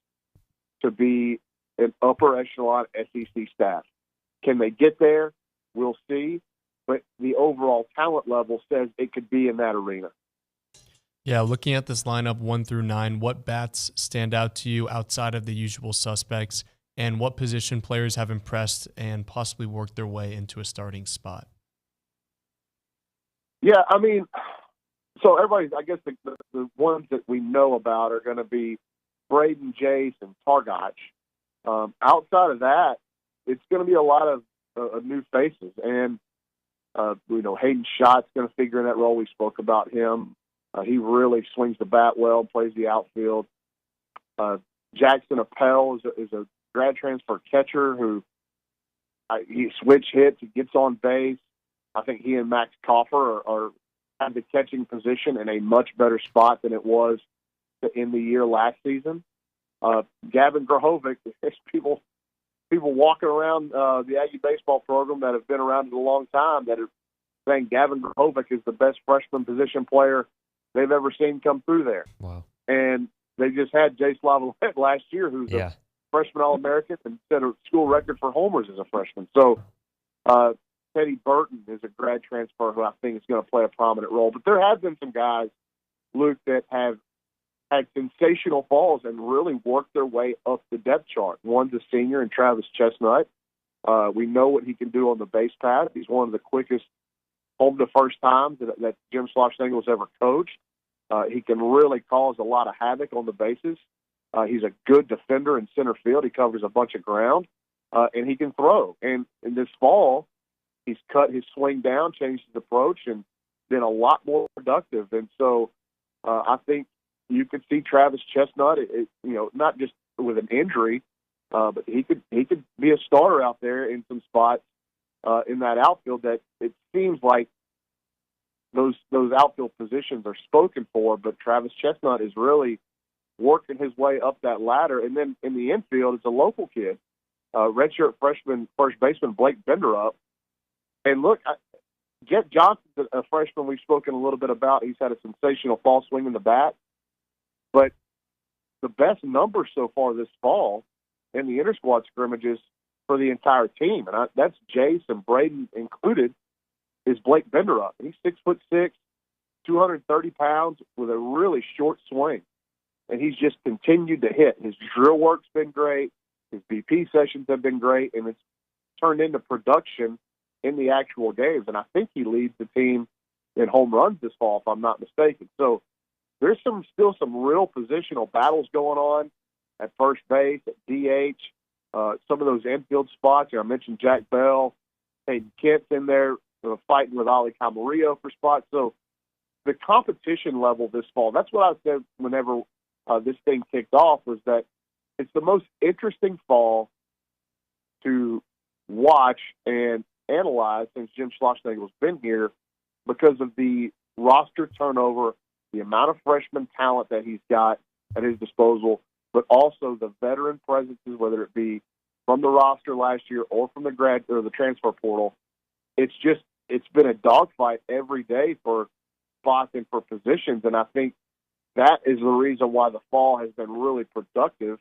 Speaker 17: to be an upper echelon SEC staff. Can they get there? We'll see. But the overall talent level says it could be in that arena.
Speaker 14: Yeah, looking at this lineup 1 through 9, what bats stand out to you outside of the usual suspects, and what position players have impressed and possibly worked their way into a starting spot?
Speaker 17: Yeah, I mean, so everybody's, I guess the ones that we know about are going to be Braden, Jace, and Targach. Outside of that, it's going to be a lot of new faces. And, Hayden Schott's going to figure in that role. We spoke about him. He really swings the bat well, plays the outfield. Jackson Appel is a grad transfer catcher who he switch hits, he gets on base. I think he and Max Coffer are at the catching position in a much better spot than it was to end the year last season. Gavin Grahovic, there's people walking around the Aggie baseball program that have been around it a long time that are saying Gavin Grahovic is the best freshman position player they've ever seen come through there.
Speaker 13: Wow.
Speaker 17: And they just had Jay Slavolette last year, who's a freshman All-American and set a school record for homers as a freshman. So Teddy Burton is a grad transfer who I think is going to play a prominent role. But there have been some guys, Luke, that have had sensational falls and really worked their way up the depth chart. One's a senior in Travis Chestnut. We know what he can do on the base path. He's one of the quickest home-to-first times that Jim Schlossnagel has ever coached. He can really cause a lot of havoc on the bases. He's a good defender in center field. He covers a bunch of ground, and he can throw. And in this fall, he's cut his swing down, changed his approach, and been a lot more productive. And so I think you could see Travis Chestnut, not just with an injury, but he could be a starter out there in some spots in that outfield that it seems like those outfield positions are spoken for, but Travis Chestnut is really working his way up that ladder. And then in the infield, it's a local kid, redshirt freshman first baseman Blake Benderup. And look, Jet Johnson's a freshman we've spoken a little bit about. He's had a sensational fall swing in the bat. But the best number so far this fall in the inter-squad scrimmages for the entire team, and that's Jace and Braden included, is Blake Benderup. He's 6'6", 230 pounds with a really short swing. And he's just continued to hit. His drill work's been great. His BP sessions have been great. And it's turned into production in the actual games. And I think he leads the team in home runs this fall, if I'm not mistaken. So there's still some real positional battles going on at first base, at DH, some of those infield spots. I mentioned Jack Bell, Hayden Kent's in there fighting with Ali Camarillo for spots. So the competition level this fall, that's what I said whenever this thing kicked off, was that it's the most interesting fall to watch and analyze since Jim Schlossnagel's been here because of the roster turnover, the amount of freshman talent that he's got at his disposal, but also the veteran presences, whether it be from the roster last year or from the grad or the transfer portal. It's been a dogfight every day for spots and for positions, and I think that is the reason why the fall has been really productive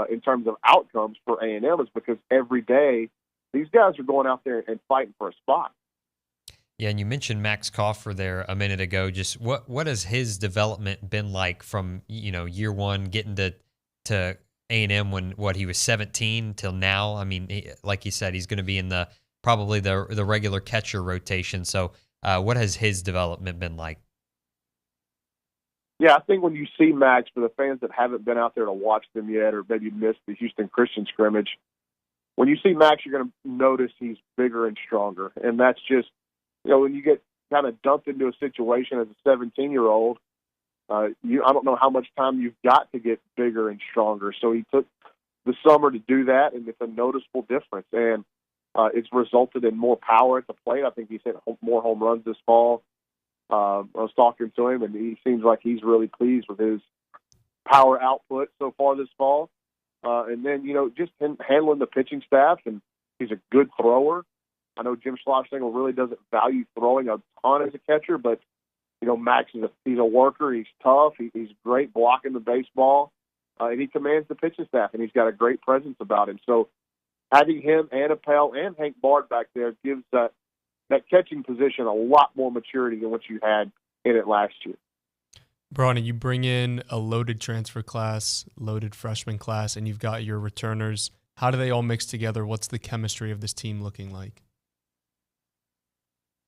Speaker 17: in terms of outcomes for A&M, is because every day these guys are going out there and fighting for a spot.
Speaker 13: Yeah, and you mentioned Max Coffer there a minute ago. Just what has his development been like from year one getting to A&M when he was 17 till now? I mean, like you said, he's going to be in probably the regular catcher rotation. So what has his development been like?
Speaker 17: Yeah, I think when you see Max, for the fans that haven't been out there to watch them yet or maybe missed the Houston Christian scrimmage, when you see Max, you're going to notice he's bigger and stronger. And that's just, when you get kind of dumped into a situation as a 17-year-old, I don't know how much time you've got to get bigger and stronger. So he took the summer to do that, and it's a noticeable difference. And it's resulted in more power at the plate. I think he's hit more home runs this fall. I was talking to him, and he seems like he's really pleased with his power output so far this fall. And then, just him handling the pitching staff, and he's a good thrower. I know Jim Schlossnagel really doesn't value throwing a ton as a catcher, but, Max he's a worker. He's tough. He's great blocking the baseball, and he commands the pitching staff, and he's got a great presence about him. So having him, Anna Pell, and Hank Bard back there gives that catching position a lot more maturity than what you had in it last year.
Speaker 14: Bronny, you bring in a loaded transfer class, loaded freshman class, and you've got your returners. How do they all mix together? What's the chemistry of this team looking like?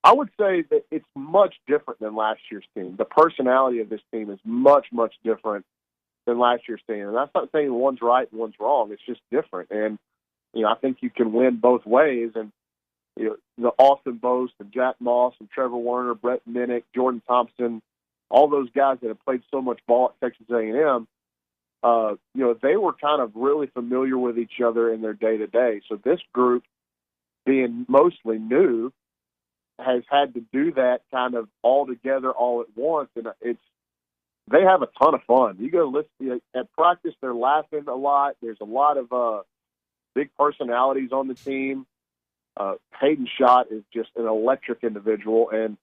Speaker 17: I would say that it's much different than last year's team. The personality of this team is much, much different than last year's team. And that's not saying one's right and one's wrong. It's just different. And, I think you can win both ways. And, the Austin Boast and Jack Moss and Trevor Werner, Brett Minnick, Jordan Thompson, all those guys that have played so much ball at Texas A&M, they were kind of really familiar with each other in their day-to-day. So this group, being mostly new, has had to do that kind of all together all at once, and they have a ton of fun. You go listen at practice; they're laughing a lot. There's a lot of big personalities on the team. Hayden Schott is just an electric individual, and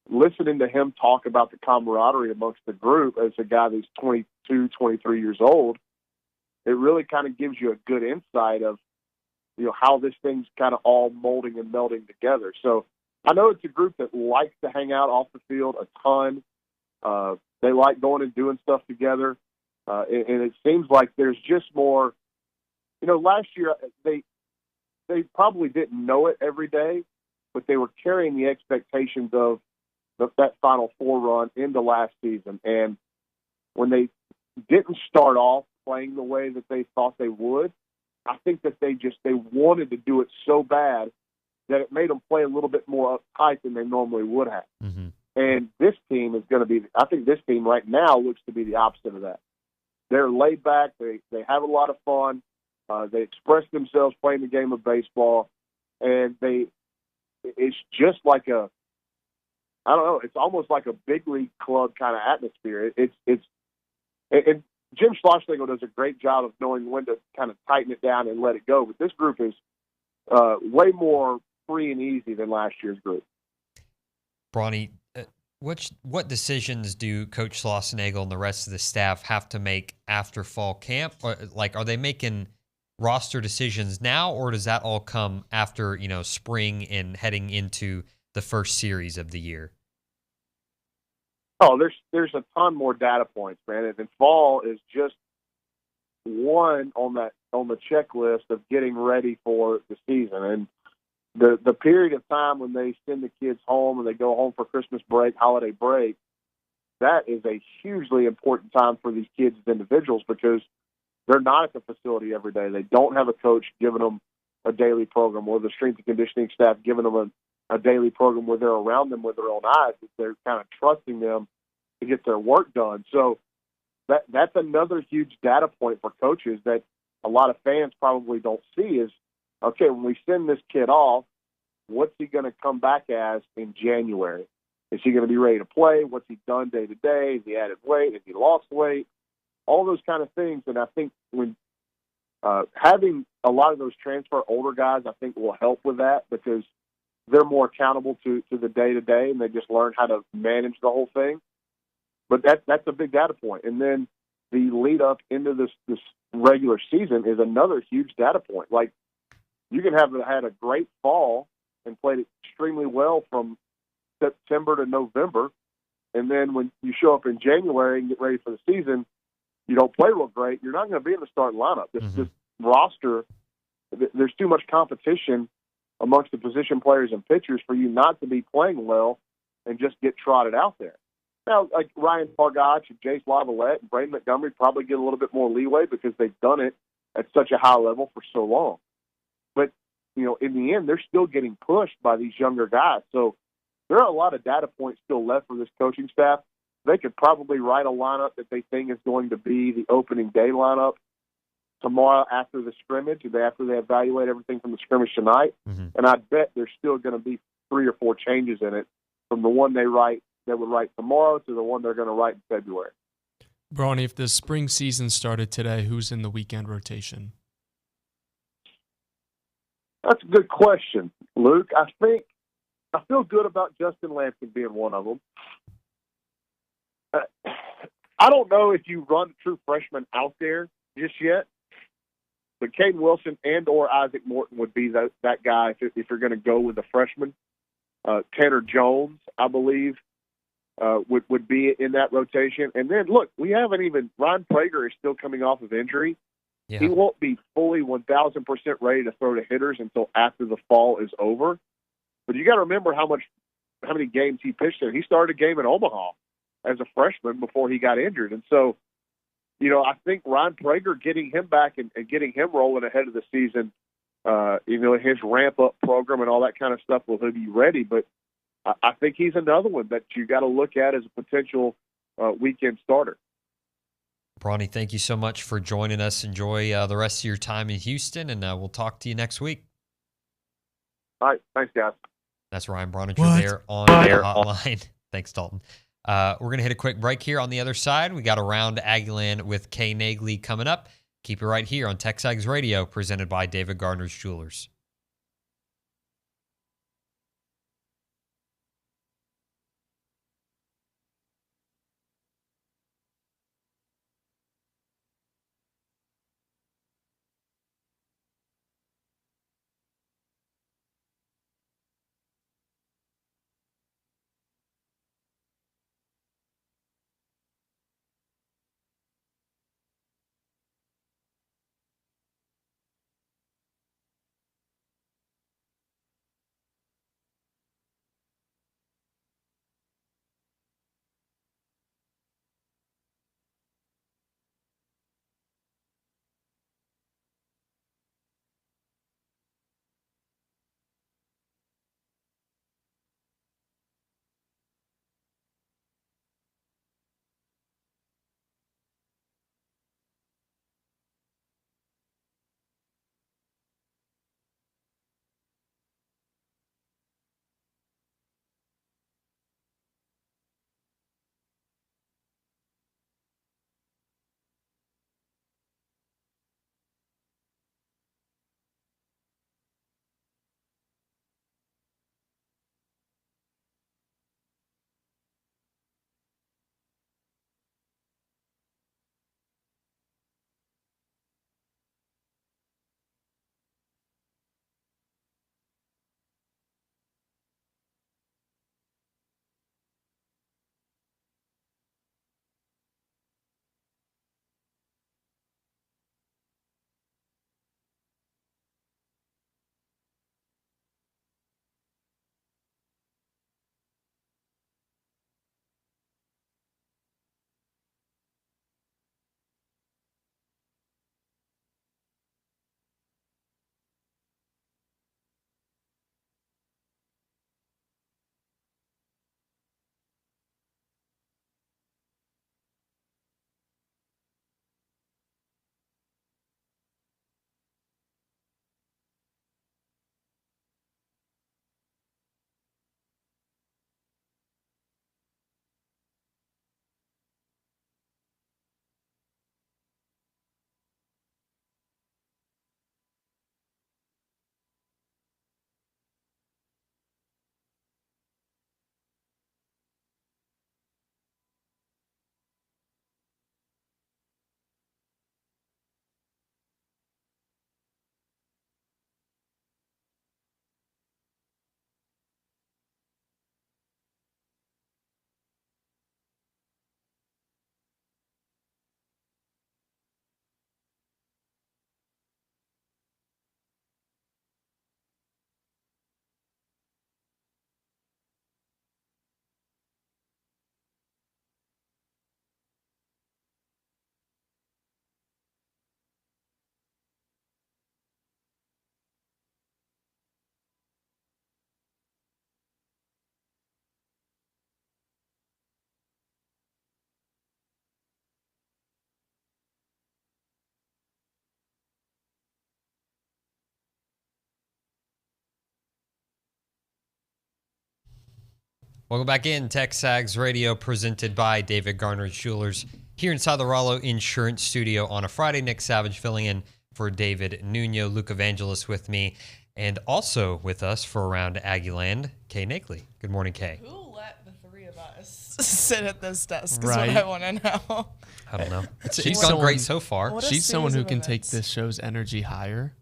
Speaker 17: listening to him talk about the camaraderie amongst the group as a guy that's 22, 23 years old, it really kind of gives you a good insight of how this thing's kind of all molding and melding together. So I know it's a group that likes to hang out off the field a ton. They like going and doing stuff together. And it seems like there's just more, last year they probably didn't know it every day, but they were carrying the expectations of that Final Four run into last season. And when they didn't start off playing the way that they thought they would, I think that they wanted to do it so bad that it made them play a little bit more uptight than they normally would have.
Speaker 13: Mm-hmm.
Speaker 17: And this team is going to be, I think this team right now looks to be the opposite of that. They're laid back. They have a lot of fun. They express themselves playing the game of baseball. And it's just like it's almost like a big league club kind of atmosphere. And Jim Schlossnagle does a great job of knowing when to kind of tighten it down and let it go. But this group is way more free and easy than last year's group.
Speaker 13: Bronny, what decisions do Coach Schlossnagle and the rest of the staff have to make after fall camp? Or, are they making roster decisions now, or does that all come after spring and heading into the first series of the year?
Speaker 17: Oh, there's a ton more data points, man. And fall is just one on the checklist of getting ready for the season. And the period of time when they send the kids home and they go home for Christmas break, holiday break, that is a hugely important time for these kids as individuals because they're not at the facility every day. They don't have a coach giving them a daily program or the strength and conditioning staff giving them a daily program where they're around them with their own eyes. They're kind of trusting them to get their work done. So that's another huge data point for coaches that a lot of fans probably don't see is, okay, when we send this kid off, what's he going to come back as in January? Is he going to be ready to play? What's he done day to day? Has he added weight? Has he lost weight? All those kind of things. And I think when having a lot of those transfer older guys, I think will help with that because they're more accountable to the day-to-day and they just learn how to manage the whole thing. But that's a big data point. And then the lead up into this regular season is another huge data point. Like you can have had a great fall and played extremely well from September to November. And then when you show up in January and get ready for the season, you don't play real great. You're not going to be in the starting lineup. This roster, there's too much competition amongst the position players and pitchers for you not to be playing well and just get trotted out there. Now, like Ryan Pargach and Jace Lavalette and Braden Montgomery probably get a little bit more leeway because they've done it at such a high level for so long. But, in the end, they're still getting pushed by these younger guys. So there are a lot of data points still left for this coaching staff. They could probably write a lineup that they think is going to be the opening day lineup tomorrow after the scrimmage, after they evaluate everything from the scrimmage tonight.
Speaker 13: Mm-hmm.
Speaker 17: And I bet there's still going to be 3 or 4 changes in it from the one they would write tomorrow to the one they're going to write in February.
Speaker 14: Bronny, if the spring season started today, who's in the weekend rotation?
Speaker 17: That's a good question, Luke. I feel good about Justin Lampkin being one of them. I don't know if you run a true freshman out there just yet, but Caden Wilson and or Isaac Morton would be that guy if you're going to go with a freshman. Tanner Jones, I believe, would be in that rotation. And then, look, we haven't even – Ryan Prager is still coming off of injury.
Speaker 13: Yeah.
Speaker 17: He won't be fully 1,000% ready to throw to hitters until after the fall is over. But you got to remember how many games he pitched there. He started a game in Omaha as a freshman before he got injured. And so, I think Ryan Prager getting him back and getting him rolling ahead of the season, his ramp-up program and all that kind of stuff will be ready. But I think he's another one that you got to look at as a potential weekend starter.
Speaker 13: Bronny, thank you so much for joining us. Enjoy the rest of your time in Houston, and we'll talk to you next week.
Speaker 17: All right. Thanks, guys.
Speaker 13: That's Ryan Broniger there on the hotline. Thanks, Dalton. We're going to hit a quick break here. On the other side, we got Around Aggieland with Kay Nagley coming up. Keep it right here on TexAgs Radio, presented by David Gardner's Jewelers. Welcome back in. TexAgs Radio, presented by David Gardner's Jewelers, here inside the Rollo Insurance Studio on a Friday. Nick Savage filling in for David Nuno. Luke Evangelist with me, and also with us for Around Aggieland, Kay Nagley. Good morning, Kay.
Speaker 18: Who let the three of us sit at this desk is
Speaker 14: Right.
Speaker 18: what I want to know.
Speaker 13: I don't know. She's gone great so far.
Speaker 14: She's someone who can take this show's energy higher.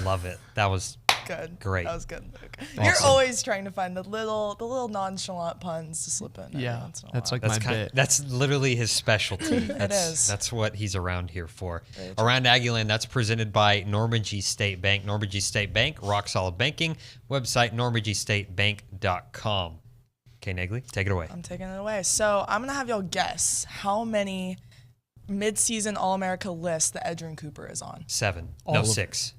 Speaker 13: Love it. That was
Speaker 18: Good.
Speaker 13: great.
Speaker 18: That was good, Luke.
Speaker 13: Awesome.
Speaker 18: You're always trying to find the little nonchalant puns to slip in. every
Speaker 14: Yeah,
Speaker 18: once in a
Speaker 14: that's
Speaker 18: while.
Speaker 14: like my bit.
Speaker 13: That's literally his specialty.
Speaker 18: It is.
Speaker 13: That's what he's around here for. Around Aggieland, that's presented by Normandy State Bank. Normandy State Bank, rock solid banking. Website, normandystatebank.com. Okay, Nagley, take it away.
Speaker 18: I'm taking it away. So I'm going to have y'all guess how many mid-season All-America lists that Edgerrin Cooper is on.
Speaker 13: 7.
Speaker 18: All
Speaker 13: No,
Speaker 18: of
Speaker 13: 6.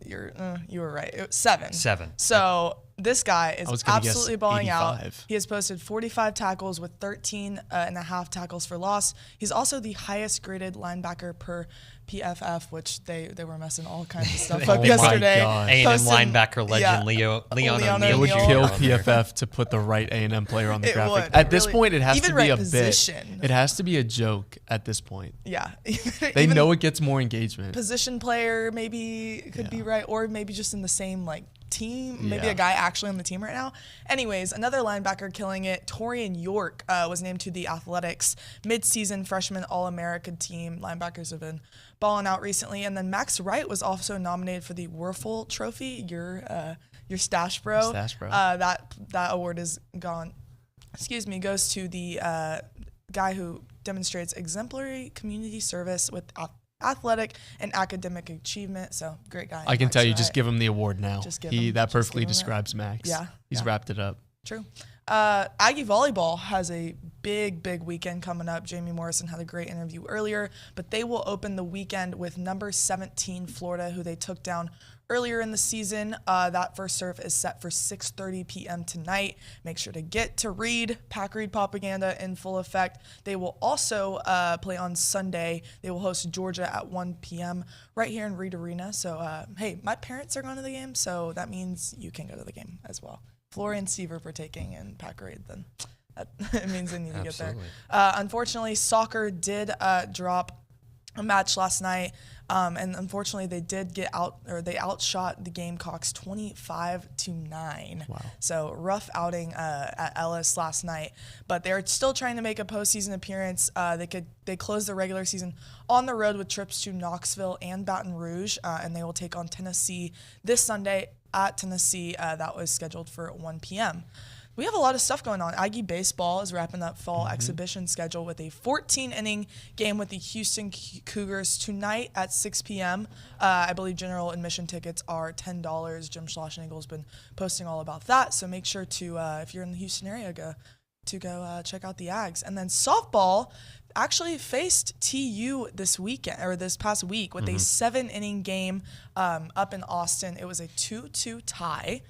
Speaker 18: You were right. 7.
Speaker 13: 7.
Speaker 18: So This guy is absolutely balling out.
Speaker 14: 85.
Speaker 18: He has posted 45 tackles with 13 and a half tackles for loss. He's also the highest graded linebacker per PFF, which they were messing all kinds of stuff up yesterday.
Speaker 13: A&M linebacker legend Leon O'Neal.
Speaker 14: It would kill PFF to put the right A&M player on the
Speaker 18: It
Speaker 14: graphic.
Speaker 18: would.
Speaker 14: At this
Speaker 18: Really.
Speaker 14: point, it has
Speaker 18: Even
Speaker 14: to be
Speaker 18: right
Speaker 14: a
Speaker 18: position.
Speaker 14: bit. It has to be a joke at this point.
Speaker 18: Yeah.
Speaker 14: They know it gets more engagement.
Speaker 18: Position player maybe could be right, or maybe just in the same team, maybe
Speaker 14: Yeah.
Speaker 18: a guy actually on the team right now. Anyways, another linebacker killing it, Torian York, was named to the Athletics midseason freshman All-America team. Linebackers have been balling out recently. And then Max Wright was also nominated for the Werfel Trophy, your stash bro.
Speaker 14: Stash bro.
Speaker 18: That award is gone. Goes to the guy who demonstrates exemplary community service with athletic and academic achievement. So great guy.
Speaker 14: I can
Speaker 18: Max
Speaker 14: tell you,
Speaker 18: Wright.
Speaker 14: just give him the award now. That perfectly
Speaker 18: give him
Speaker 14: describes Max.
Speaker 18: Yeah.
Speaker 14: He's wrapped it up.
Speaker 18: True. Aggie volleyball has a big weekend coming up. Jamie Morrison had a great interview earlier, but they will open the weekend with number 17 Florida, who they took down earlier in the season. That first serve is set for 6:30 p.m. tonight. Make sure to get to Reed. Pack Reed propaganda in full effect. They will also play on Sunday. They will host Georgia at 1 p.m. right here in Reed Arena. So, hey, my parents are going to the game, so that means you can go to the game as well. Flory and Steve are partaking in Pack Reed, then it means they need to get there. Unfortunately, soccer did drop a match last night. And unfortunately, they did they outshot the Gamecocks 25-9.
Speaker 14: Wow.
Speaker 18: So rough outing at Ellis last night, but they're still trying to make a postseason appearance. They closed the regular season on the road with trips to Knoxville and Baton Rouge, and they will take on Tennessee this Sunday at Tennessee. That was scheduled for 1 p.m. We have a lot of stuff going on. Aggie baseball is wrapping up fall exhibition schedule with a 14-inning game with the Houston Cougars tonight at 6 p.m. I believe general admission tickets are $10. Jim Schlossenagle's been posting all about that, so make sure to, if you're in the Houston area, go check out the Ags. And then softball actually faced TU this past week with a 7-inning game up in Austin. It was a 2-2 tie,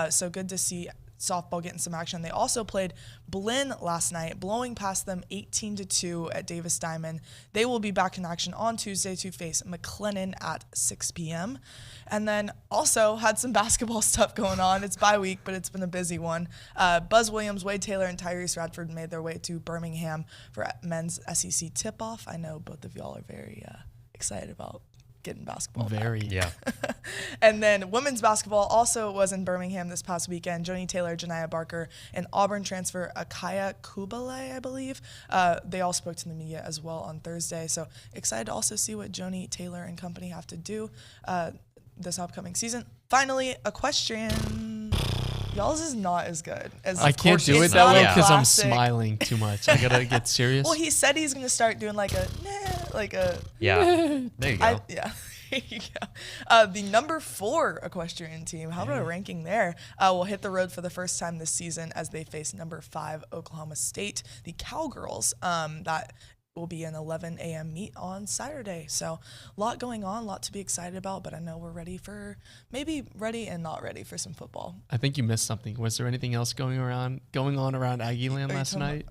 Speaker 18: so good to see softball getting some action. They also played Blinn last night, blowing past them 18-2 at Davis Diamond. They will be back in action on Tuesday to face McLennan at 6 p.m. And then also had some basketball stuff going on. It's bye week, but it's been a busy one. Buzz Williams, Wade Taylor, and Tyrese Radford made their way to Birmingham for men's SEC tip-off. I know both of y'all are very excited about getting basketball back.
Speaker 13: Yeah.
Speaker 18: And then women's basketball also was in Birmingham this past weekend. Joni Taylor, Janiah Barker, and Auburn transfer Akaya Kubale, I believe. They all spoke to the media as well on Thursday. So excited to also see what Joni Taylor and company have to do this upcoming season. Finally, equestrian. Y'all's is not as good as
Speaker 14: I can't do it that way because I'm smiling too much. I gotta get serious.
Speaker 18: Well, he said he's gonna start doing
Speaker 13: yeah. There you go.
Speaker 18: There you go. The number 4 equestrian team, how about a ranking there, will hit the road for the first time this season as they face number 5 Oklahoma State, the Cowgirls. That will be an 11 a.m. meet on Saturday. So a lot going on, a lot to be excited about, but I know we're ready and not ready for some football.
Speaker 14: I think you missed something. Was there anything else going on around Aggie Land last night?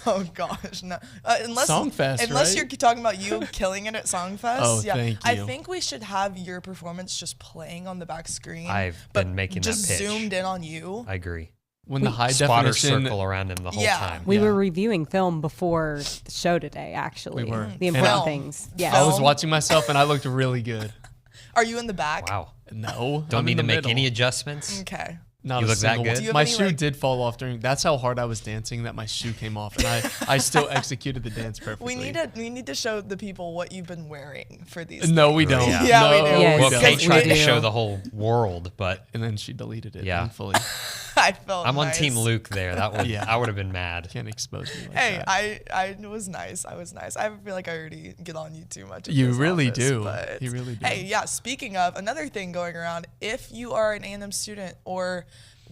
Speaker 18: Oh gosh, no.
Speaker 14: Songfest,
Speaker 18: unless
Speaker 14: right?
Speaker 18: you're talking about you killing it at Songfest.
Speaker 14: Oh,
Speaker 18: yeah.
Speaker 14: thank you.
Speaker 18: I think we should have your performance just playing on the back screen.
Speaker 13: I've been making that pitch.
Speaker 18: Just zoomed in on you.
Speaker 13: I agree.
Speaker 14: When the high
Speaker 13: spotter
Speaker 14: definition
Speaker 13: circle around him the whole time.
Speaker 4: We were reviewing film before the show today, actually.
Speaker 14: We were.
Speaker 4: The important things. Yes.
Speaker 14: I was watching myself and I looked really good.
Speaker 18: Are you in the back?
Speaker 13: Wow.
Speaker 14: No.
Speaker 13: Don't
Speaker 14: I'm
Speaker 13: need
Speaker 14: in
Speaker 13: to
Speaker 14: the
Speaker 13: make
Speaker 14: middle.
Speaker 13: any adjustments.
Speaker 18: Okay.
Speaker 14: Not
Speaker 13: you
Speaker 14: a
Speaker 13: look that
Speaker 14: single
Speaker 13: good.
Speaker 14: one.
Speaker 18: Do you have
Speaker 14: My
Speaker 18: any,
Speaker 14: shoe did fall off that's how hard I was dancing that my shoe came off, and I still executed the dance perfectly.
Speaker 18: We need to show the people what you've been wearing for these.
Speaker 14: No, we don't.
Speaker 18: Yeah,
Speaker 14: no,
Speaker 18: we do.
Speaker 4: Yes.
Speaker 13: Well,
Speaker 14: we
Speaker 13: Kate
Speaker 14: don't.
Speaker 13: tried to show the whole world, but
Speaker 14: And then she deleted it,
Speaker 13: Yeah.
Speaker 14: thankfully.
Speaker 18: I felt
Speaker 13: I'm on
Speaker 18: nice.
Speaker 13: Team Luke there. That would I would have been mad.
Speaker 14: Can't expose me like
Speaker 18: Hey,
Speaker 14: that.
Speaker 18: I was nice. I was nice. I feel like I already get on you too much. at
Speaker 14: You
Speaker 18: this
Speaker 14: really
Speaker 18: office,
Speaker 14: do.
Speaker 18: but-
Speaker 14: You really do.
Speaker 18: Hey, yeah. Speaking of, another thing going around, if you are an A&M student or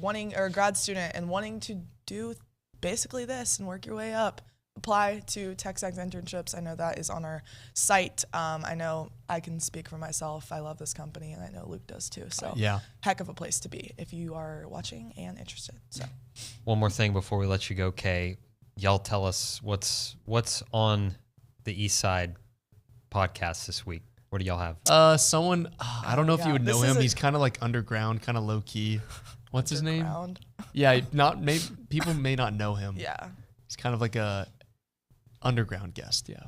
Speaker 18: a grad student and wanting to do basically this and work your way up, apply to TexAgs internships. I know that is on our site. I know I can speak for myself. I love this company, and I know Luke does too. So heck of a place to be if you are watching and interested. So
Speaker 13: one more thing before we let you go, Kay. Y'all tell us what's on the East Side podcast this week. What do y'all have?
Speaker 14: Someone, I don't know if you would know him. He's kind of like underground, kind of low key. What's his name? Yeah, people may not know him.
Speaker 18: Yeah.
Speaker 14: He's kind of like a underground guest. Yeah.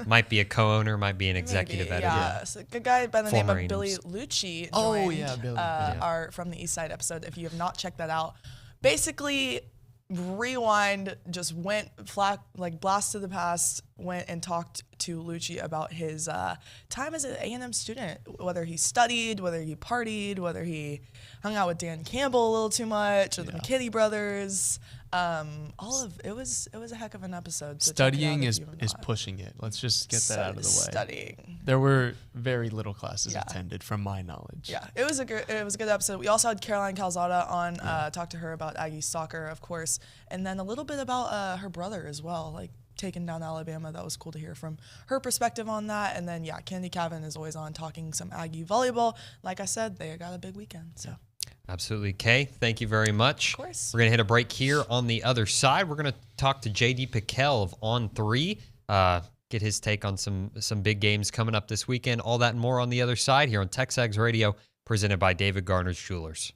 Speaker 13: Might be a co-owner, might be an executive editor.
Speaker 18: Yeah. So a guy by the name of Billy
Speaker 13: Former
Speaker 18: Liucci joined
Speaker 14: Billy.
Speaker 18: our From the East Side episode. If you have not checked that out, basically rewind, just went flat, like blast to the past, went and talked to Liucci about his time as an A&M student, whether he studied, whether he partied, whether he hung out with Dan Campbell a little too much, or the McKinney brothers. It was a heck of an episode. So
Speaker 14: studying is pushing it. Let's just get that out of the way.
Speaker 18: Studying.
Speaker 14: There were very little classes attended, from my knowledge.
Speaker 18: Yeah, it was a good episode. We also had Caroline Calzada on, talk to her about Aggie soccer, of course, and then a little bit about her brother as well, like taking down Alabama. That was cool to hear from her perspective on that. And then Candy Cavan is always on talking some Aggie volleyball. Like I said, they got a big weekend. So.
Speaker 13: Absolutely. Kay, thank you very much.
Speaker 18: Of course.
Speaker 13: We're going to hit a break here. On the other side, we're going to talk to JD Piquel of On 3, get his take on some big games coming up this weekend. All that and more on the other side here on TexAgs Radio, presented by David Garner's Jewelers.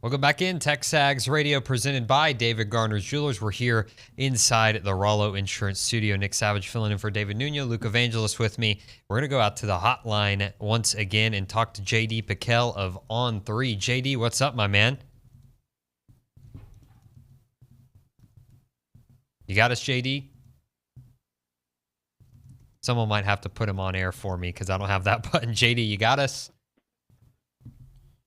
Speaker 13: Welcome back in. TexAgs Radio presented by David Garner's Jewelers. We're here inside the Rollo Insurance Studio. Nick Savage filling in for David Nuno. Luke Evangelist with me. We're going to go out to the hotline once again and talk to JD Piquel of On3. JD, what's up, my man? You got us, JD? Someone might have to put him on air for me because I don't have that button. JD, you got us?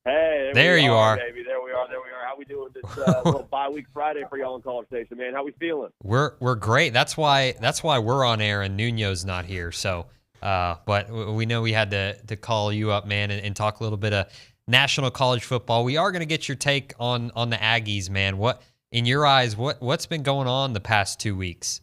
Speaker 19: Hey,
Speaker 13: there you are,
Speaker 19: baby. There we are. How we doing this little bye-week Friday for y'all in College Station, man? How we feeling?
Speaker 13: We're great. That's why we're on air and Nuno's not here. So, but we know we had to call you up, man, and talk a little bit of national college football. We are going to get your take on the Aggies, man. What, in your eyes, what's been going on the past 2 weeks?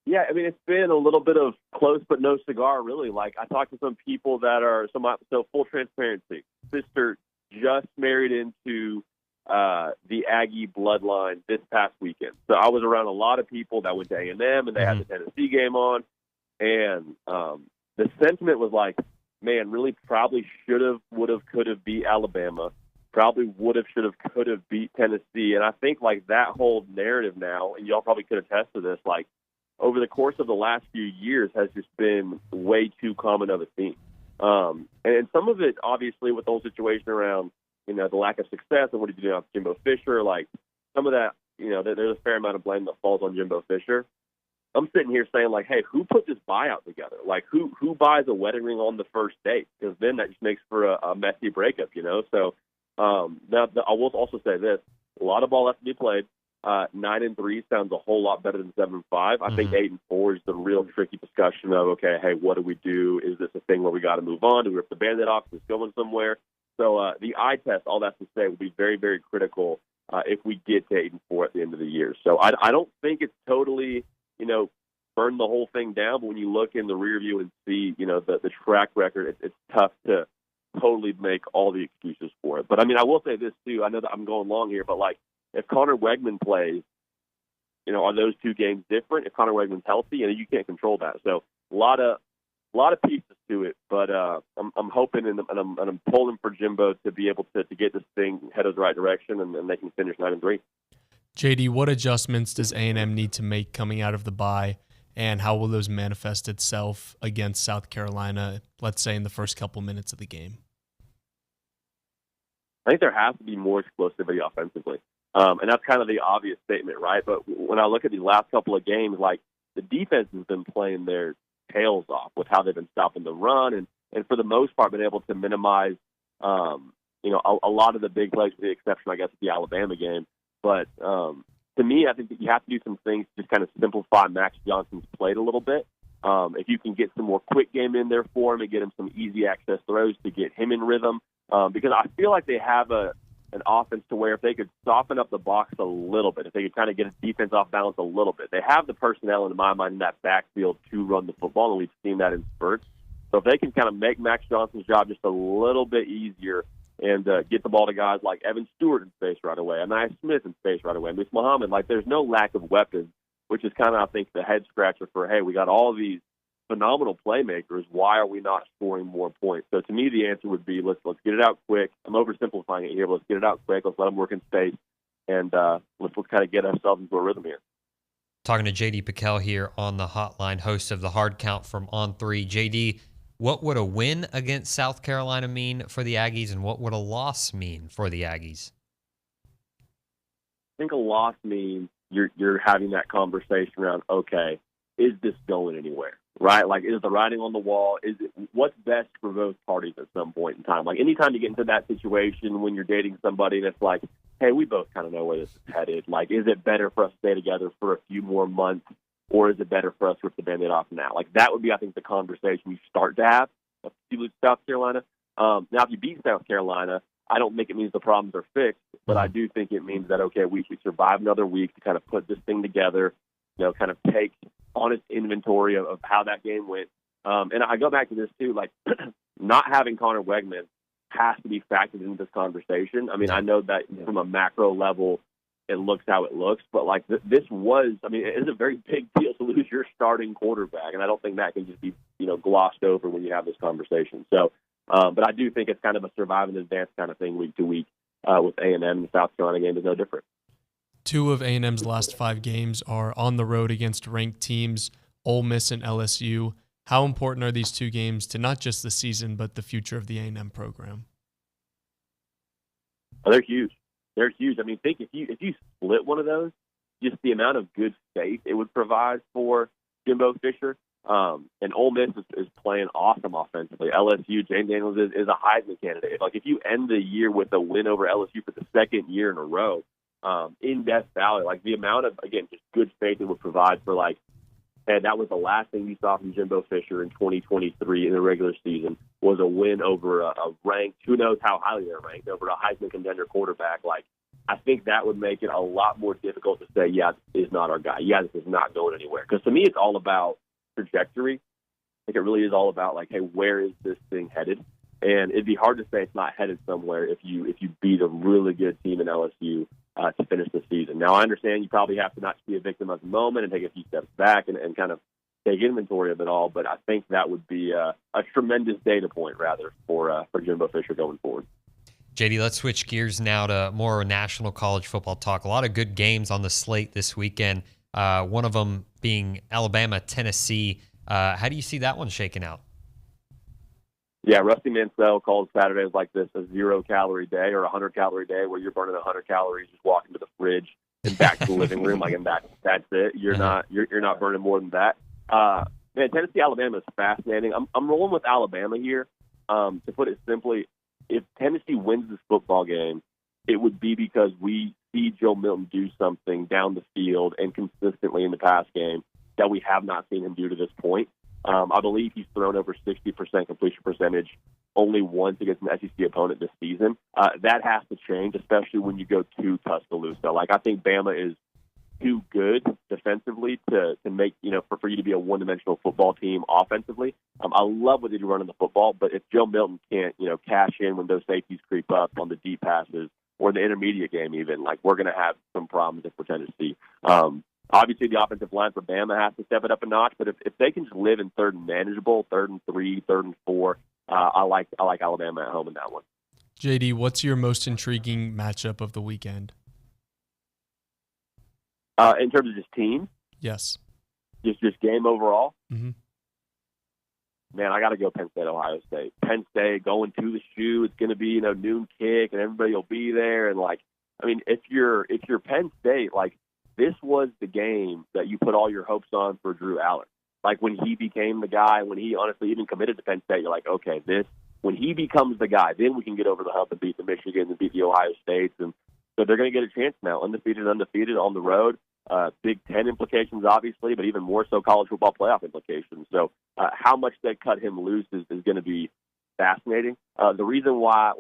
Speaker 19: Yeah, I mean, it's been a little bit of close but no cigar, really. Like, I talked to some people that are so full transparency. Sister just married into the Aggie bloodline this past weekend. So I was around a lot of people that went to A&M, and they had the Tennessee game on. And the sentiment was like, man, really probably should have, would have, could have beat Alabama. Probably would have, should have, could have beat Tennessee. And I think, like, that whole narrative now, and y'all probably could attest to this, like, over the course of the last few years has just been way too common of a theme. And some of it, obviously, with the whole situation around, the lack of success and what did you do with Jimbo Fisher, like some of that, there's a fair amount of blame that falls on Jimbo Fisher. I'm sitting here saying, like, hey, who put this buyout together? Like, who buys a wedding ring on the first date? Because then that just makes for a messy breakup, So now I will also say this. A lot of ball left to be played. 9-3 sounds a whole lot better than 7-5. I think 8-4 is the real tricky discussion of, okay, hey, what do we do? Is this a thing where we got to move on? Do we rip the Band-Aid off? Is it going somewhere? So the eye test, all that to say, will be very, very critical if we get to 8-4 at the end of the year. So I don't think it's totally, burn the whole thing down. But when you look in the rear view and see, the track record, it's tough to totally make all the excuses for it. But, I mean, I will say this, too. I know that I'm going long here, but, like, if Connor Wegman plays, are those two games different? If Connor Wegman's healthy, you can't control that. So a lot of pieces to it, but I'm hoping and I'm pulling for Jimbo to be able to get this thing headed the right direction, and they can finish 9-3.
Speaker 14: JD, what adjustments does A&M need to make coming out of the bye, and how will those manifest itself against South Carolina, let's say in the first couple minutes of the game?
Speaker 19: I think there has to be more explosivity offensively. And that's kind of the obvious statement, right? But when I look at these last couple of games, like, the defense has been playing their tails off with how they've been stopping the run and for the most part been able to minimize, a lot of the big plays, with the exception, I guess, of the Alabama game. But to me, I think that you have to do some things to just kind of simplify Max Johnson's plate a little bit. If you can get some more quick game in there for him and get him some easy access throws to get him in rhythm, because I feel like they have an offense to where if they could soften up the box a little bit, if they could kind of get a defense off balance a little bit, they have the personnel, in my mind, in that backfield to run the football, and we've seen that in spurts. So if they can kind of make Max Johnson's job just a little bit easier and get the ball to guys like Evan Stewart in space right away, Anaya Smith in space right away, Miss Muhammad, like, there's no lack of weapons, which is kind of, I think, the head scratcher for, hey, we got all these phenomenal playmakers. Why are we not scoring more points? So to me, the answer would be let's get it out quick. I'm oversimplifying it here, but let's get it out quick. Let's let them work in space, and let's kind of get ourselves into a rhythm here.
Speaker 13: Talking to JD Piquel here on the hotline, host of the Hard Count from On3. JD, what would a win against South Carolina mean for the Aggies, and what would a loss mean for the Aggies?
Speaker 19: I think a loss means you're having that conversation around, okay, is this going anywhere? Right? Like, is the writing on the wall? Is it what's best for both parties at some point in time? Like, anytime you get into that situation when you're dating somebody that's like, hey, we both kind of know where this is headed. Like, is it better for us to stay together for a few more months, or is it better for us to rip the Band-Aid off now? Like, that would be, I think, the conversation we start to have if you lose South Carolina. Now, if you beat South Carolina, I don't think it means the problems are fixed, but I do think it means that, okay, we survive another week to kind of put this thing together, kind of take honest inventory of how that game went. And I go back to this too, like, not having Connor Wegman has to be factored into this conversation. I mean, I know that from a macro level, it looks how it looks, but like this was, I mean, it is a very big deal to lose your starting quarterback. And I don't think that can just be, glossed over when you have this conversation. So But I do think it's kind of a survive and advance kind of thing week to week with A&M, and the South Carolina game is no different.
Speaker 14: 2 of A&M's last 5 games are on the road against ranked teams, Ole Miss and LSU. How important are these 2 games to not just the season, but the future of the A&M program?
Speaker 19: Oh, they're huge. They're huge. I mean, think if you split one of those, just the amount of good faith it would provide for Jimbo Fisher. And Ole Miss is playing awesome offensively. LSU, Jane Daniels is a Heisman candidate. Like, if you end the year with a win over LSU for the second year in a row in Death Valley, like the amount of, again, just good faith it would provide for, like, and that was the last thing you saw from Jimbo Fisher in 2023 in the regular season was a win over a ranked, who knows how highly they're ranked, over a Heisman contender quarterback. Like, I think that would make it a lot more difficult to say, yeah, this is not our guy. Yeah, this is not going anywhere. Because to me, it's all about trajectory. Like, it really is all about, like, hey, where is this thing headed? And it'd be hard to say it's not headed somewhere if you beat a really good team in LSU to finish the season. Now, I understand you probably have to not be a victim of the moment and take a few steps back and kind of take inventory of it all, but I think that would be a tremendous data point, rather, for Jimbo Fisher going forward.
Speaker 13: JD, let's switch gears now to more national college football talk. A lot of good games on the slate this weekend, one of them being Alabama-Tennessee. How do you see that one shaking out?
Speaker 19: Yeah, Rusty Mansell calls Saturdays like this a 0-calorie day or a 100-calorie day where you're burning 100 calories just walking to the fridge and back to the living room. Like, and that's it. You're not burning more than that. Man, Tennessee, Alabama is fascinating. I'm rolling with Alabama here. To put it simply, if Tennessee wins this football game, it would be because we see Joe Milton do something down the field and consistently in the pass game that we have not seen him do to this point. I believe he's thrown over 60% completion percentage only once against an SEC opponent this season. That has to change, especially when you go to Tuscaloosa. Like, I think Bama is too good defensively to make, for you to be a one-dimensional football team offensively. I love what they do running the football, but if Joe Milton can't, cash in when those safeties creep up on the deep passes or the intermediate game even, like, we're going to have some problems if we're Tennessee. Obviously, the offensive line for Bama has to step it up a notch, but if they can just live in third and manageable, 3rd and 3, 3rd and 4, I like Alabama at home in that one.
Speaker 14: JD, what's your most intriguing matchup of the weekend?
Speaker 19: In terms of just team?
Speaker 14: Yes.
Speaker 19: Just game overall?
Speaker 14: Mm-hmm.
Speaker 19: Man, I got to go Penn State, Ohio State. Penn State going to the shoe. It's going to be, noon kick, and everybody will be there. And, like, I mean, if you're Penn State, like, this was the game that you put all your hopes on for Drew Allen. Like, when he became the guy, when he honestly even committed to Penn State, you're like, okay, when he becomes the guy, then we can get over the hump and beat the Michigan and beat the Ohio States. And so they're going to get a chance now, undefeated on the road. Big Ten implications, obviously, but even more so college football playoff implications. So how much they cut him loose is going to be fascinating. The reason why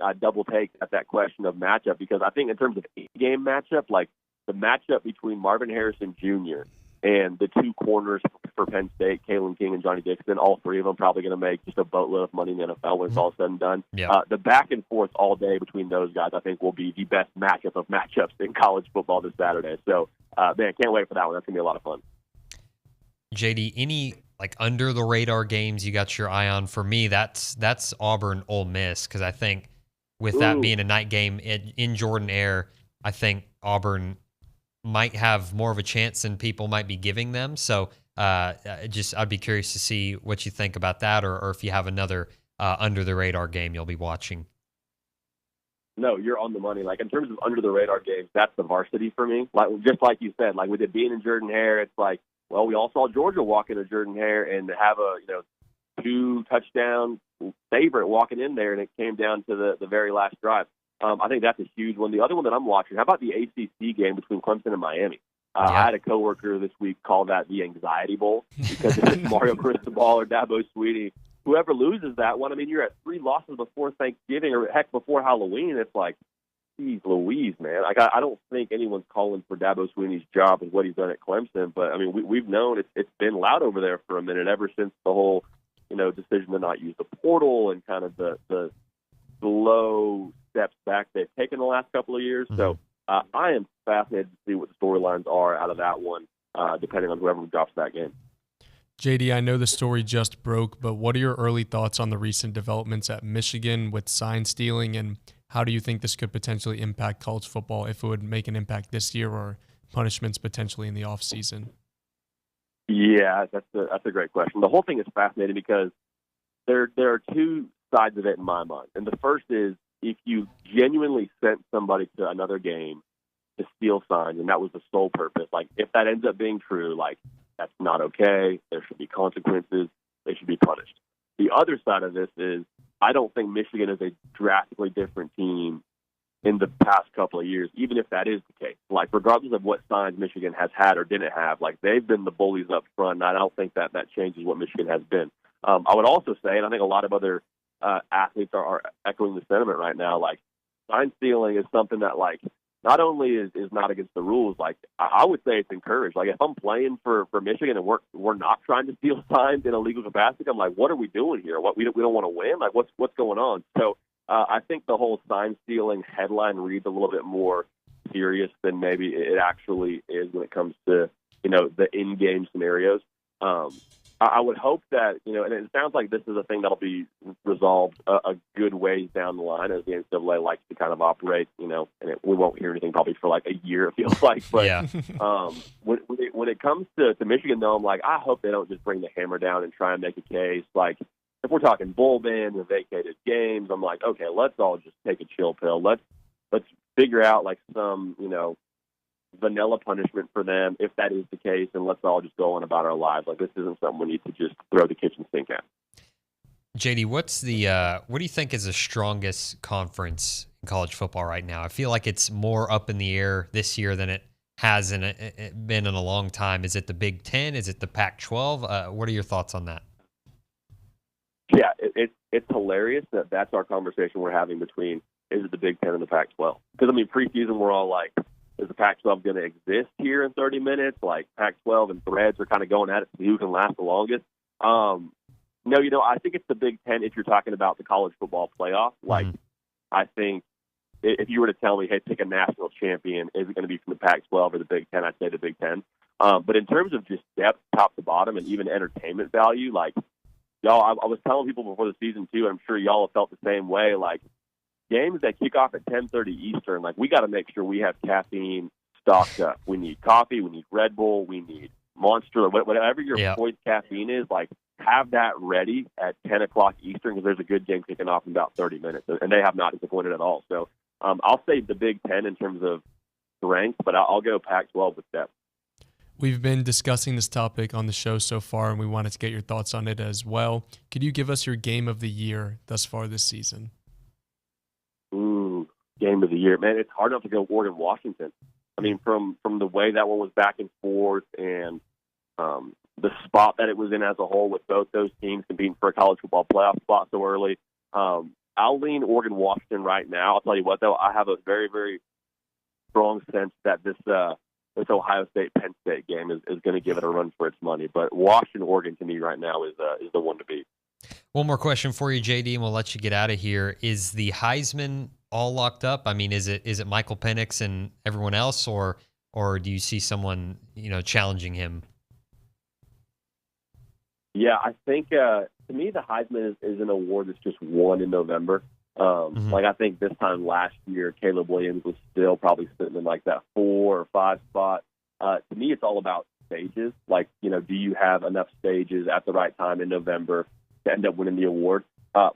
Speaker 19: I double take at that question of matchup, because I think in terms of game matchup, like the matchup between Marvin Harrison Jr. and the 2 corners for Penn State, Kalen King and Johnny Dixon, all 3 of them probably going to make just a boatload of money in the NFL when it's all said and done.
Speaker 13: Yeah.
Speaker 19: The back and forth all day between those guys, I think, will be the best matchup of matchups in college football this Saturday. So, man, can't wait for that one. That's going to be a lot of fun.
Speaker 13: JD, any like under the radar games you got your eye on? For me, that's Auburn Ole Miss, because I think with that being a night game in Jordan Air, I think Auburn might have more of a chance than people might be giving them. So I'd be curious to see what you think about that, or if you have another under the radar game you'll be watching.
Speaker 19: No, you're on the money. Like, in terms of under the radar games, that's the varsity for me. Like, just like you said, like with it being in Jordan Hare, it's like, well, we all saw Georgia walk into Jordan Hare and have a 2-touchdown favorite walking in there, and it came down to the very last drive. I think that's a huge one. The other one that I'm watching, how about the ACC game between Clemson and Miami? I had a coworker this week call that the Anxiety Bowl, because if it's Mario Cristobal or Dabo Swinney, whoever loses that one, I mean, you're at 3 losses before Thanksgiving, or heck, before Halloween. It's like, geez Louise, man. Like, I don't think anyone's calling for Dabo Swinney's job with what he's done at Clemson, but I mean, we've known it's been loud over there for a minute, ever since the whole, decision to not use the portal and kind of the slow steps back they've taken the last couple of years. Mm-hmm. So I am fascinated to see what the storylines are out of that one, depending on whoever drops that game.
Speaker 14: JD, I know the story just broke, but what are your early thoughts on the recent developments at Michigan with sign stealing, and how do you think this could potentially impact college football, if it would make an impact this year or punishments potentially in the offseason?
Speaker 19: Yeah, that's a great question. The whole thing is fascinating because there are two sides of it in my mind. And the first is, if you genuinely sent somebody to another game to steal signs, and that was the sole purpose, like if that ends up being true, like that's not okay. There should be consequences. They should be punished. The other side of this is, I don't think Michigan is a drastically different team in the past couple of years, even if that is the case. Like, regardless of what signs Michigan has had or didn't have, like, they've been the bullies up front, and I don't think that changes what Michigan has been. I would also say, and I think a lot of other athletes are echoing the sentiment right now, like, sign stealing is something that, like, not only is not against the rules, like, I would say it's encouraged. Like, if I'm playing for Michigan and we're not trying to steal signs in a legal capacity, I'm like, what are we doing here? What, we don't want to win? Like, what's going on? So I think the whole sign stealing headline reads a little bit more serious than maybe it actually is when it comes to, the in-game scenarios. I would hope that, and it sounds like this is a thing that'll be resolved a good ways down the line, as the NCAA likes to kind of operate, and we won't hear anything probably for like a year, it feels like. But
Speaker 13: yeah.
Speaker 19: When it comes to Michigan, though, I'm like, I hope they don't just bring the hammer down and try and make a case. Like, if we're talking bowl ban and vacated games, I'm like, okay, let's all just take a chill pill. Let's figure out like some, vanilla punishment for them if that is the case, and let's all just go on about our lives. Like, this isn't something we need to just throw the kitchen sink at.
Speaker 13: JD, what do you think is the strongest conference in college football right now? I feel like it's more up in the air this year than it has been in a long time. Is it the Big Ten? Is it the Pac-12? What are your thoughts on that?
Speaker 19: Yeah, it's hilarious that's our conversation we're having between, is it the Big Ten and the Pac-12? Because, preseason we're all like, is the Pac-12 going to exist here in 30 minutes? Like, Pac-12 and Threads are kind of going at it to see who can last the longest. No, I think it's the Big Ten if you're talking about the college football playoff. Like, I think if you were to tell me, hey, pick a national champion, is it going to be from the Pac-12 or the Big Ten? I'd say the Big Ten. But in terms of just depth, top to bottom, and even entertainment value, like, y'all, I was telling people before the season, too, and I'm sure y'all have felt the same way, like, games that kick off at 10:30 Eastern, like, we got to make sure we have caffeine stocked up. We need coffee, we need Red Bull, we need Monster, whatever your choice caffeine is, like, have that ready at 10 o'clock Eastern, because there's a good game kicking off in about 30 minutes, and they have not disappointed at all. So I'll say the Big Ten in terms of strength, but I'll go Pac-12 with depth.
Speaker 14: We've been discussing this topic on the show so far, and we wanted to get your thoughts on it as well. Could you give us your game of the year thus far this season?
Speaker 19: Ooh, game of the year. Man, it's hard enough to go Oregon-Washington. From the way that one was back and forth, and the spot that it was in as a whole, with both those teams competing for a college football playoff spot so early, I'll lean Oregon-Washington right now. I'll tell you what, though, I have a very, very strong sense that this Ohio State-Penn State game is going to give it a run for its money. But Washington-Oregon, to me, right now is the one to beat.
Speaker 13: One more question for you, JD, and we'll let you get out of here. Is the Heisman all locked up? Is it Michael Penix and everyone else, or do you see someone challenging him?
Speaker 19: Yeah, I think to me the Heisman is an award that's just won in November. Like, I think this time last year, Caleb Williams was still probably sitting in like that 4 or 5 spot. To me, it's all about stages. Like, do you have enough stages at the right time in November to end up winning the award?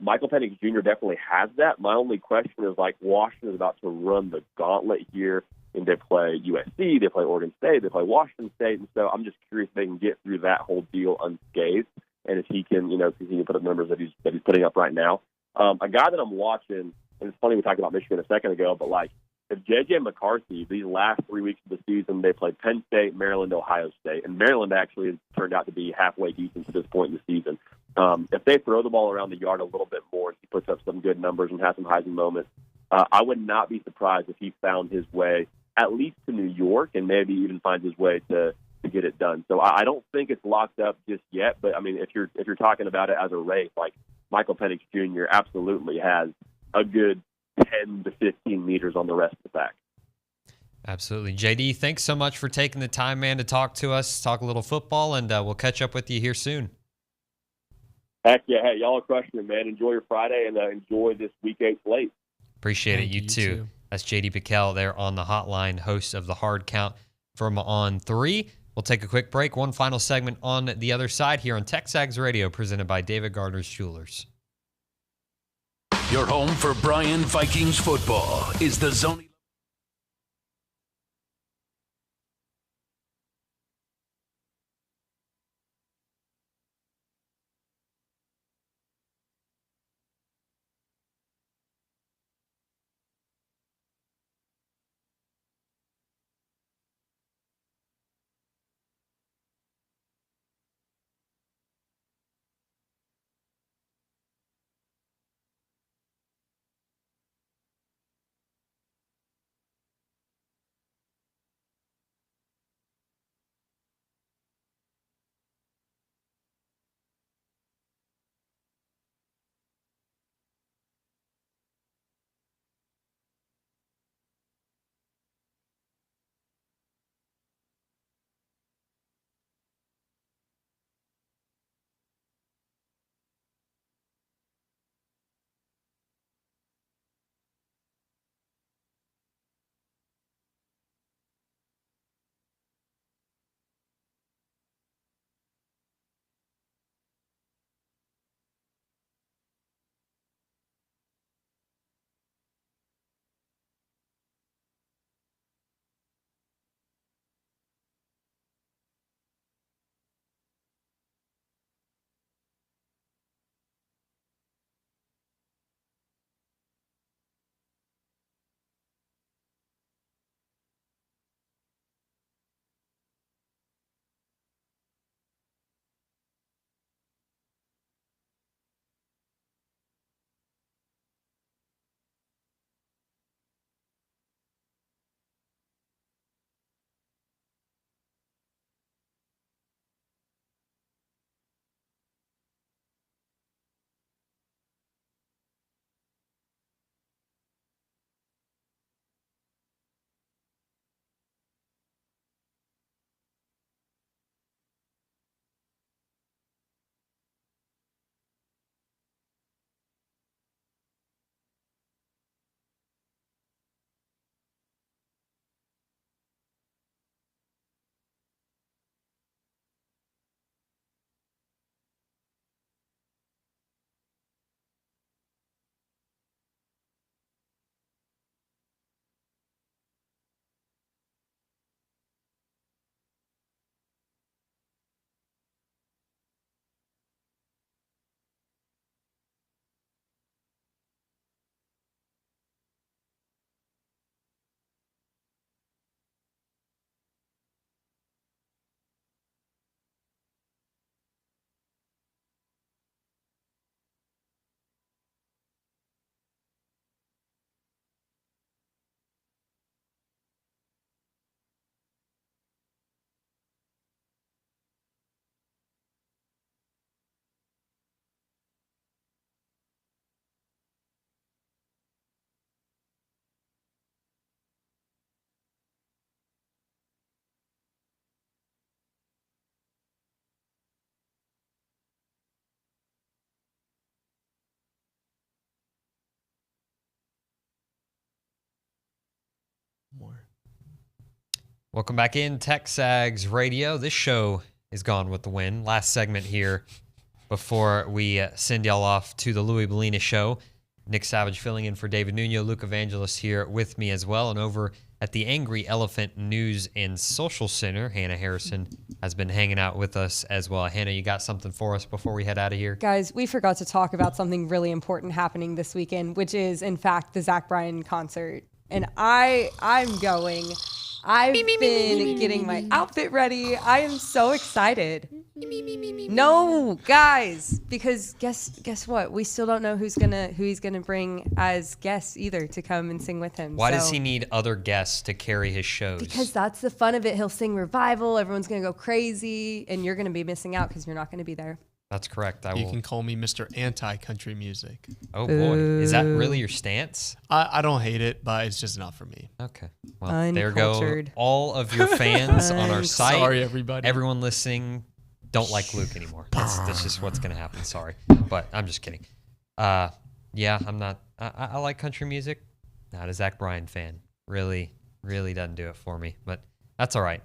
Speaker 19: Michael Penix Jr. definitely has that. My only question is, like, Washington is about to run the gauntlet here, and they play USC, they play Oregon State, they play Washington State, and so I'm just curious if they can get through that whole deal unscathed, and if he can, continue to put up numbers that he's putting up right now. A guy that I'm watching, and it's funny we talked about Michigan a second ago, but like, if J.J. McCarthy, these last 3 weeks of the season, they played Penn State, Maryland, Ohio State, and Maryland actually has turned out to be halfway decent to this point in the season. If they throw the ball around the yard a little bit more, and he puts up some good numbers and has some Heisman moments, I would not be surprised if he found his way at least to New York, and maybe even finds his way to get it done. So I don't think it's locked up just yet, but if you're talking about it as a race, like, Michael Penix Jr. absolutely has a good 10 to 15 meters on the rest of the pack.
Speaker 13: Absolutely. JD, thanks so much for taking the time, man, to talk to us, talk a little football, and we'll catch up with you here soon.
Speaker 19: Heck yeah. Hey, y'all are crushing it, man. Enjoy your Friday and enjoy this Week 8 slate.
Speaker 13: Appreciate it. You too. That's JD Piquel there on the hotline, host of the Hard Count from On 3. We'll take a quick break. One final segment on the other side here on TexAgs Radio, presented by David Gardner's Jewelers.
Speaker 20: Your home for Bryant Vikings football is the Zone.
Speaker 13: Welcome back in TexAgs Radio. This show is Gone with the Wind. Last segment here before we send y'all off to the Louis Bellina show. Nick Savage filling in for David Nuno. Luke Evangelist here with me as well. And over at the Angry Elephant News and Social Center, Hannah Harrison has been hanging out with us as well. Hannah, you got something for us before we head out of here?
Speaker 4: Guys, we forgot to talk about something really important happening this weekend, which is, in fact, the Zach Bryan concert. And I'm going. I've been getting my outfit ready. I am so excited. No, guys, because guess what? We still don't know who he's gonna bring as guests either to come and sing with him.
Speaker 13: Why does he need other guests to carry his shows?
Speaker 4: Because that's the fun of it. He'll sing Revival. Everyone's gonna go crazy, and you're gonna be missing out because you're not gonna be there.
Speaker 13: That's correct.
Speaker 14: You can call me Mr. Anti-Country Music.
Speaker 13: Oh boy, is that really your stance?
Speaker 14: I don't hate it, but it's just not for me.
Speaker 13: Okay. Well, there go all of your fans on our site.
Speaker 14: Sorry, everybody.
Speaker 13: Everyone listening don't like Luke anymore. That's just what's going to happen. Sorry. But I'm just kidding. Yeah, I'm not. I like country music. Not a Zach Bryan fan. Really doesn't do it for me. But that's all right.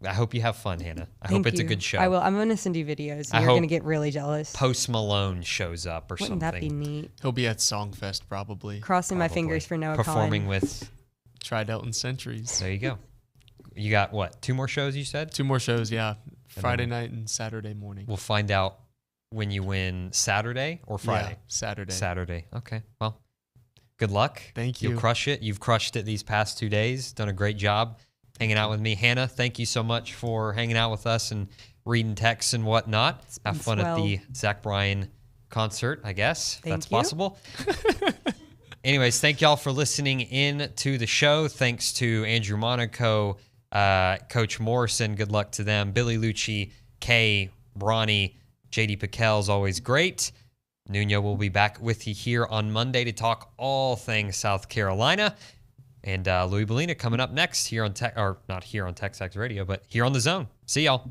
Speaker 13: I hope you have fun, Hannah. I hope it's a good show.
Speaker 4: I will. I'm going to send you videos. And
Speaker 13: I
Speaker 4: you're
Speaker 13: hope
Speaker 4: going to get really jealous.
Speaker 13: Post Malone shows up or
Speaker 4: Wouldn't
Speaker 13: something.
Speaker 4: that be neat?
Speaker 14: He'll be at Songfest probably.
Speaker 4: Crossing my fingers for Noah
Speaker 13: Performing
Speaker 4: Khan.
Speaker 13: with
Speaker 14: Tri-Delton Centuries.
Speaker 13: There you go. You got what? 2 more shows you said?
Speaker 14: 2 more shows, yeah. Friday night and Saturday morning.
Speaker 13: We'll find out when you win Saturday or Friday.
Speaker 14: Yeah, Saturday.
Speaker 13: Saturday. Okay. Well, good luck.
Speaker 14: Thank you.
Speaker 13: You'll crush it. You've crushed it these past 2 days. Done a great job hanging out with me. Hannah, thank you so much for hanging out with us and reading texts and whatnot. Have fun at the Zach Bryan concert, I guess, if that's possible. Anyways, thank y'all for listening in to the show. Thanks to Andrew Monaco, Coach Morrison. Good luck to them. Billy Liucci, Kay, Bronny, JD Piquel's always great. Nuno will be back with you here on Monday to talk all things South Carolina. And Louis Bellina coming up next here on not here on TexAgs Radio, but here on The Zone. See y'all.